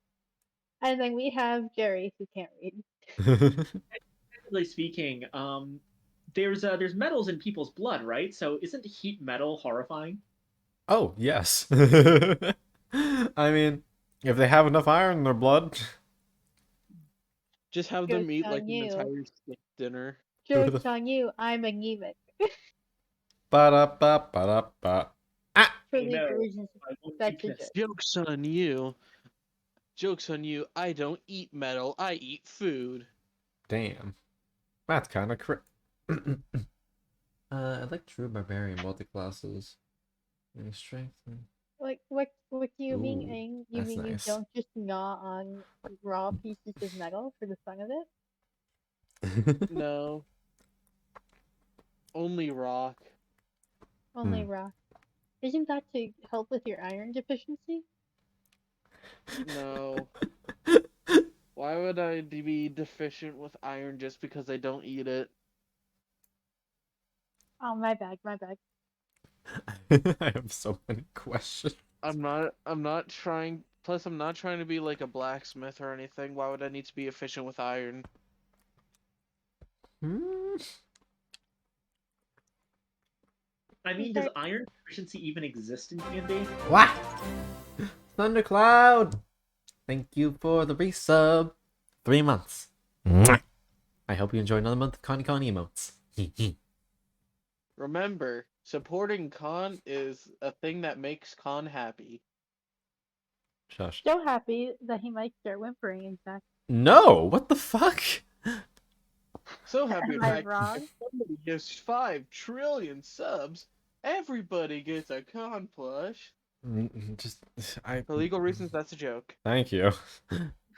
and then we have Jerry who can't read. Technically speaking, there's metals in people's blood, right? So isn't heat metal horrifying? Oh, yes. I mean, if they have enough iron in their blood, Just have them Joke's eat on like an you. entire steak dinner. Joke's on you, I'm anemic. ba-da-ba, ba-da-ba. Ah! For Oh, legal no. reasons, My one that's a weakness. joke. Joke's on you. Joke's on you. I don't eat metal. I eat food. Damn. That's kind of I like true barbarian multi-classes. Any strength? Like what do you mean, Ooh, Aang? You that's mean nice. you don't just gnaw on raw pieces of metal for the fun of it? No. Only rock. Only rock. Isn't that to help with your iron deficiency? No. Why would I be deficient with iron just because I don't eat it? Oh, my bad, my bad. I have so many questions. I'm not trying, plus I'm not trying to be like a blacksmith or anything. Why would I need to be efficient with iron? I mean, does iron deficiency even exist in D&D? What? Thundercloud! Thank you for the resub. 3 months. I hope you enjoy another month of Connie Con emotes. Remember, supporting Khan is a thing that makes Khan happy. Shush. So happy that he might start whimpering, in fact. No! What the fuck? So happy, in Am I fact, wrong? if somebody gives 5 trillion subs, everybody gets a Khan plush. For legal reasons, that's a joke. Thank you.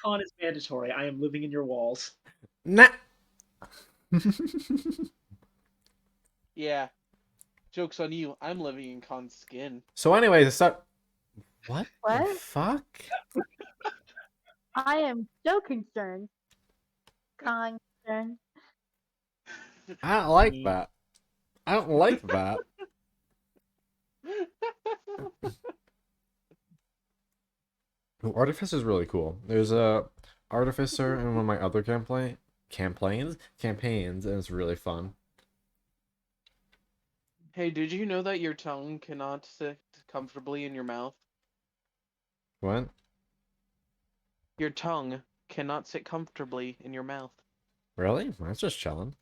Con is mandatory. I am living in your walls. Nah. Yeah. Joke's on you. I'm living in Khan's skin. So anyways, what the What? fuck? I am so concerned. Concerned. I don't like that. I don't like that. Ooh, Artificer is really cool. There's a Artificer in one of my other campaigns, and it's really fun. Hey, did you know that your tongue cannot sit comfortably in your mouth? What? Your tongue cannot sit comfortably in your mouth. Really? That's just chilling.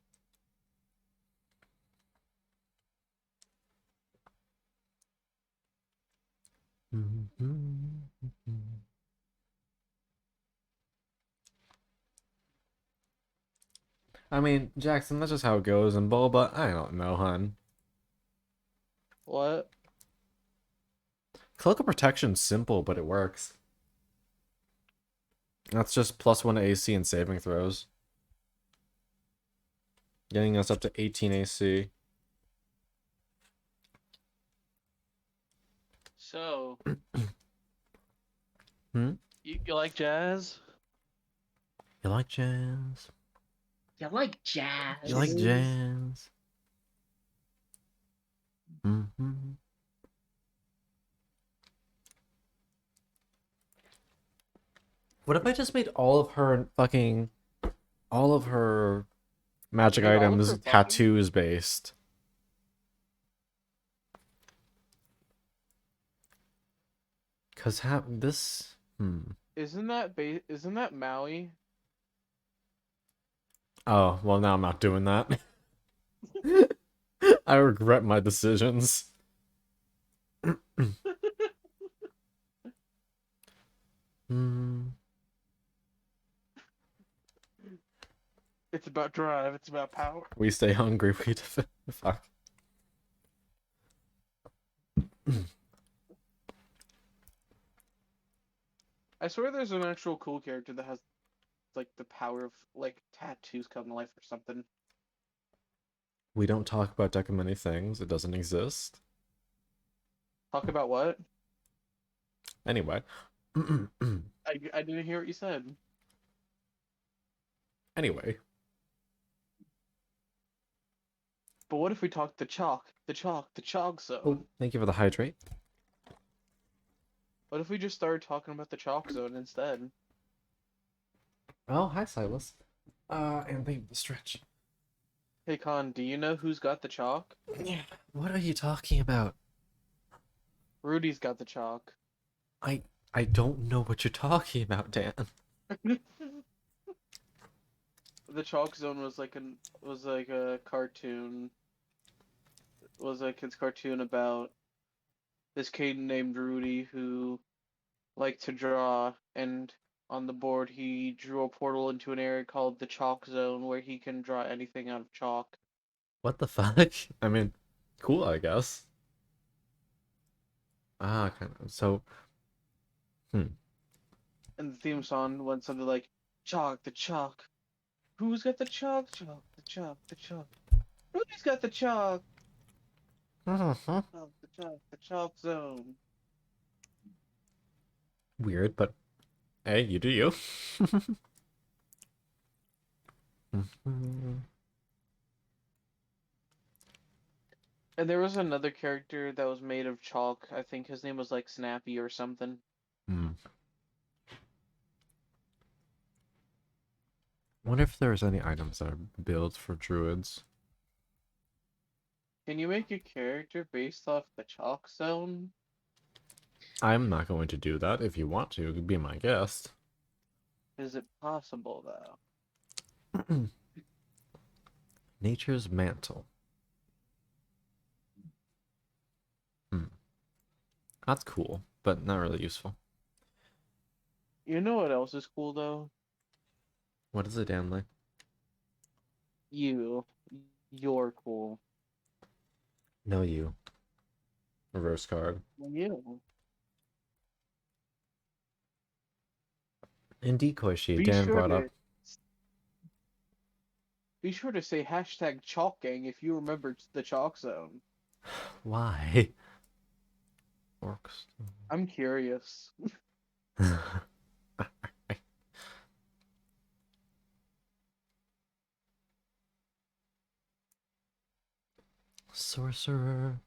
I mean, Jackson, that's just how it goes, and Boba, I don't know, hun. What? Cloak of Protection's simple, but it works. That's just +1 AC and saving throws. Getting us up to 18 AC. So, Hmm? you like jazz? You like jazz? You like jazz? You like jazz? Mhm. What if I just made all of her magic Made all of her items fucking. tattoos based? Cause this. Isn't that Maui? Oh well, now I'm not doing that. I regret my decisions. Hmm. It's about drive. It's about power. We stay hungry. We fuck. I swear there's an actual cool character that has like the power of like tattoos come to life or something. We don't talk about deck of many things. It doesn't exist. Talk about what? Anyway. I didn't hear what you said. Anyway. But what if we talked the chalk zone? Oh, thank you for the hydrate. What if we just started talking about the chalk zone instead? Oh, hi, Silas. And thank you for the stretch. Hey Con, do you know who's got the chalk? What are you talking about? Rudy's got the chalk. I don't know what you're talking about, Dan. The chalk zone was like a cartoon. Was a kid's cartoon about this kid named Rudy who liked to draw, and on the board he drew a portal into an area called the chalk zone where he can draw anything out of chalk. What the fuck? I mean, cool, I guess. Ah, kind of. So, And the theme song went something like chalk, the chalk. Who's got the chalk? Chalk, the chalk, the chalk. Rudy's got the chalk. Chalk, the chalk zone. weird, but hey, you do you. And there was another character that was made of chalk. I think his name was like Snappy or something. Wonder if there's any items that are built for druids. Can you make a character based off the chalk zone? I'm not going to do that. If you want to, be my guest. Is it possible though? Nature's Mantle. That's cool, but not really useful. You know what else is cool though? What is it, Danley? You're cool. No, you. Reverse card. You. In decoy sheet, Be Dan sure brought to up. be sure to say hashtag chalk gang if you remember the chalk zone. Why? Orcs. I'm curious. Sorcerer.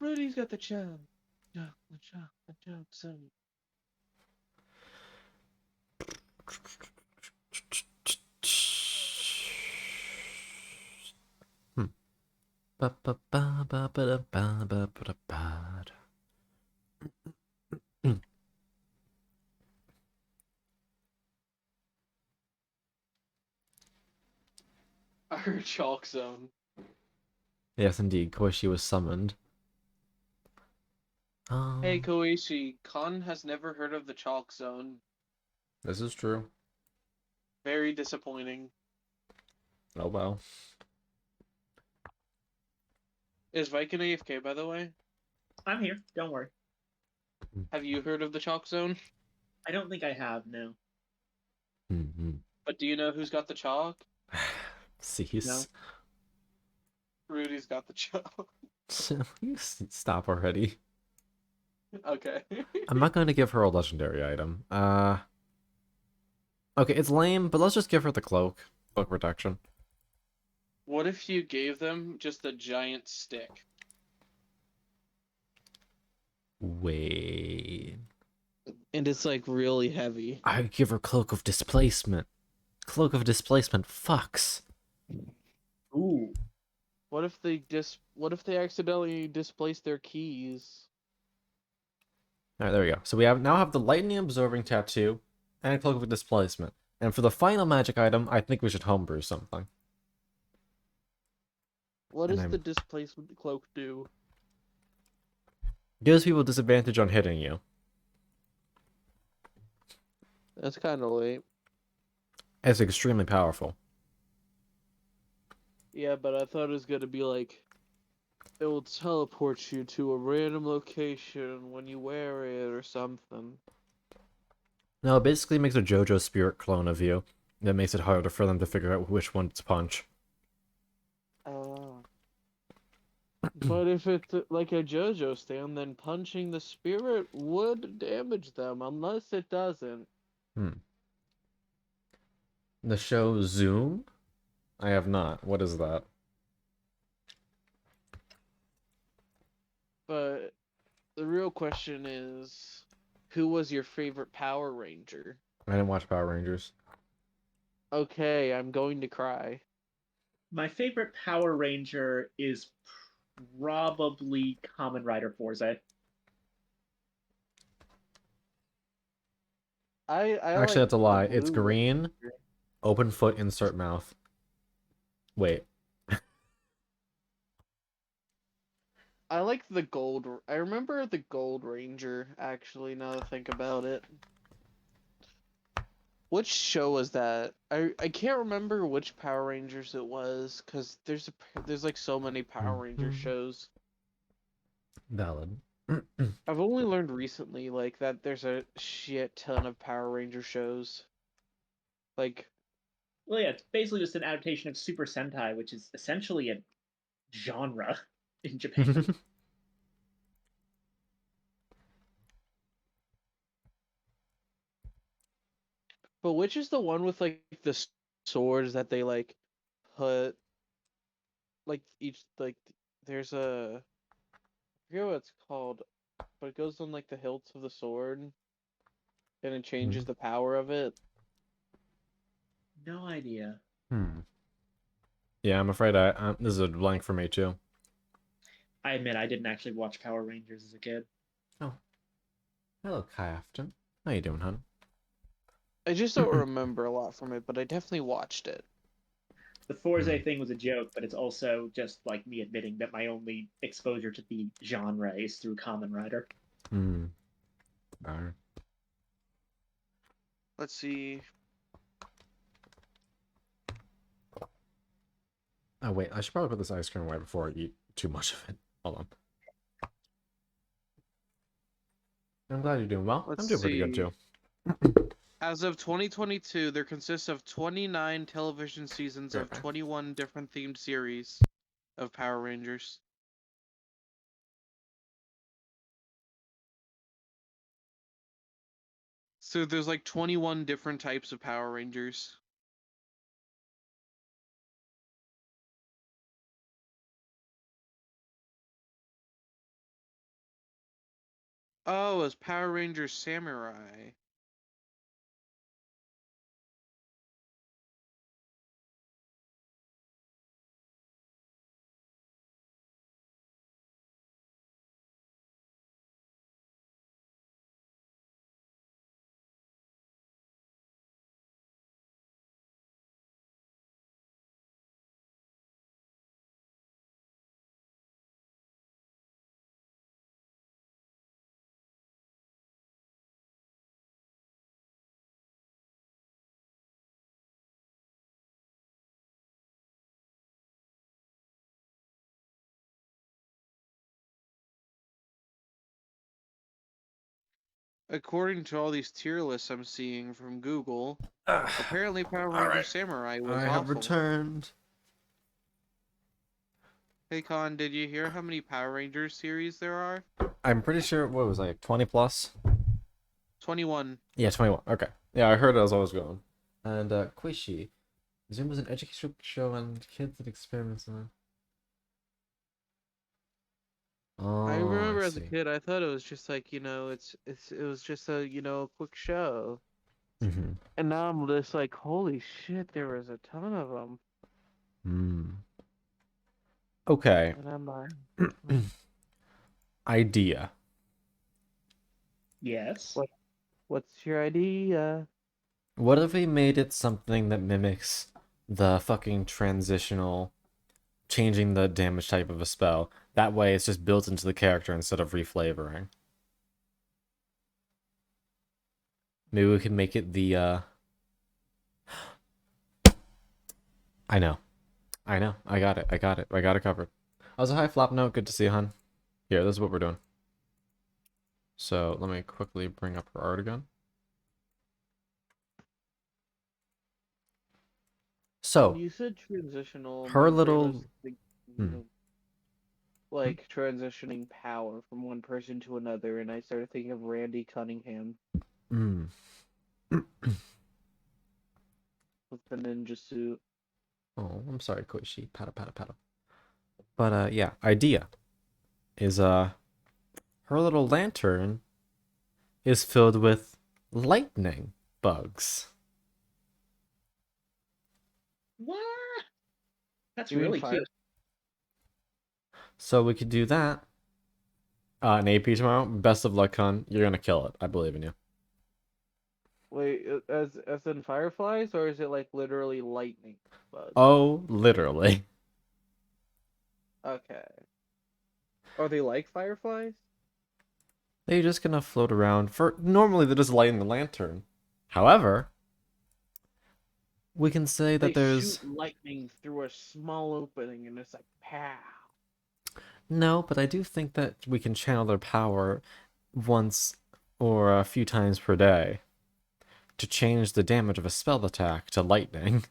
Rudy's got the chalk. The chalk zone. Ba ba ba ba ba da ba ba ba da ba da. I heard chalk zone. Yes, indeed. Koishi was summoned. Hey Koichi, Khan has never heard of the chalk zone. This is true. Very disappointing. Oh well. Is Viking AFK by the way? I'm here. Don't worry. Have you heard of the chalk zone? I don't think I have. No. But do you know who's got the chalk? Cease. No. Rudy's got the chalk. You stop already. Okay. I'm not going to give her a legendary item. Okay, it's lame, but let's just give her the cloak. Cloak protection. What if you gave them just a giant stick? Wait. And it's like really heavy. I give her Cloak of Displacement. Cloak of Displacement fucks. Ooh. What if they accidentally displace their keys? Alright, there we go. So we now have the Lightning Absorbing Tattoo and Cloak of Displacement. And for the final magic item, I think we should homebrew something. What And does I'm- the displacement cloak do? Gives people disadvantage on hitting you. That's kind of late. It's extremely powerful. Yeah, but I thought it was gonna be like it will teleport you to a random location when you wear it or something. No, it basically makes a JoJo spirit clone of you. That makes it harder for them to figure out which one to punch. Oh. But if it's like a JoJo stand, then punching the spirit would damage them, unless it doesn't. The show Zoom? I have not. What is that? But the real question is, who was your favorite Power Ranger? I didn't watch Power Rangers. Okay, I'm going to cry. My favorite Power Ranger is probably Kamen Rider Forza. I Actually, like that's a lie. the It's Blue green, Ranger. open foot, insert mouth. Wait. I like the gold. I remember the Gold Ranger, actually, now that I think about it. Which show was that? I can't remember which Power Rangers it was, because there's like so many Power Ranger shows. Valid. I've only learned recently, like, that there's a shit ton of Power Ranger shows. Like, Well, yeah, it's basically just an adaptation of Super Sentai, which is essentially a genre in Japan. but which is the one with, like, the swords that they, like, put, like, there's I forget what it's called, but it goes on, like, the hilts of the sword, and it changes the power of it. No idea. Yeah, I'm afraid this is a blank for me too. I admit I didn't actually watch Power Rangers as a kid. Oh. Hello, Kai Afton. How you doing, hon? I just don't remember a lot from it, but I definitely watched it. The Forza thing was a joke, but it's also just like me admitting that my only exposure to the genre is through Kamen Rider. Darn. Let's see. Oh wait, I should probably put this ice cream away before I eat too much of it. Hold on. I'm glad you're doing well. Let's I'm doing pretty good see. too. As of 2022, there consists of 29 television seasons of Okay. 21 different themed series of Power Rangers. So there's like 21 different types of Power Rangers. Oh, it's Power Rangers Samurai. According to all these tier lists I'm seeing from Google, apparently Power Ranger Alright. Samurai was I have awful. returned. Hey Con, did you hear how many Power Rangers series there are? I'm pretty sure, what was I, 20 plus? 21. Yeah, 21. Okay. Yeah, I heard it as I was going. And Quishi. Zoom was an educational show on kids and experiments on. I Oh, I remember as a see. kid, I thought it was just like, it was just a, quick show. Mm-hmm. And now I'm just like, holy shit, there was a ton of them. Hmm. Okay. And I'm like, Idea. Yes. what, what's your idea? What if we made it something that mimics the fucking transitional, changing the damage type of a spell? That way it's just built into the character instead of reflavoring. Maybe we can make it the, I know. I know. I got it. I got it. I got it covered. Also, hi, Flop Note. Good to see you, hon. Here, this is what we're doing. So, let me quickly bring up her art again. When So, you said transitional, her my brain was little... thinking of like transitioning power from one person to another, and I started thinking of Randy Cunningham Hmm. with the ninja suit. Oh, I'm sorry, Koishi. Paddle, paddle, paddle. But, yeah. Idea is, her little lantern is filled with lightning bugs. What? That's You mean really fire? cute. So we could do that. An AP tomorrow. Best of luck, hon. You're gonna kill it. I believe in you. Wait, as in fireflies, or is it like literally lightning bugs? Oh, literally. Okay. Are they like fireflies? They're just gonna float around for normally they're just lighting the lantern. However, we can say They that shoot there's lightning through a small opening, and it's like pow. no, but I do think that we can channel their power once or a few times per day to change the damage of a spell attack to lightning.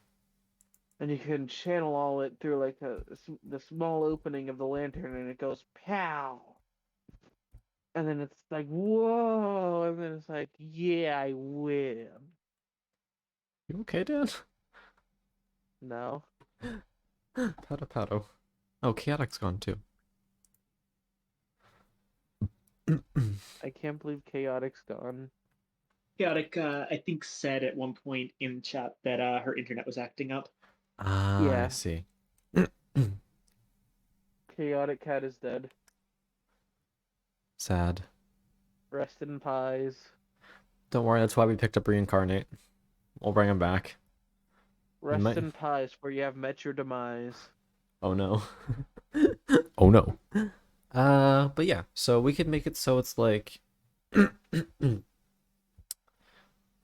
And you can channel all it through like the small opening of the lantern, and it goes pow. And then it's like whoa, and then it's like yeah, I win. You okay, Dan? No, Paddle paddle. Oh, Chaotic's gone too. I can't believe Chaotic's gone. Chaotic, I think, said at one point in chat that her internet was acting up. Ah, I Yeah, see. Chaotic Cat is dead. Sad. Rest in pies. Don't worry, that's why we picked up Reincarnate. We'll bring him back. We Rest might... in pies, for you have met your demise. Oh no. Oh no. But yeah, so we could make it so it's like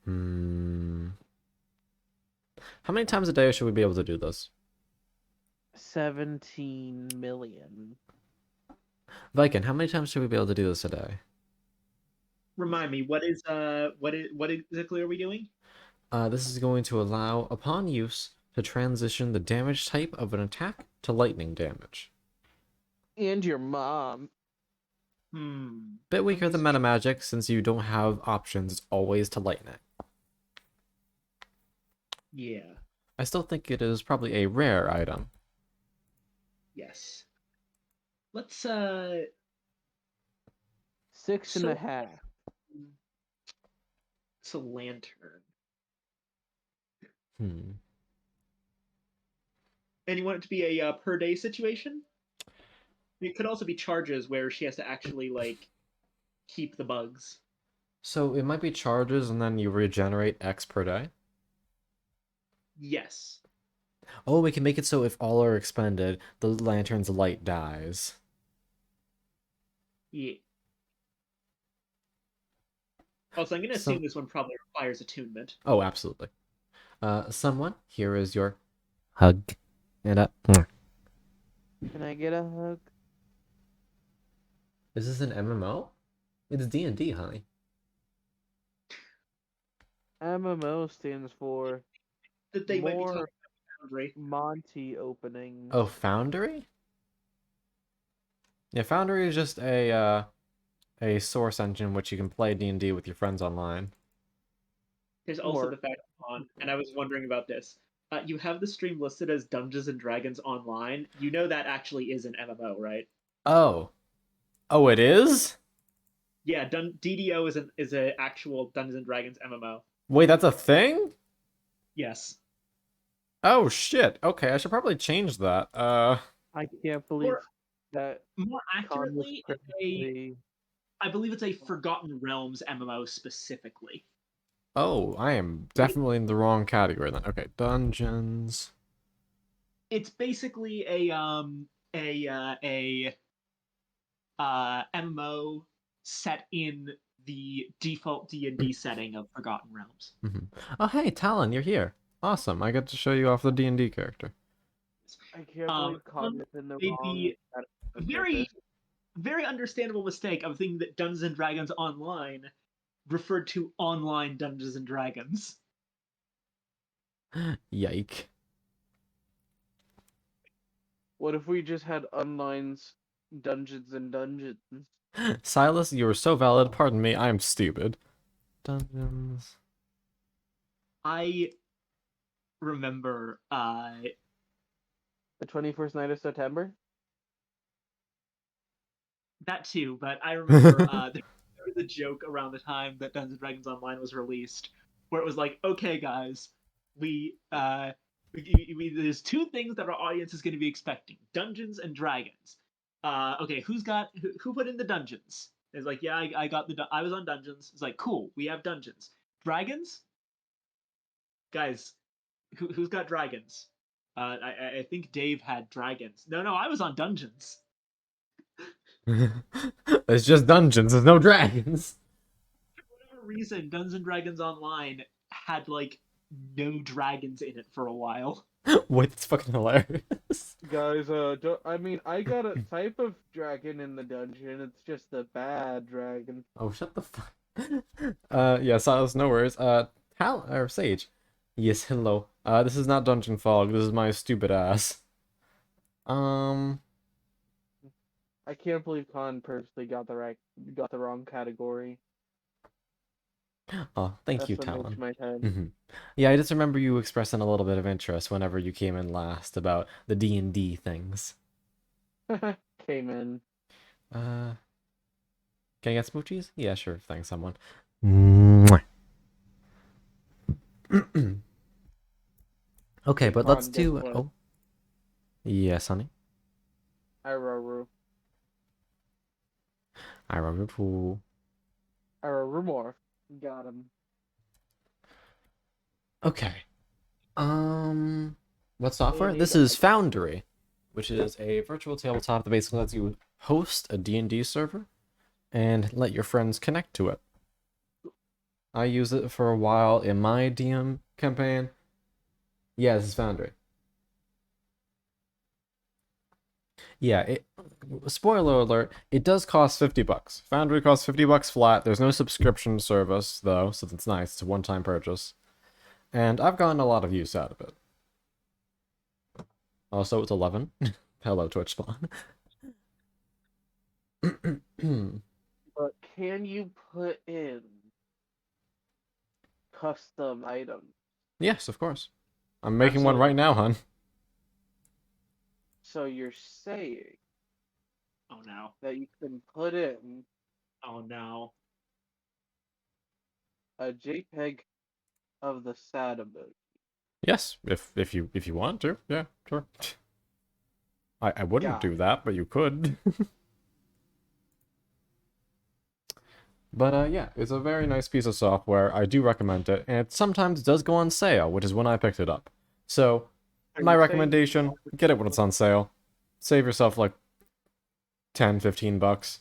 hmm. How many times a day should we be able to do this? 17 million. Viking, how many times should we be able to do this a day? Remind me, what exactly are we doing? This is going to allow, upon use, to transition the damage type of an attack to lightning damage. And your mom. Bit weaker than meta Let me magic since you don't have options. It's always to lighten it. Yeah. I still think it is probably a rare item. Yes. Let's Six and So a half. it's a lantern. Hmm. And you want it to be a per day situation? It could also be charges where she has to actually like keep the bugs. So it might be charges and then you regenerate X per day. Yes. Oh, we can make it so if all are expended, the lantern's light dies. Yeah. Also, I'm gonna assume this one probably requires attunement. Oh, absolutely. Someone, here is your hug. And Can I get a hug? is this an MMO? It's D&D, honey. MMO stands for That they might be talking more about Foundry. Monty openings. Oh, Foundry? Yeah, Foundry is just a source engine which you can play D&D with your friends online. There's also Or- the fact and I was wondering about this. You have the stream listed as Dungeons and Dragons Online. You know that actually is an MMO, right? Oh. Oh, it is? Yeah, DDO is an actual Dungeons and Dragons MMO. Wait, that's a thing? Yes. Oh shit. Okay, I should probably change that. I can't believe Or that more Con was accurately, critically. I believe it's a Forgotten Realms MMO specifically. Oh, I am definitely in the wrong category then. Okay, dungeons. It's basically a MMO set in the default D&D setting of Forgotten Realms. Oh, hey, Talon, you're here. Awesome. I get to show you off the D&D character. I can't believe Con was in the It'd wrong. be with very, this. very understandable mistake of thinking that Dungeons and Dragons Online referred to online Dungeons and Dragons. Yike. What if we just had online's Dungeons and Dungeons? Silas, you are so valid. Pardon me, I'm stupid. Dungeons. I remember The 21st night of September? that too, but I remember there was a joke around the time that Dungeons and Dragons Online was released, where it was like, okay, guys, there's two things that our audience is going to be expecting: Dungeons and Dragons. Okay, who put in the dungeons? It's like, yeah, I got I was on dungeons. It's like, cool, we have dungeons. Dragons, guys, who's got dragons? I think Dave had dragons. No, I was on dungeons. It's just dungeons, there's no dragons. For whatever reason, Dungeons and Dragons Online had like no dragons in it for a while. Wait, that's fucking hilarious. Guys, I got a type of dragon in the dungeon. It's just a bad dragon. Oh, shut the fuck. Yeah, Silas, no worries. Sage. Yes, hello. This is not Dungeon Fog. This is my stupid ass. I can't believe Con purposely got the wrong category. Oh, thank That's you, what makes Talon. my head. Yeah, I just remember you expressing a little bit of interest whenever you came in last about the D&D things. Came in. Can I get smoochies? Yeah, sure. Thanks, someone. Mwah. Okay, Hey, but Con, let's guess do. what? Oh, yes, honey. Araru. I remember too. Araru more. Got him. Okay. What software? need This is Foundry, which is a virtual tabletop that basically lets you host a D&D server and let your friends connect to it. I use it for a while in my DM campaign. Yeah, this is Foundry. Yeah, spoiler alert, it does cost $50. Foundry costs $50 flat. There's no subscription service though, so that's nice. It's a one-time purchase. And I've gotten a lot of use out of it. Also, it's 11. Hello, Twitch spawn. But can you put in custom items? Yes, of course. I'm making one Absolutely. right now, hun. So you're saying Oh no. that you can put in Oh no. a JPEG of the sad emoji. Yes, if you want to. Yeah, sure. I wouldn't Got do that, but you could. But yeah, it's a very nice piece of software. I do recommend it, and it sometimes does go on sale, which is when I picked it up. So, Are my you saying- recommendation, get it when it's on sale. Save yourself like 10, 15 bucks.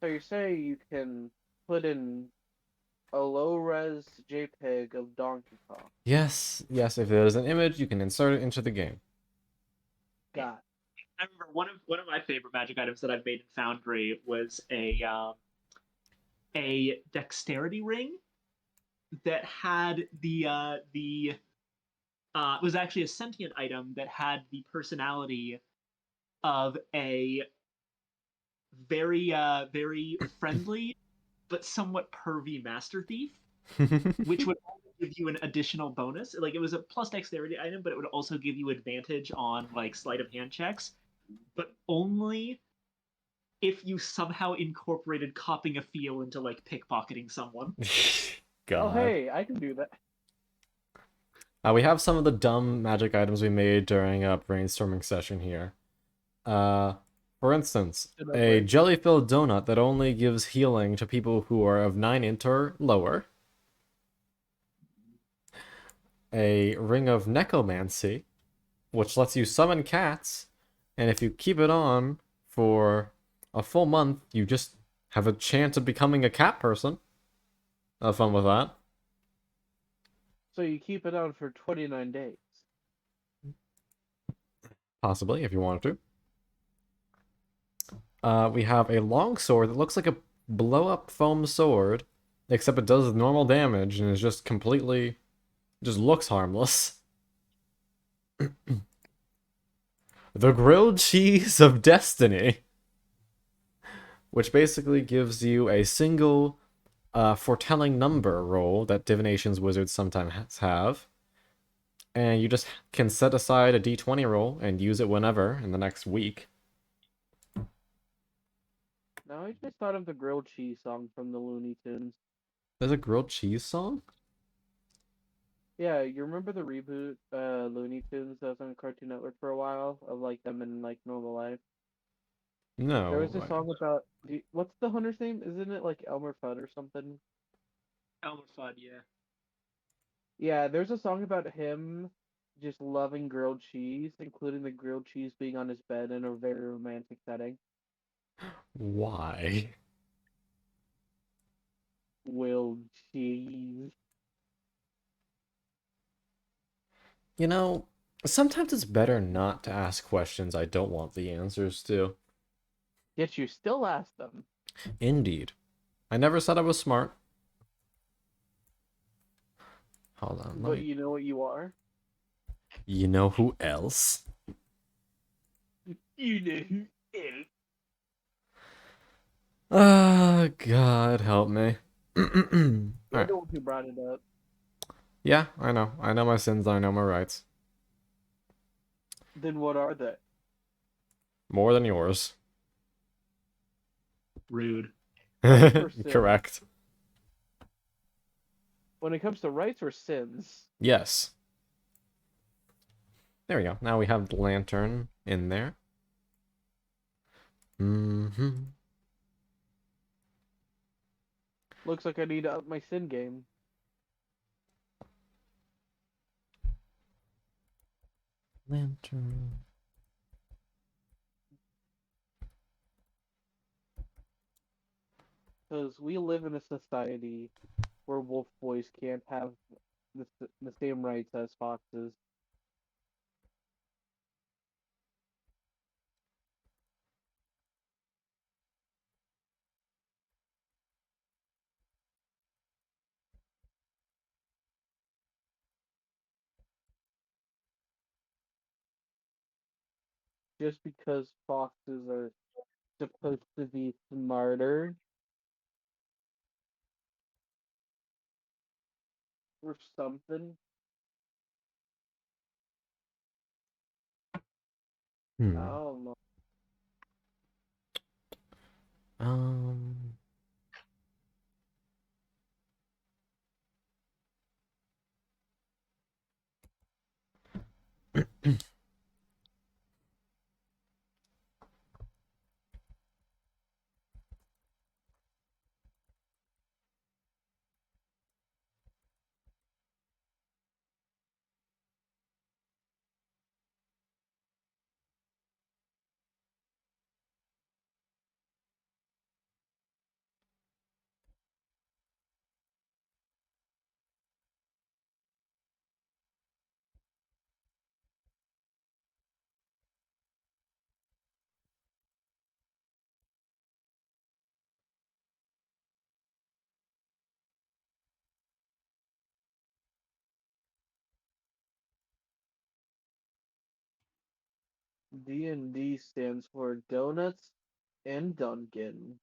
So you're saying you can put in a low-res JPEG of Donkey Kong. Yes, if there's an image, you can insert it into the game. Got I remember one of my favorite magic items that I've made in Foundry was a dexterity ring that had the was actually a sentient item that had the personality of a very very friendly but somewhat pervy Master Thief, which would also give you an additional bonus. Like it was a plus dexterity item, but it would also give you advantage on like sleight of hand checks, but only if you somehow incorporated copping a feel into like pickpocketing someone. God. Oh hey, I can do that. We have some of the dumb magic items we made during a brainstorming session here. For instance, Did I a break? jelly-filled donut that only gives healing to people who are of 9 int or lower. A ring of necromancy, which lets you summon cats, and if you keep it on for a full month, you just have a chance of becoming a cat person. Have fun with that. So you keep it on for 29 days. Possibly, if you wanted to. We have a long sword that looks like a blow-up foam sword, except it does normal damage and is just completely... just looks harmless. The grilled cheese of destiny, which basically gives you a single foretelling number roll that divinations wizards sometimes have. And you just can set aside a d20 roll and use it whenever in the next week. Now I just thought of the grilled cheese song from the Looney Tunes. There's a grilled cheese song? Yeah, you remember the reboot Looney Tunes that was on Cartoon Network for a while of like them in like normal life? There No. was a song about what's the hunter's name? Isn't it like Elmer Fudd or something? Elmer Fudd, yeah. Yeah, there's a song about him just loving grilled cheese, including the grilled cheese being on his bed in a very romantic setting. Why? Grilled cheese. You know, sometimes it's better not to ask questions I don't want the answers to. Yet you still ask them. Indeed. I never said I was smart. Hold on, let But me... you know what you are? You know who else? You know who else? Ah, God help me. You're Alright. the one who brought it up. Yeah, I know. I know my sins, I know my rights. Then what are they? More than yours. Rude. for sin. Correct. When it comes to rights or sins, Yes. There we go. Now we have the lantern in there. Mm-hmm. looks like I need to up my sin game. Lantern. Because we live in a society where wolf boys can't have the same rights as foxes. Just because foxes are supposed to be smarter or something. I Hmm. don't know. Um. D&D stands for Donuts and Dunkin'.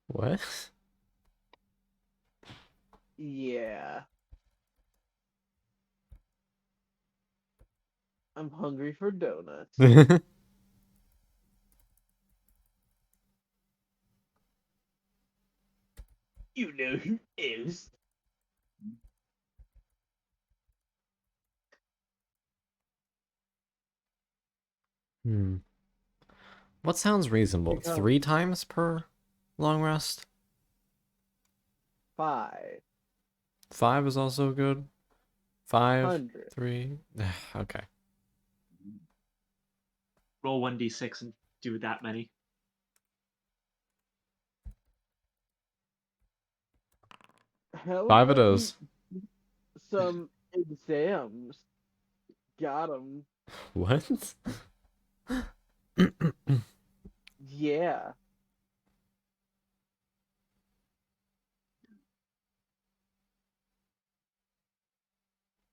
What? Yeah. I'm hungry for donuts. You know who is. Hmm. What sounds reasonable? Because 3 times per long rest? 500. 5 is also good. 5, 3. Okay. Roll 1d6 and do that many. How 5 it about you is. some exams? Got 'em. What? Yeah.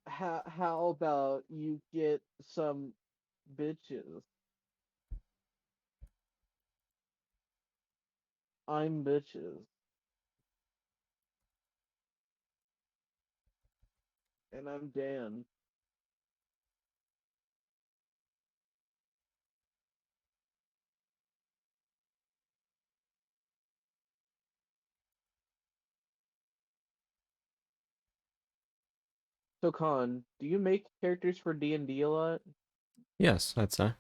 How about you get some bitches? I'm bitches. And I'm Dan. So Con, do you make characters for D&D a lot? Yes, I'd say.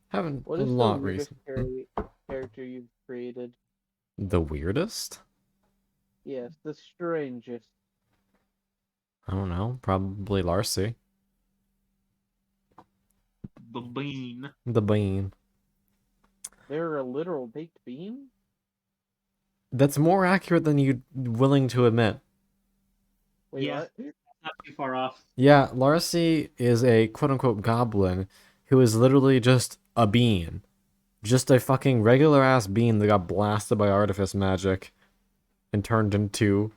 Haven't What a is the lot weirdest recent. character you've created? The weirdest? Yes, the strangest. I don't know. Probably Larcy. The bean. The Bean. They're a literal baked bean? That's more accurate than you willing to admit. Wait, Yeah. what? Not too far off. Yeah, Larcy is a quote-unquote goblin who is literally just a bean. Just a fucking regular-ass bean that got blasted by artifice magic and turned into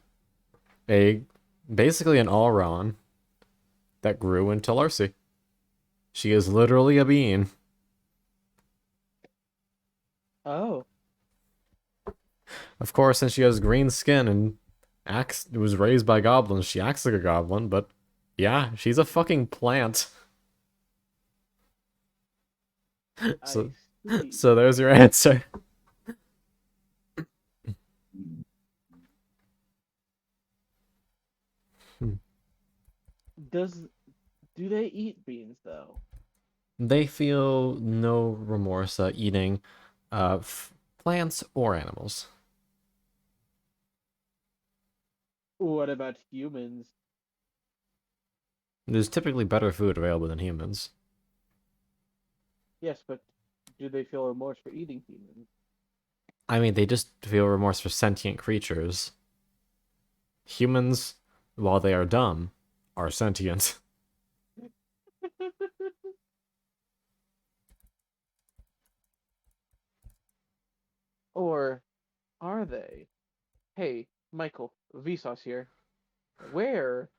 a basically an Allron that grew into Larcy. She is literally a bean. Oh. Of course, since she has green skin and was raised by goblins, she acts like a goblin, but yeah, she's a fucking plant. I So see. so there's your answer. Does do they eat beans though? They feel no remorse eating plants or animals. What about humans? There's typically better food available than humans. Yes, but do they feel remorse for eating humans? I mean, they just feel remorse for sentient creatures. Humans, while they are dumb, are sentient. Or are they? Hey, Michael, Vsauce here. Where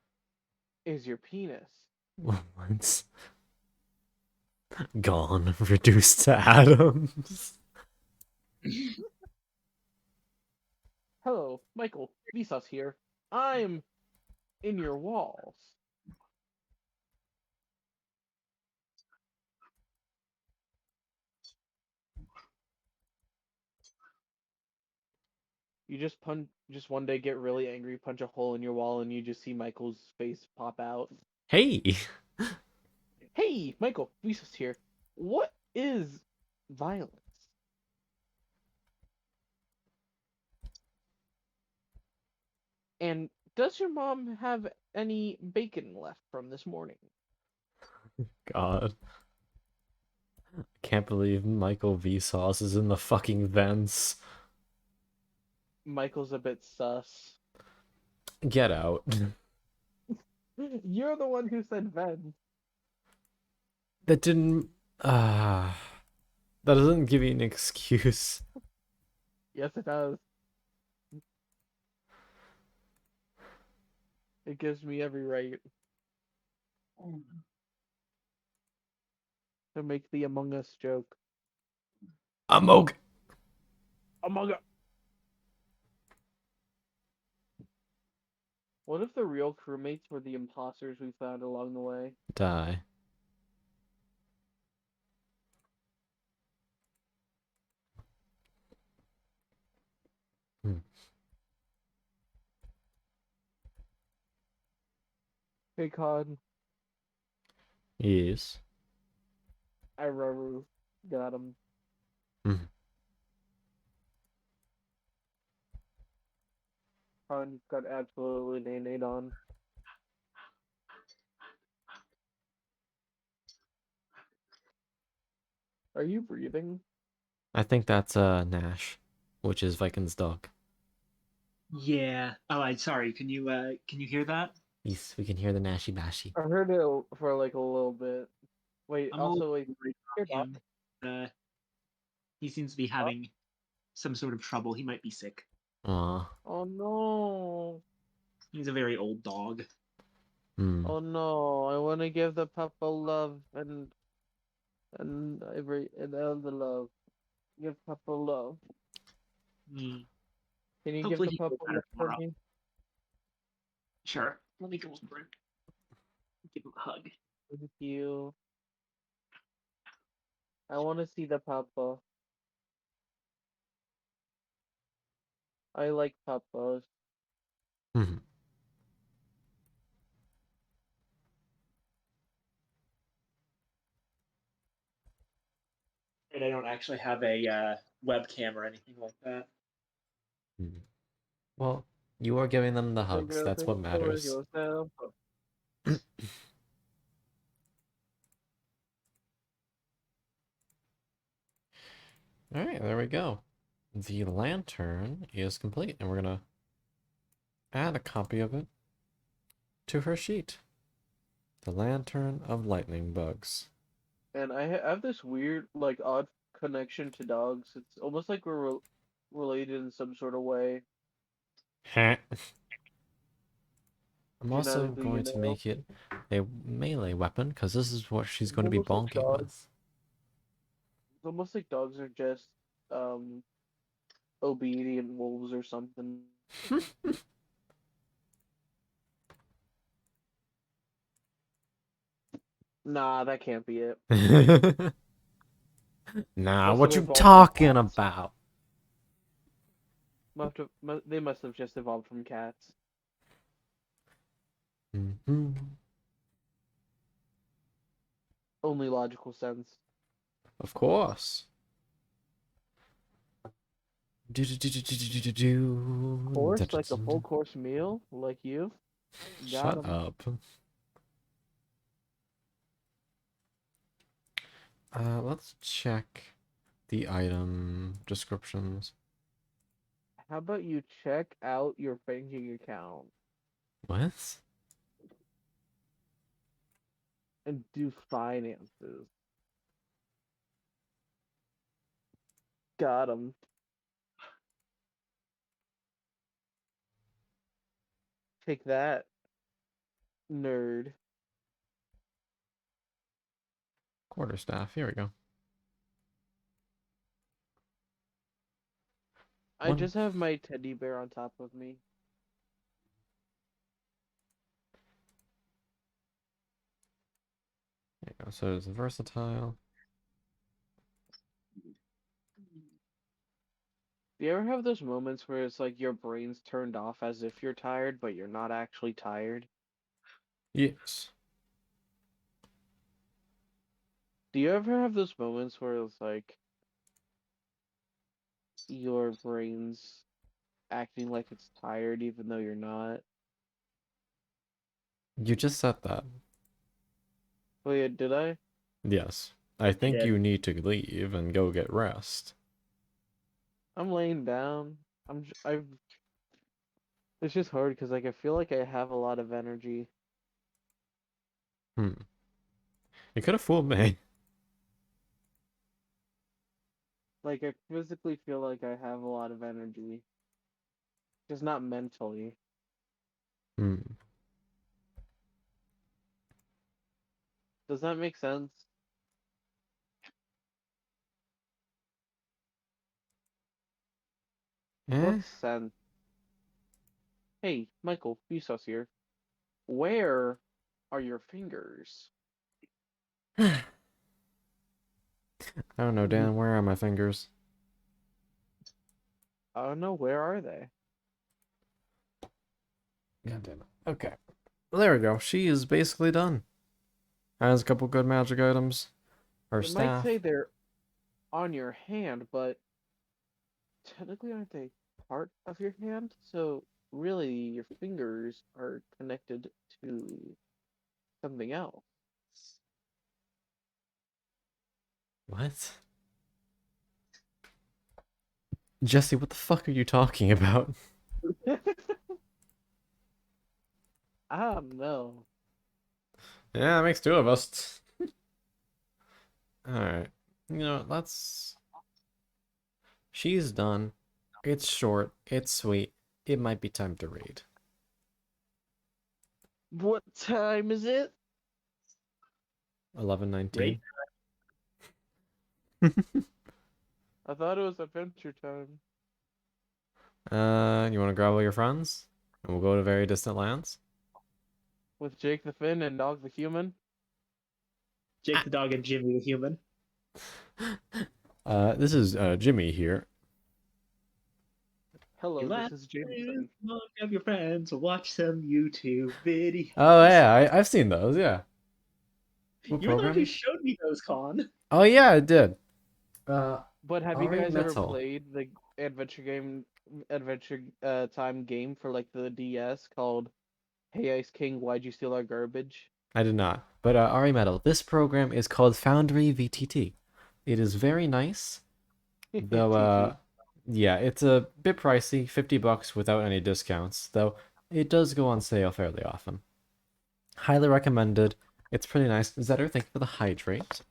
is your penis? Once gone, reduced to atoms. Hello, Michael, Vsauce here. I'm in your walls. You just one day get really angry, punch a hole in your wall, and you just see Michael's face pop out. Hey, Hey, Michael, Vsauce here. What is violence? And does your mom have any bacon left from this morning? God, can't believe Michael Vsauce is in the fucking vents. Michael's a bit sus. Get out. You're the one who said vent. That didn't. That doesn't give you an excuse. Yes, it does. It gives me every right to make the Among Us joke. Amog. Among Us. What if the real crewmates were the imposters we found along the way? Die. Hmm. Hey, Cod. Yes. I Raru. Got him. Mhm. Cod got absolutely nay on. Are you breathing? I think that's Nash, which is Viking's dog. Yeah. Oh, I'm sorry. Can you hear that? Yes, we can hear the Nashy Bashy. I heard it for like a little bit. Wait, I'm a little also, wait. worried Your about dog? him. He seems to be having some sort of trouble. He might be sick. Aw. Oh no. He's a very old dog. Hmm. Oh no. I want to give the papa love and all the love. Give papa love. Hmm. Can you give Hopefully the he papa feels better love for tomorrow. me? Sure. Let me go over and give him a hug. Thank you. I want to see the papa. I like papas. Hmm. And I don't actually have a webcam or anything like that. Hmm. Well, you are giving them the Take hugs. it That's what for matters. yourself. All right, there we go. The lantern is complete, and we're gonna add a copy of it to her sheet. The Lantern of Lightning Bugs. And I have this weird, like, odd connection to dogs. It's almost like we're related in some sort of way. Heh. I'm also Genetically, you going to know. make it a melee weapon because this is what she's It's going to be almost like bonking dogs. with. It's almost like dogs are just um obedient wolves or something. Nah, that can't be it. Nah, Must have what you evolved from talking cats. about? They must have just evolved from cats. Mhm. Only logical sense. Of course. Course, like a full course meal, like you. Got Shut 'em. up. Let's check the item descriptions. How about you check out your banking account What? and do finances? Got 'em. Take that, nerd. Quarterstaff. Here we go. I One. just have my teddy bear on top of me. There you go. So it's versatile. Do you ever have those moments where it's like your brain's turned off as if you're tired, but you're not actually tired? Yes. Do you ever have those moments where it's like your brain's acting like it's tired even though you're not? You just said that. Wait, did I? Yes. I I think did. you need to leave and go get rest. I'm laying down. I've. It's just hard because like I feel like I have a lot of energy. Hmm. You could have fooled me. Like I physically feel like I have a lot of energy, just not mentally. Hmm. Does that make sense? Eh? What sense? Hey, Michael, Vsauce here. Where are your fingers? I don't know, Dan. Where are my fingers? I don't know, where are they? God damn it. Okay. Well, there we go. She is basically done. Has a couple good magic items. Her It might staff. say they're on your hand, but technically aren't they part of your hand? So really, your fingers are connected to something else. What? Jesse, what the fuck are you talking about? I don't know. Yeah, it makes two of us. Alright. You know, let's... She's done. It's short. It's sweet. It might be time to read. What time is it? 11:19. I thought it was adventure time. You want to grab all your friends? And we'll go to very distant lands? With Jake the Finn and Dog the Human. Jake the dog and Jimmy the human. This is Jimmy here. Hello, Let this is Jameson. Grab your friends, watch some YouTube videos. Oh yeah, I've seen those. Yeah. What You're the one who program? showed me those, Con. Oh yeah, I did. But have you Ari guys ever Metal. played the adventure time game for like the DS called Hey Ice King, Why'd You Steal Our Garbage? I did not. But Ari Metal, this program is called Foundry VTT. It is very nice, though. TT. Yeah, it's a bit pricey, $50 without any discounts. Though it does go on sale fairly often. Highly recommended. It's pretty nice. Zetter, thank you for the hydrate.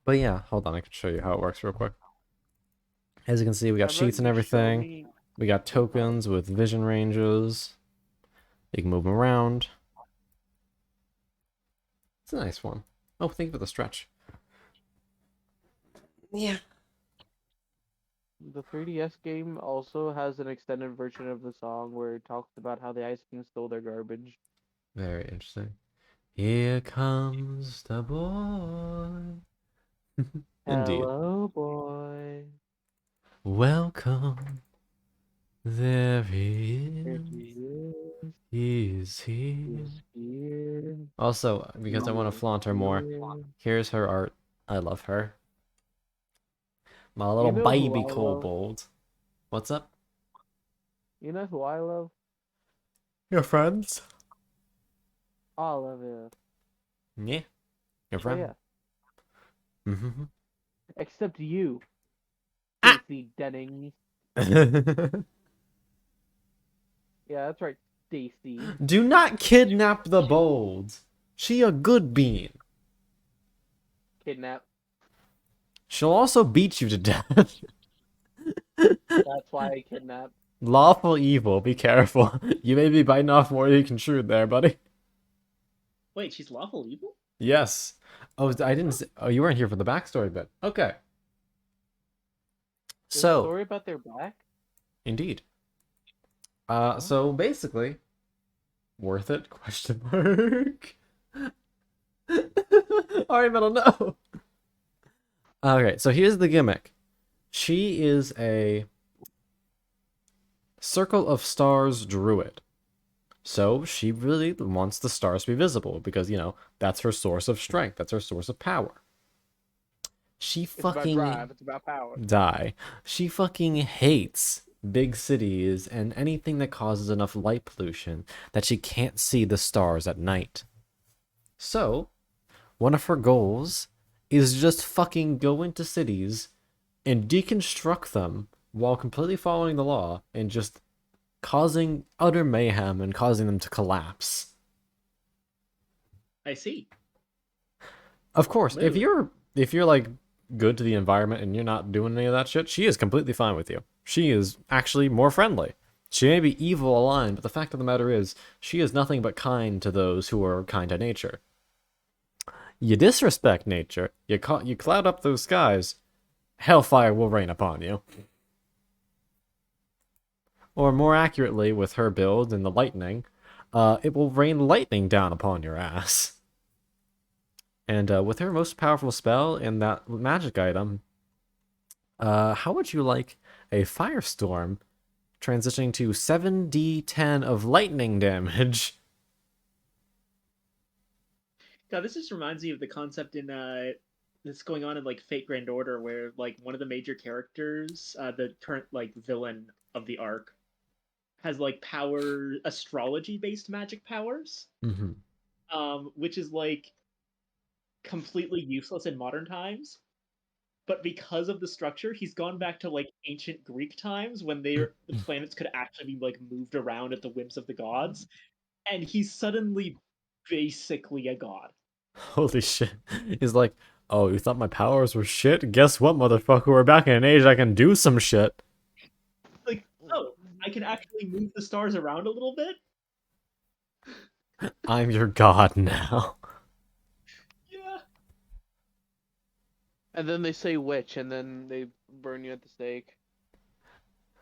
But yeah, hold on, I can show you how it works real quick. As you can see, we got How about sheets and you show everything. me- We got tokens with vision ranges. You can move them around. It's a nice one. Oh, thank you for the stretch. Yeah. The 3DS game also has an extended version of the song where it talks about how the Ice King stole their garbage. Very interesting. Here comes the boy. Indeed. Hello, boy. Welcome. There he Here is. he is. He's here. He's here. Also, because I want to flaunt her more, Here. here's her art. I love her. My little know who baby I love? kobold. What's up? You know who I love? Your friends? All of it. Yeah. Your Oh, friend? yeah. Mm-hmm. Except you, Ah! Stacy Dennings. Yeah, that's right, Stacy. Do not kidnap the bold. She a good bean. Kidnap. She'll also beat you to death. That's why I kidnap. Lawful evil, be careful. You may be biting off more than you can chew there, buddy. Wait, she's lawful evil? Yes. Oh, I didn't say, oh, you weren't here for the backstory bit. Okay. There's a So, story about their back? indeed. So basically, worth it? Question mark. Alright, metal, no. Okay, so here's the gimmick. She is a Circle of Stars Druid. So she really wants the stars to be visible because, you know, that's her source of strength. That's her source of power. She fucking It's about drive, it's about power. die. She fucking hates big cities and anything that causes enough light pollution that she can't see the stars at night. So, one of her goals is just fucking go into cities and deconstruct them while completely following the law and just causing utter mayhem and causing them to collapse. I see. Of course, if Mood. you're like good to the environment and you're not doing any of that shit, she is completely fine with you. She is actually more friendly. She may be evil aligned, but the fact of the matter is, she is nothing but kind to those who are kind to nature. You disrespect nature, you cloud up those skies, hellfire will rain upon you. Or more accurately, with her build and the lightning, it will rain lightning down upon your ass. And with her most powerful spell and that magic item, how would you like a firestorm transitioning to 7d10 of lightning damage? God, this just reminds me of the concept in that's going on in like Fate Grand Order, where like one of the major characters, the current like villain of the arc, has like astrology based magic powers, Mm-hmm. which is like completely useless in modern times. But because of the structure, he's gone back to like ancient Greek times when the planets could actually be like moved around at the whims of the gods, and he's suddenly basically a god. Holy shit. He's like, oh, you thought my powers were shit? Guess what, motherfucker? We're back in an age I can do some shit. Like, oh, I can actually move the stars around a little bit. I'm your god now. Yeah. And then they say witch, and then they burn you at the stake.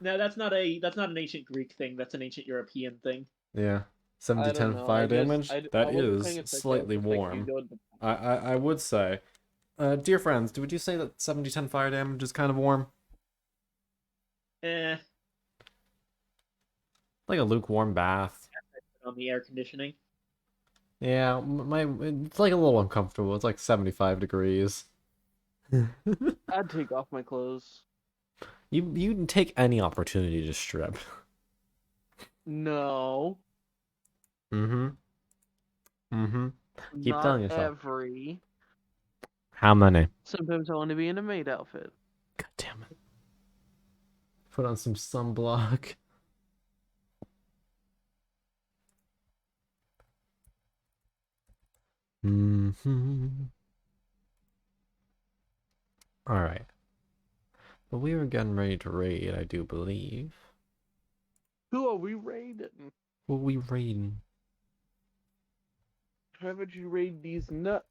No, that's not an ancient Greek thing. That's an ancient European thing. Yeah. I don't 7d10 know. fire damage? I That wasn't is paying attention. I was slightly just like, you warm. go to the- I would say. Dear friends, would you say that 7d10 fire damage is kind of warm? Eh, Like a lukewarm bath. on the air conditioning. Yeah, it's like a little uncomfortable. It's like 75 degrees. I'd take off my clothes. You can take any opportunity to strip. No. Mm-hmm. Mm-hmm. Keep not telling yourself. every. How many? Sometimes I want to be in a maid outfit. God damn it. Put on some sunblock. Mm-hmm. Alright. But we were getting ready to raid, I do believe. Who are we raiding? Who are we raiding? Haven't you raid these nuts?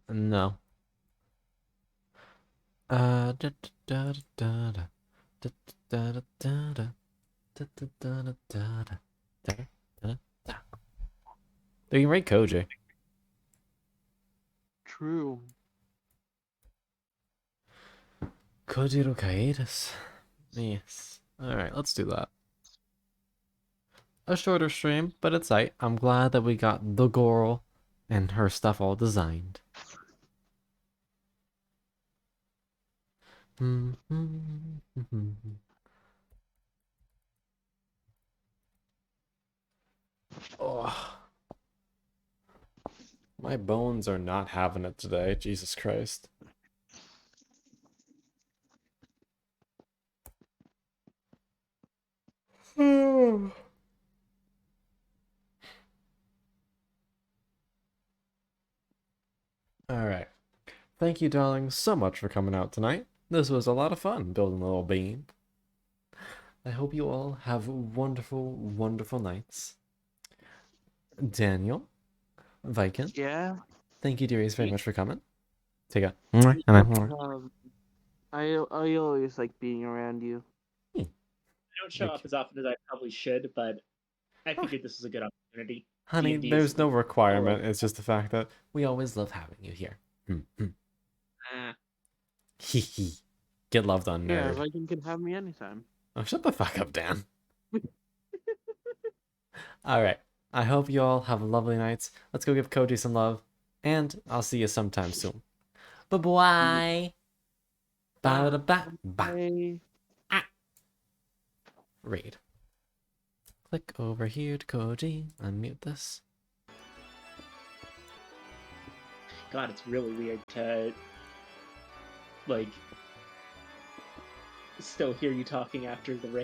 No. Da da da da da da da da da da da da da da da da da da. They can raid Koji. True. Koji no Kaedes. Yes. Alright, let's do that. A shorter stream, but it's tight. I'm glad that we got the girl and her stuff all designed. Oh, my bones are not having it today. Jesus Christ. Alright. Thank you, darling, so much for coming out tonight. This was a lot of fun building a little bean. I hope you all have wonderful, wonderful nights. Daniel, Viking, Yeah. thank you, dearies, very much for coming. Take a I always like being around you. I don't show Thank up as often as I probably should, but I figured this was a good opportunity. Honey, D&D there's is no the- requirement. It's just the fact that we always love having you here. Ah, Hee hee. Get loved on, Yeah, nerd. Viking can have me anytime. Oh, shut the fuck up, Dan. Alright. I hope you all have lovely nights. Let's go give Koji some love. And I'll see you sometime soon. Bye-bye. Ba-da-ba. Bye. Bye. Raid. Click over here to Koji. Unmute this. God, it's really weird to like still hear you talking after the raid.